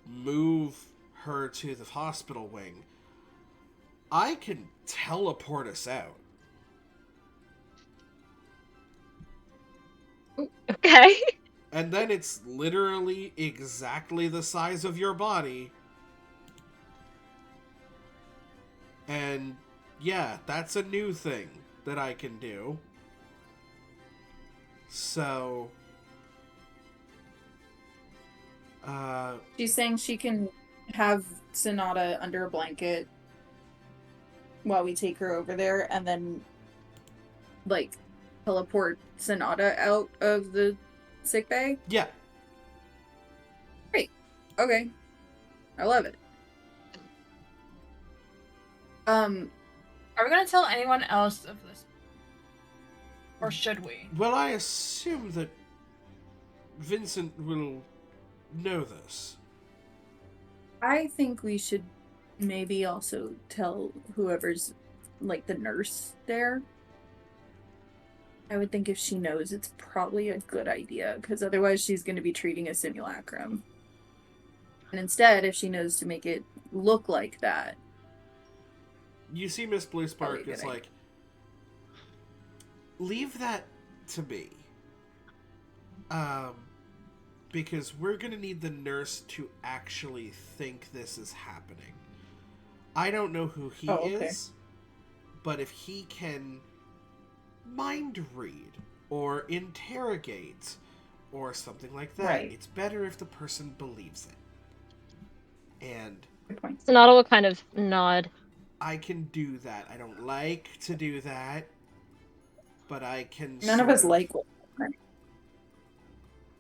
move her to the hospital wing, I can teleport us out. Okay. And then it's literally exactly the size of your body. And yeah, that's a new thing that I can do. So, She's saying she can have Sonata under a blanket while we take her over there, and then, like, teleport Sonata out of the sick bay. yeah. Great. Okay. I love it. Are we gonna tell anyone else of this? Or should we? Well, I assume that Vincent will know this. I think we should maybe also tell whoever's, like, the nurse there. I would think if she knows, it's probably a good idea, because otherwise she's going to be treating a simulacrum. And instead, if she knows to make it look like that, You see Miss Blue Probably a Spark good is idea. like, leave that to me. Because we're gonna need the nurse to actually think this is happening. I don't know who he Oh, okay. is, but if he can mind read or interrogate or something like that, Right. it's better if the person believes it. And good point. Sonata will kind of nod. I can do that. I don't like to do that, but I can None of sort us like it.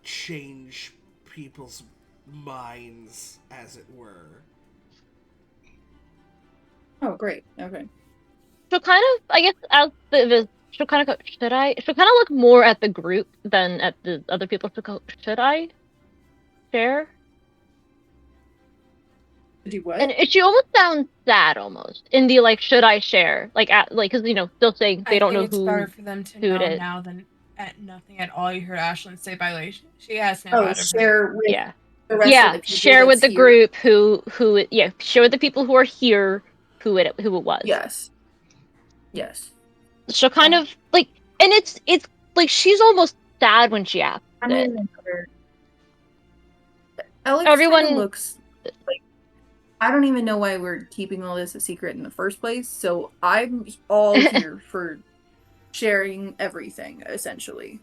change people's minds, as it were. Oh, great. Okay. She'll kind of, I guess, as she'll kind of go, should I? She'll kind of look more at the group than at the other people. She'll go, should I share? Do what? And she almost sounds sad, almost in the like, should I share? Like, because still saying they don't know it's better who for them to it know is. now than at nothing at all. You heard Ashlyn say by she has no Oh, out of her. share with Yeah, the rest yeah. of the people Share with that's the here. group share with the people who are here who it was. Yes. Yes. She'll kind of like, and it's like she's almost sad when she asks I it. mean, Alex Everyone kind of looks like, I don't even know why we're keeping all this a secret in the first place, so I'm all here for sharing everything, essentially.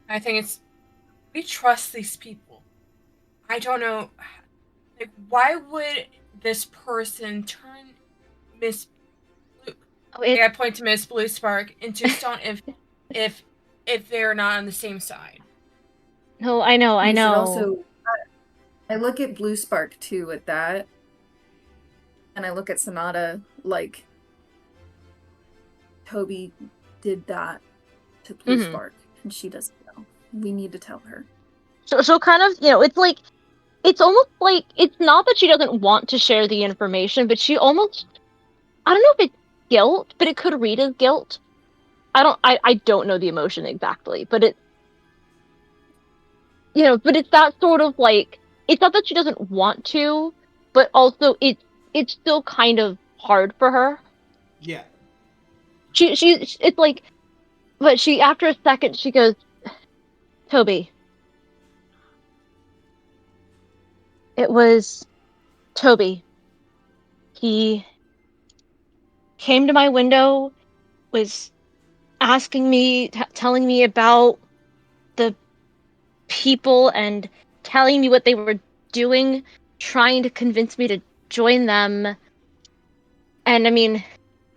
I think we trust these people. I don't know, like, why would this person turn Miss Blue, I point to Miss Blue Spark into stone if they're not on the same side? No, I know. You should also, I look at Blue Spark too at that, and I look at Sonata like Toby did that to Blue Spark, and she doesn't know. We need to tell her. So she'll kind of, it's like, it's almost like, it's not that she doesn't want to share the information, but she almost, I don't know if it's guilt, but it could read as guilt. I don't know the emotion exactly, but it, but it's that sort of like, it's not that she doesn't want to, but also it's still kind of hard for her. Yeah. It's like, but she, after a second, she goes, Toby. It was Toby. He came to my window, was asking me, telling me about the people and telling me what they were doing, trying to convince me to join them. And I mean,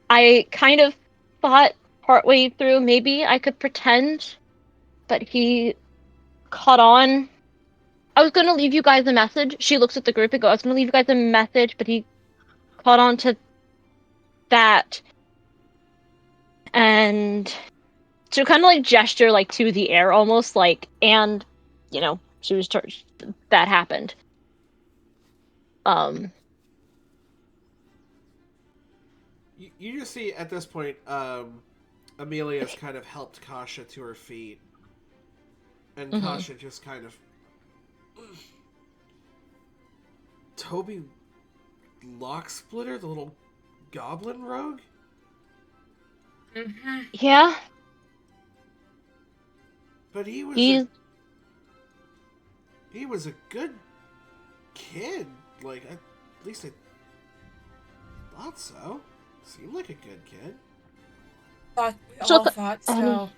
I kind of thought partway through maybe I could pretend, but he caught on I was gonna leave you guys a message. She looks at the group and goes, I was gonna leave you guys a message, but he caught on to that. And to kind of like gesture like to the air almost like, and, you know, she was that happened. You just see at this point, Amelia's kind of helped Kasha to her feet. And Kasha just kind of... Toby Locksplitter, the little goblin rogue? Mm-hmm. Yeah. But he was a good kid. Like, at least I thought so. Seemed like a good kid. We all thought so.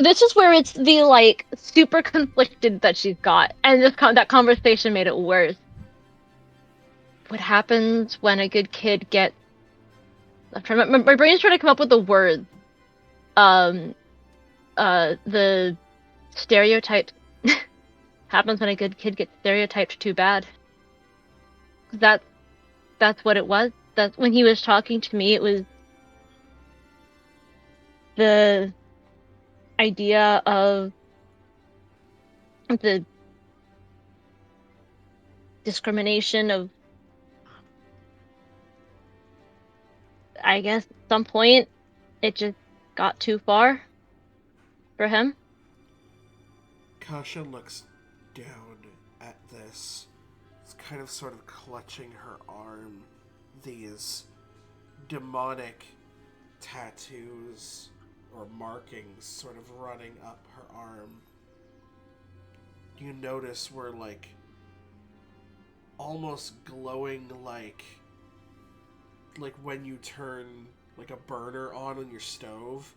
This is where it's the like super conflicted that she's got, and that conversation made it worse. What happens when a good kid gets? My brain's trying to come up with the words. The stereotype happens when a good kid gets stereotyped too bad. That's what it was. That's when he was talking to me. It was the idea of the discrimination of, I guess, at some point it just got too far for him. Kasha looks down at this. It's kind of sort of clutching her arm. These demonic tattoos or markings sort of running up her arm. You notice we're like almost glowing like when you turn like a burner on your stove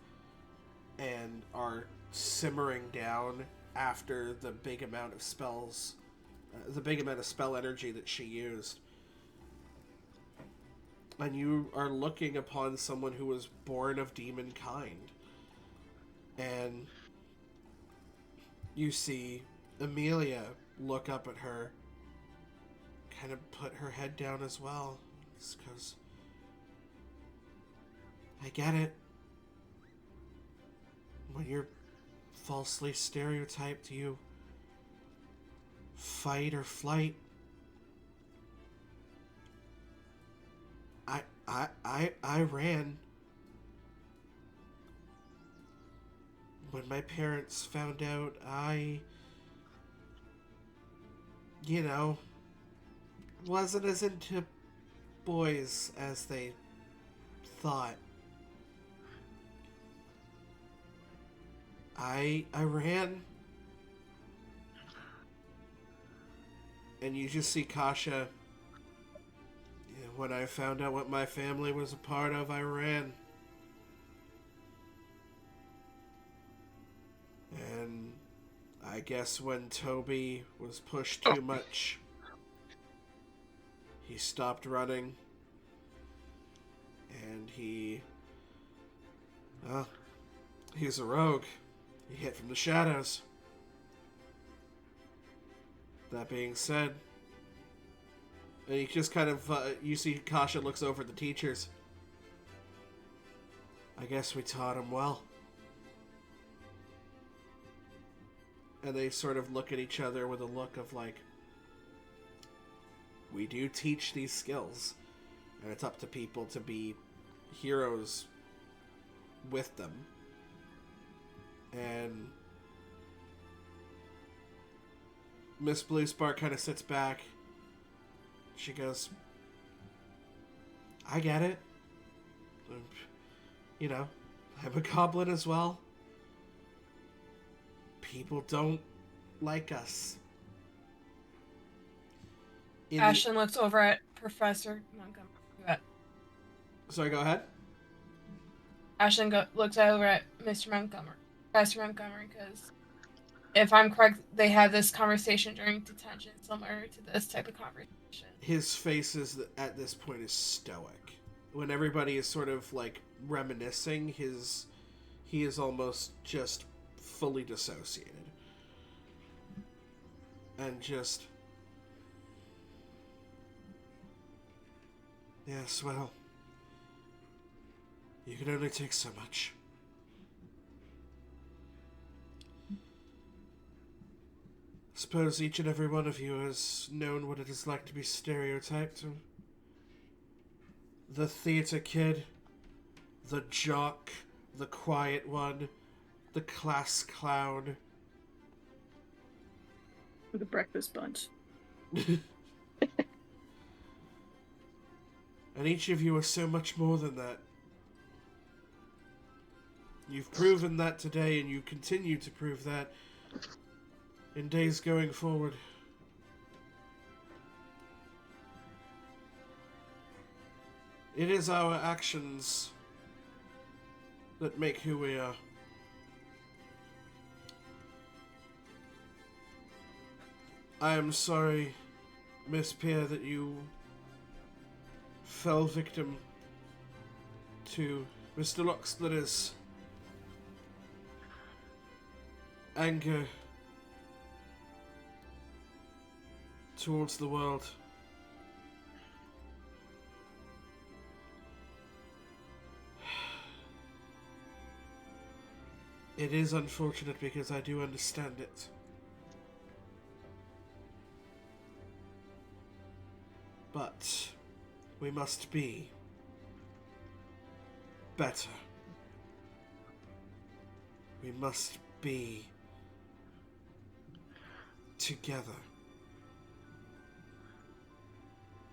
and are simmering down after the big amount of spell energy that she used. And you are looking upon someone who was born of demon kind. And you see Amelia look up at her, kind of put her head down as well. Just because I get it. When you're falsely stereotyped, you fight or flight. I ran. When my parents found out, wasn't as into boys as they thought. I ran. And you just see Kasha. When I found out what my family was a part of, I ran. And I guess when Toby was pushed too much, he stopped running. And he's a rogue. He hit from the shadows. That being said, and he just kind of, you see Kasha looks over at the teachers. I guess we taught him well. And they sort of look at each other with a look of like, we do teach these skills. And it's up to people to be heroes with them. And Miss Blue Spark kind of sits back. She goes, I get it. I'm a goblin as well. People don't like us. Ashlyn looks over at Professor Montgomery. Sorry, go ahead. Ashlyn looks over at Mr. Montgomery. Professor Montgomery, because if I'm correct, they had this conversation during detention, similar to this type of conversation. His face at this point is stoic. When everybody is sort of like reminiscing, he is almost just fully dissociated. and just... Yes, well, you can only take so much. Suppose each and every one of you has known what it is like to be stereotyped. The theater kid, the jock, the quiet one, the class clown. The breakfast bunch. And each of you are so much more than that. You've proven that today, and you continue to prove that in days going forward. It is our actions that make who we are. I am sorry, Miss Pierre, that you fell victim to Mr. Locksplitter's anger towards the world. It is unfortunate because I do understand it. But we must be better. We must be together.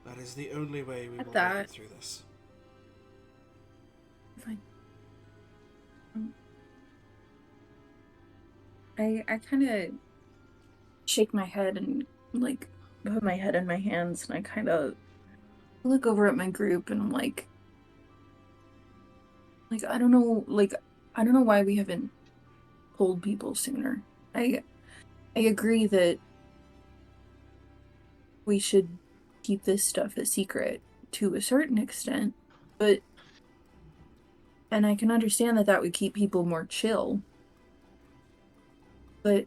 That is the only way we will make it through this. Fine. I kind of shake my head and like put my head in my hands, and I kind of look over at my group, and I'm like I don't know, why we haven't told people sooner. I agree that we should keep this stuff a secret to a certain extent, but and I can understand that would keep people more chill. But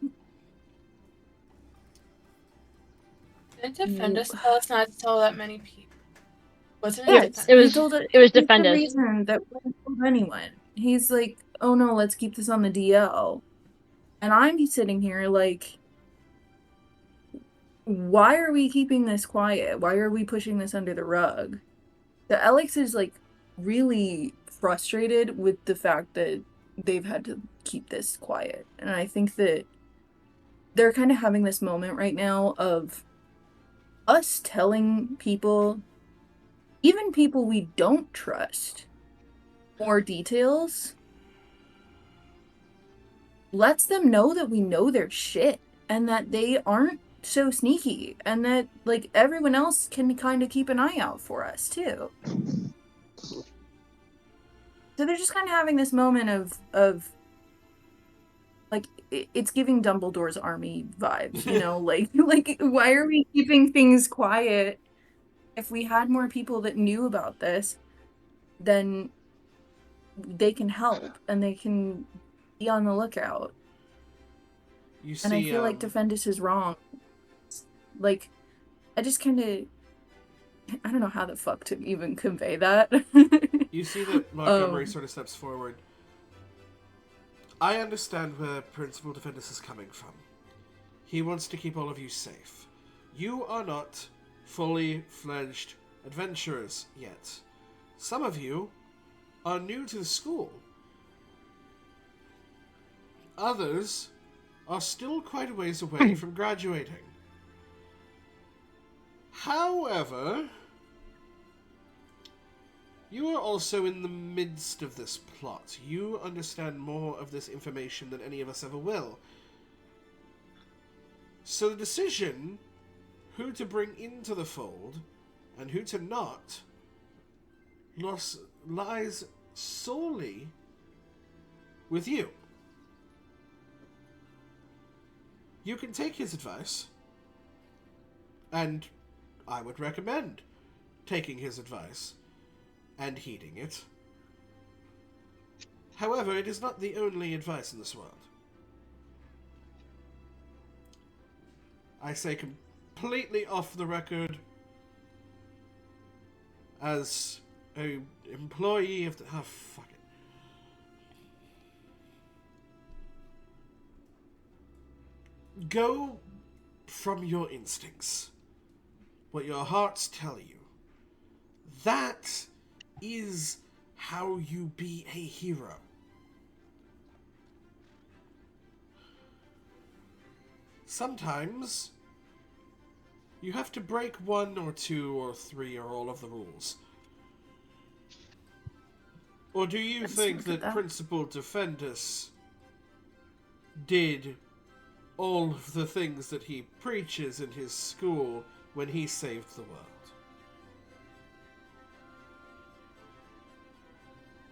didn't Defendus tell us not to tell that many people? Wasn't Yeah, it? it was. he told It was he's the Defendus. reason that we haven't told anyone. He's like, oh no, let's keep this on the DL. And I'm sitting here like, why are we keeping this quiet? Why are we pushing this under the rug? The Alex is like really frustrated with the fact that they've had to keep this quiet. And I think that they're kind of having this moment right now of us telling people, even people we don't trust, more details, lets them know that we know their shit and that they aren't so sneaky, and that like everyone else can kind of keep an eye out for us too. So they're just kind of having this moment of like it's giving Dumbledore's army vibes, you know, like why are we keeping things quiet? If we had more people that knew about this, then they can help and they can be on the lookout. You see, And I feel like Defendus is wrong. Like, I just kind of, I don't know how the fuck to even convey that. you see that Montgomery sort of steps forward. I understand where Principal Defendus is coming from. He wants to keep all of you safe. You are not fully fledged adventurers yet. Some of you are new to the school. Others are still quite a ways away from graduating. However, you are also in the midst of this plot. You understand more of this information than any of us ever will. So the decision who to bring into the fold and who to not lies solely with you. You can take his advice, and I would recommend taking his advice and heeding it. However, it is not the only advice in this world. I say completely off the record, as a employee of the... Oh, fuck it. Go from your instincts. What your hearts tell you. That is how you be a hero. Sometimes you have to break one or two or three or all of the rules. Or do you think that Principal Defendus did all of the things that he preaches in his school when he saved the world?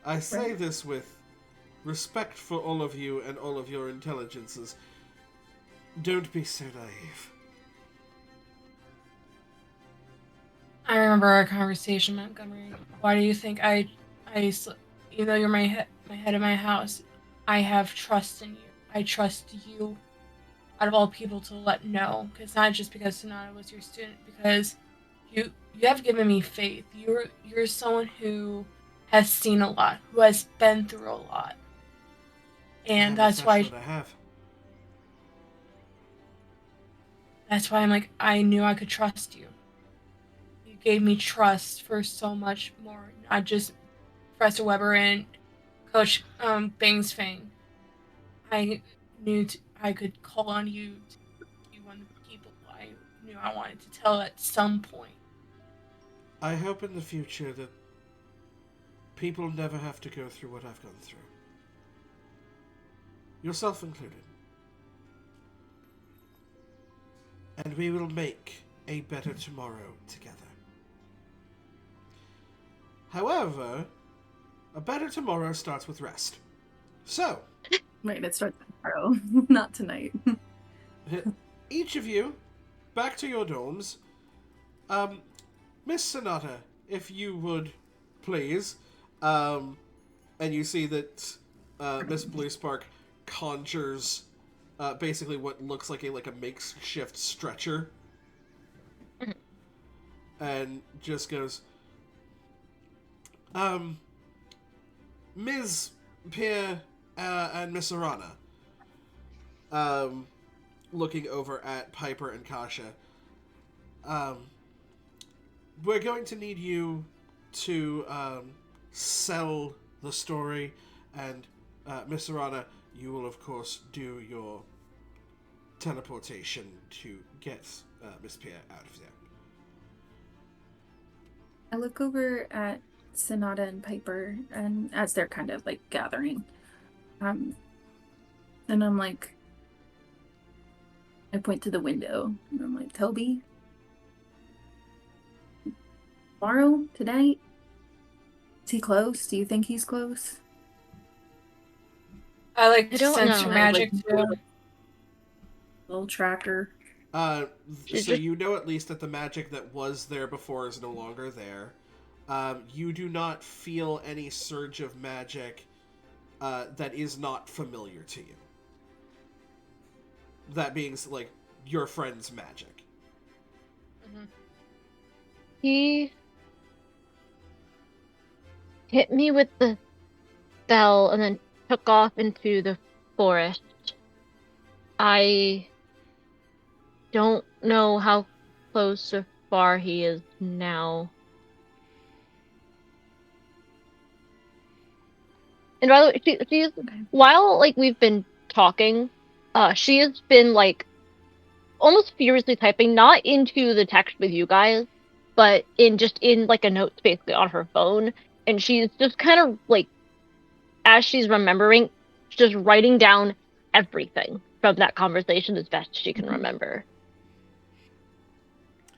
I say this with respect for all of you and all of your intelligences. Don't be so naive. I remember our conversation, Montgomery. Why do you think even though you're my head of my house, I have trust in you. I trust you out of all people to let know. Because not just because Sonata was your student, because you have given me faith. You're someone who has seen a lot, who has been through a lot. And that's why I have. That's why I'm like, I knew I could trust you. You gave me trust for so much more. Not just Professor Weber and Coach Bang's Fang. I knew I could call on you to be one of the people I knew I wanted to tell at some point. I hope in the future that people never have to go through what I've gone through. Yourself included. And we will make a better tomorrow together. However, a better tomorrow starts with rest. So... Wait, it starts tomorrow, not tonight. Each of you, back to your dorms. Miss Sonata, if you would, please. And you see that Miss Bluespark conjures basically what looks like a makeshift stretcher. And just goes, Ms. Pierre and Miss Arana, looking over at Piper and Kasha, we're going to need you to sell the story, and Miss Arana, you will of course do your teleportation to get Miss Pierre out of there. I look over at Sonata and Piper, and as they're kind of like gathering, and I'm like, I point to the window, and I'm like, Toby, tomorrow, tonight, is he close? Do you think he's close? I like to don't sense know. your magic too. Little tracker. So you know at least that the magic that was there before is no longer there. You do not feel any surge of magic that is not familiar to you. That being, like, your friend's magic. Mm-hmm. He hit me with the bell and then took off into the forest. I don't know how close or far he is now. And by the way, she's while like we've been talking, she has been like almost furiously typing, not into the text with you guys, but in like a note basically on her phone, and she's just kind of like, as she's remembering, just writing down everything from that conversation as best she can remember.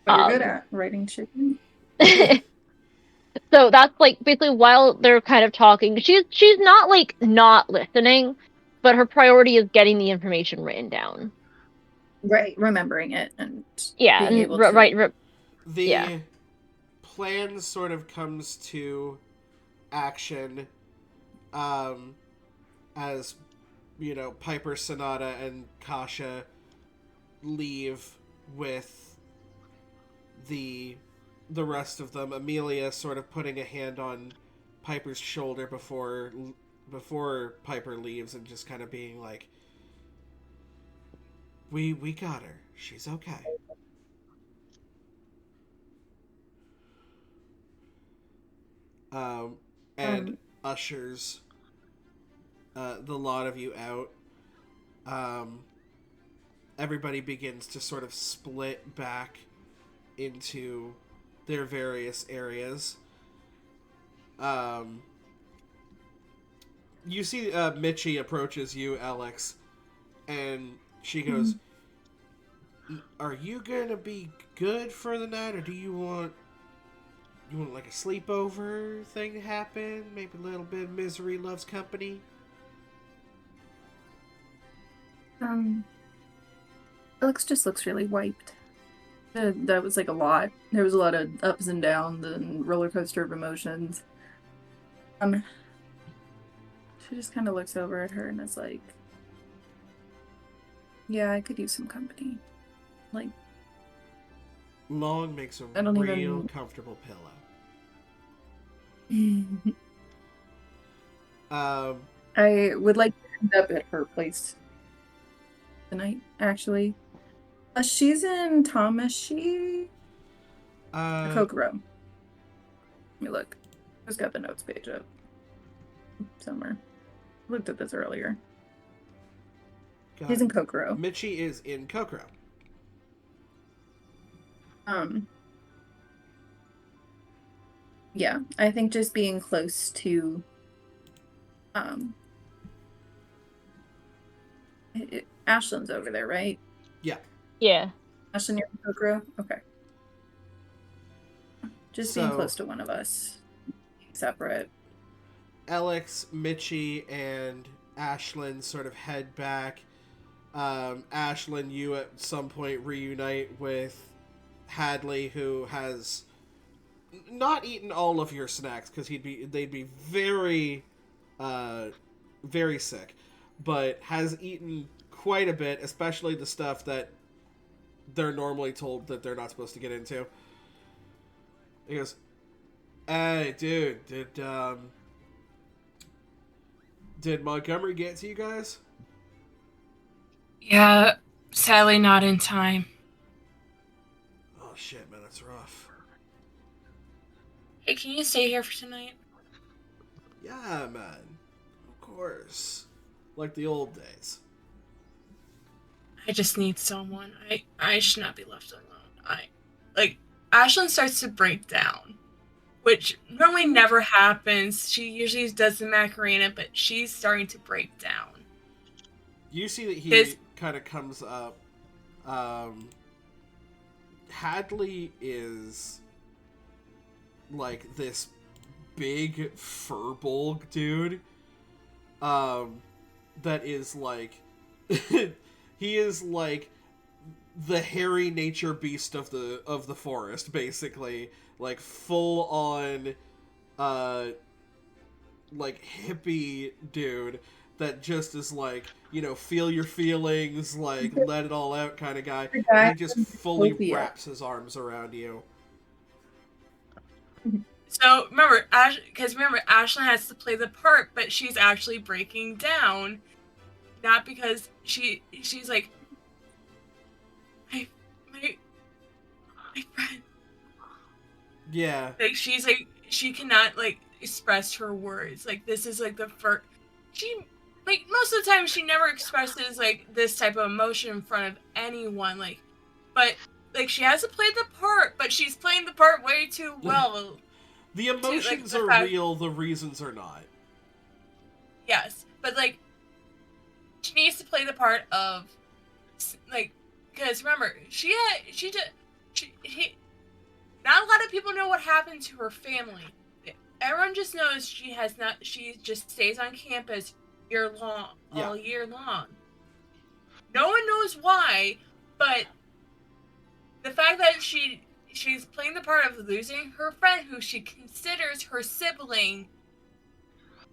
What you're good at, writing shit. So that's like basically while they're kind of talking, she's not like not listening, but her priority is getting the information written down. Right, remembering it and yeah, being and able to... right. The plan sort of comes to action as, you know, Piper, Sonata, and Kasha leave with the rest of them. Amelia sort of putting a hand on Piper's shoulder before Piper leaves, and just kind of being like, we got her. She's okay. And ushers the lot of you out. Everybody begins to sort of split back into their various areas. You see Mitchie approaches you, Alex, and she goes, are you gonna be good for the night, or do you want like a sleepover thing to happen? Maybe a little bit of misery loves company? Alex just looks really wiped. That was like a lot. There was a lot of ups and downs and roller coaster of emotions. She just kind of looks over at her and is like, yeah, I could use some company. Like, Long makes a I don't real even- comfortable pillow. I would like to end up at her place tonight, actually. She's in Tomashi or Kokoro. Let me look. Who's got the notes page up? Somewhere. Looked at this earlier. got He's it. in Kokoro. Mitchie is in Kokoro. Yeah, I think just being close to Ashland's over there, right? Yeah. Yeah. Ashland, you're in Kokoro? Okay. Just being So- close to one of us. Separate. Alex, Mitchie, and Ashlyn sort of head back. Ashlyn, you at some point reunite with Hadley, who has not eaten all of your snacks because they'd be very, very sick, but has eaten quite a bit, especially the stuff that they're normally told that they're not supposed to get into. He goes, "Hey, dude, did Montgomery get to you guys?" Yeah, sadly not in time. Oh shit, man, that's rough. Hey, can you stay here for tonight? Yeah, man. Of course. Like the old days. I just need someone. I should not be left alone. Ashlyn starts to break down, which normally never happens. She usually does the Macarena, but she's starting to break down. You see that he His- kind of comes up. Hadley is like this big furbolg dude. That is like he is like the hairy nature beast of the forest, basically. Like full on like hippie dude that just is like, you know, feel your feelings, like let it all out kind of guy. And he just fully Utopia. wraps his arms around you. So remember, Ashlyn has to play the part, but she's actually breaking down, not because she's like, my friend. Yeah. Like she's like she cannot like express her words. Like this is like the first she like most of the time she never expresses like this type of emotion in front of anyone. Like, but like she has to play the part, but she's playing the part way too well. The emotions the are fact- real, the reasons are not. Yes, but like she needs to play the part of like because remember not a lot of people know what happened to her family. Everyone just knows she just stays on campus all year long. No one knows why, but the fact that she's playing the part of losing her friend who she considers her sibling,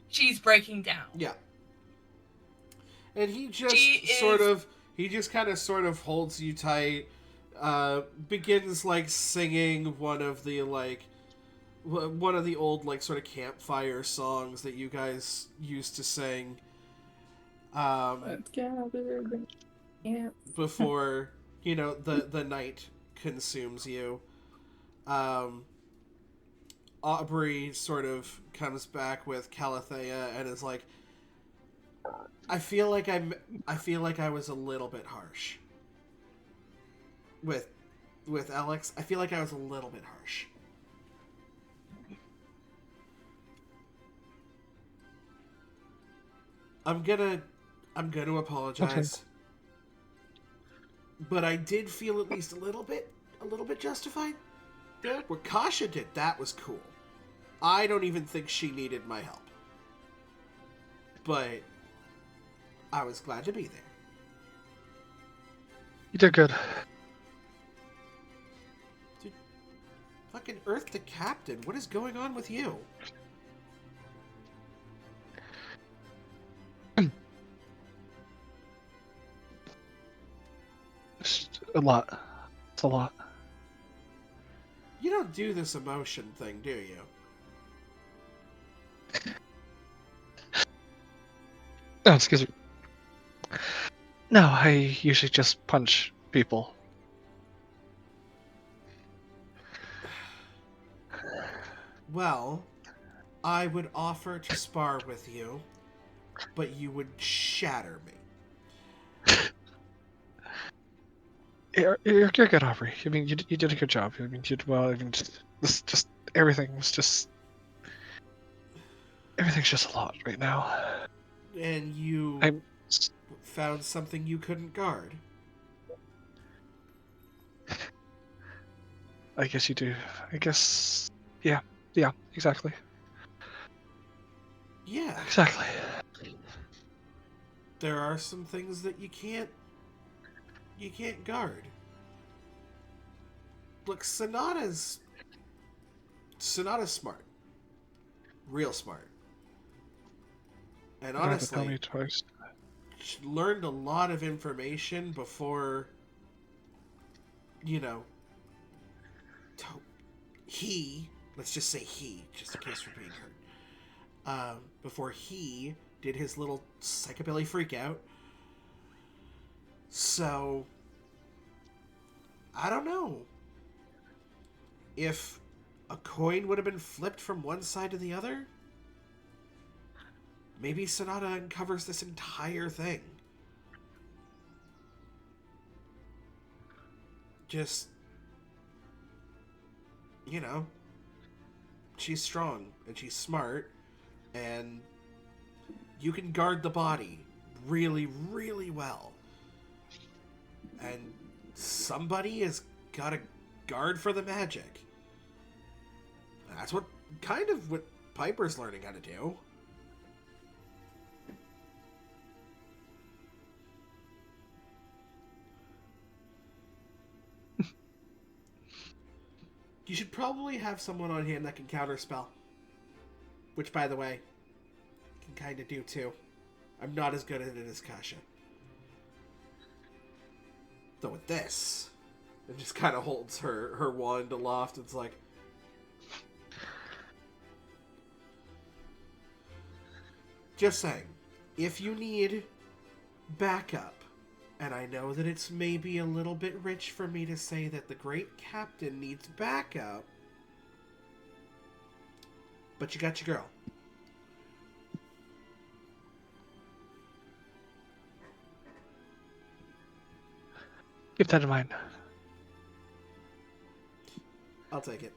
she's breaking down. Yeah. And he just She kind of holds you tight, begins like singing one of the old like sort of campfire songs that you guys used to sing Let's gather. Yeah. before the night consumes you. Aubrey sort of comes back with Calathea and is like, I feel like I was a little bit harsh with Alex. I feel like I was a little bit harsh. I'm gonna apologize. Okay. But I did feel at least a little bit justified. Yeah, what Kasha did, that was cool. I don't even think she needed my help. But I was glad to be there. You did good. Dude, fucking Earth to Captain, what is going on with you? It's a lot. It's a lot. You don't do this emotion thing, do you? Oh, excuse me. No, I usually just punch people. Well, I would offer to spar with you, but you would shatter me. You're good, Aubrey. I mean, you did a good job. I mean, you did well. I mean, just everything was just everything's just a lot right now. And you I'm found something you couldn't guard. I guess you do. I guess yeah, exactly. Yeah. Exactly. There are some things that you can't guard. Look, Sonata's smart. Real smart. And You don't have to tell honestly, me twice. she learned a lot of information before, let's just say he, just in case we're being hurt, before he did his little psychobilly freak out. So, I don't know. If a coin would have been flipped from one side to the other, maybe Sonata uncovers this entire thing. Just, she's strong and she's smart, and you can guard the body really, really well. And somebody has got to guard for the magic. That's what Piper's learning how to do. You should probably have someone on hand that can counterspell. Which, by the way, I can kind of do too. I'm not as good at it as Kasha. Though with this, it just kind of holds her wand aloft. It's like, just saying, if you need backup, and I know that it's maybe a little bit rich for me to say that the great captain needs backup, but you got your girl. Keep that in mind. I'll take it.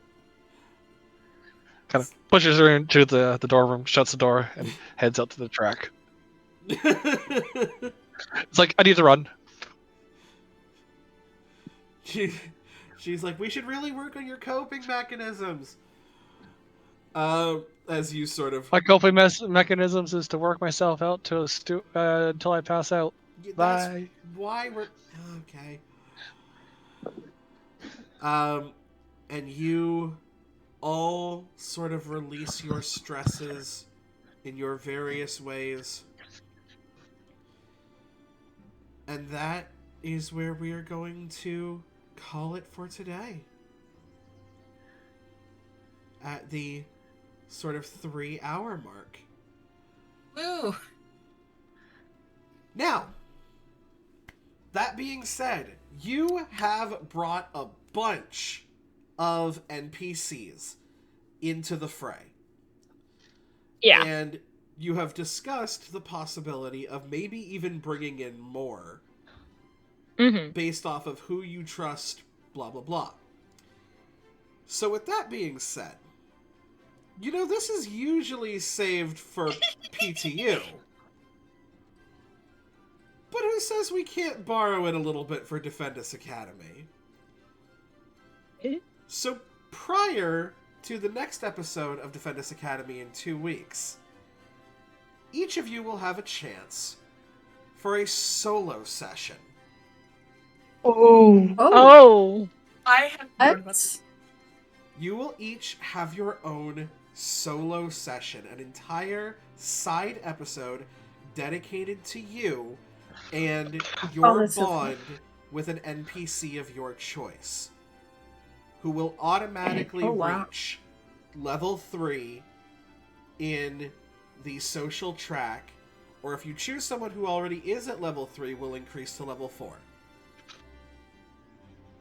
Kind of pushes her into the dorm room, shuts the door, and heads out to the track. It's like, I need to run. She's like, we should really work on your coping mechanisms. As you sort of... My coping mechanisms is to work myself out to until I pass out. That's Bye. why we're... Okay. And you all sort of release your stresses in your various ways. And that is where we are going to call it for today. At the sort of 3-hour mark. Woo! Now, that being said, you have brought a bunch of NPCs into the fray. Yeah. And you have discussed the possibility of maybe even bringing in more Mm-hmm. based off of who you trust, blah, blah, blah. So with that being said, you know, this is usually saved for PTU. But who says we can't borrow it a little bit for Defendus Academy? So prior to the next episode of Defendus Academy in 2 weeks, each of you will have a chance for a solo session. Oh. Oh. I have heard about What? this. You will each have your own solo session, an entire side episode dedicated to you and your that's so bond with an NPC of your choice, who will automatically Oh, wow. reach level 3 in the social track, or if you choose someone who already is at level 3, will increase to level 4.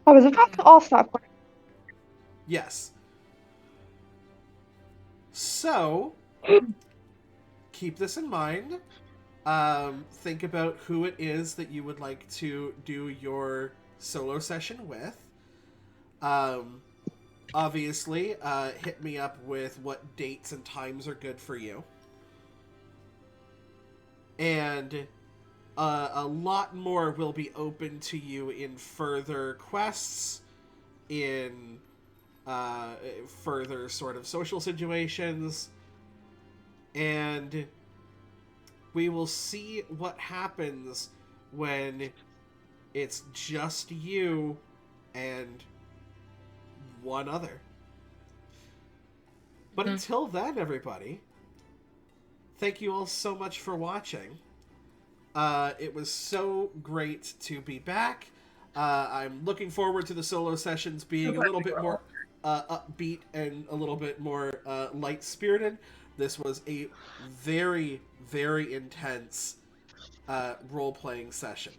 I was about to ask that question. Yes. So, keep this in mind. Think about who it is that you would like to do your solo session with. Obviously, hit me up with what dates and times are good for you. And a lot more will be open to you in further quests, in further sort of social situations, and we will see what happens when it's just you and one other. But until then, everybody, thank you all so much for watching. It was so great to be back. I'm looking forward to the solo sessions being a little bit more upbeat and a little bit more light-spirited. This was a very, very intense role-playing session.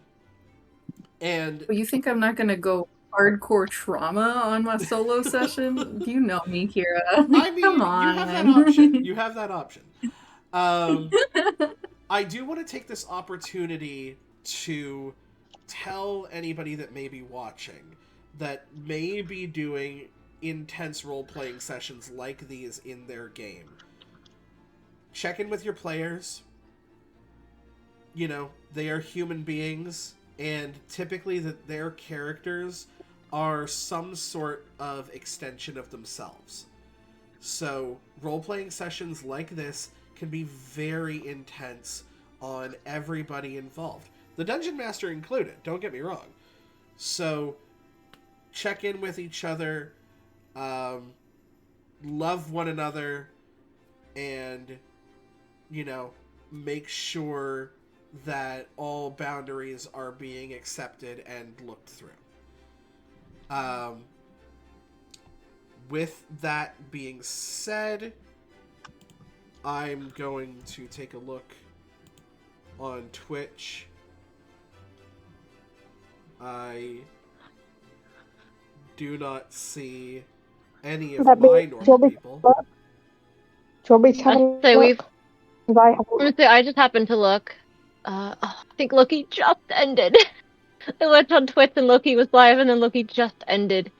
And Well, you think I'm not gonna go hardcore trauma on my solo session? You know me, Kira. I mean, Come on. you have that option. You have that option. I do want to take this opportunity to tell anybody that may be watching that may be doing intense role-playing sessions like these in their game. Check in with your players. You know, they are human beings, and typically their characters are some sort of extension of themselves. So, role-playing sessions like this can be very intense on everybody involved. The Dungeon Master included, don't get me wrong. So, check in with each other, love one another, and, you know, make sure that all boundaries are being accepted and looked through. With that being said, I'm going to take a look on Twitch. I do not see any of Let me- my normal let me- people. Do you want me to have a I'd say look? we've. 'Cause I have I'm gonna say I just happened to look. I think Loki just ended. I went on Twitch and Loki was live, and then Loki just ended.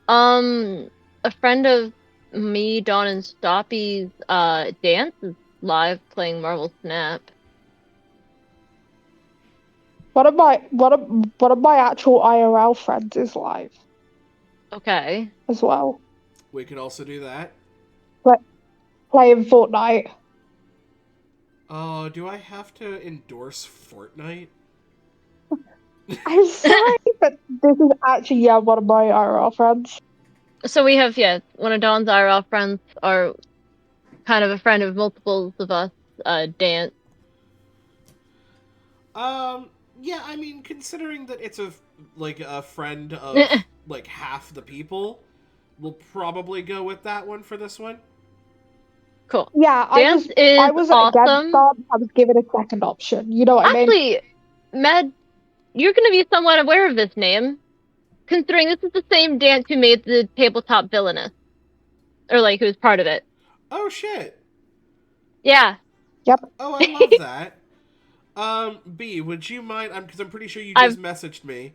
A friend of me, Dawn and Stoppy's, Dance is live playing Marvel Snap. one of my actual IRL friends is live Okay. as well, We could also do that. playing Fortnite. Oh, do I have to endorse Fortnite? I'm sorry, but this is actually one of my IRL friends. So we have, one of Dawn's IRL friends are kind of a friend of multiples of us, Dance. Yeah, I mean, considering that it's a friend of like half the people, we'll probably go with that one for this one. Cool. Yeah, Dance I is wasn't against awesome. dance. I was given a second option. You know what I mean? Actually, Med, you're going to be somewhat aware of this name, considering this is the same dance who made the tabletop villainous, or like who's part of it. Oh shit! Yeah. Yep. Oh, I love that. B, would you mind? Because I'm pretty sure you just messaged me.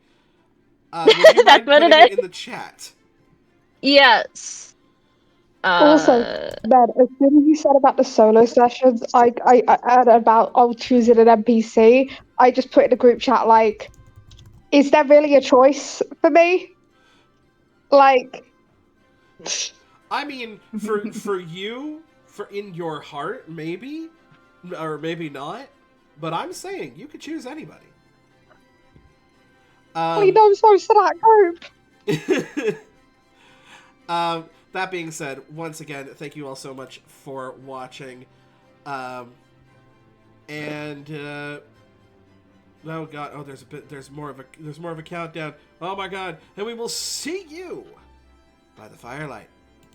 Would you That's mind what putting it it is. in the chat? Yes. Also, Ben, as soon as you said about the solo sessions, I and about choosing an NPC, I just put in a group chat like, is there really a choice for me? Like, I mean, for you, for in your heart, maybe, or maybe not. But I'm saying you could choose anybody. he knows most of that group. That being said, once again, thank you all so much for watching. And oh god, oh there's more of a countdown. Oh my god, and we will see you by the firelight.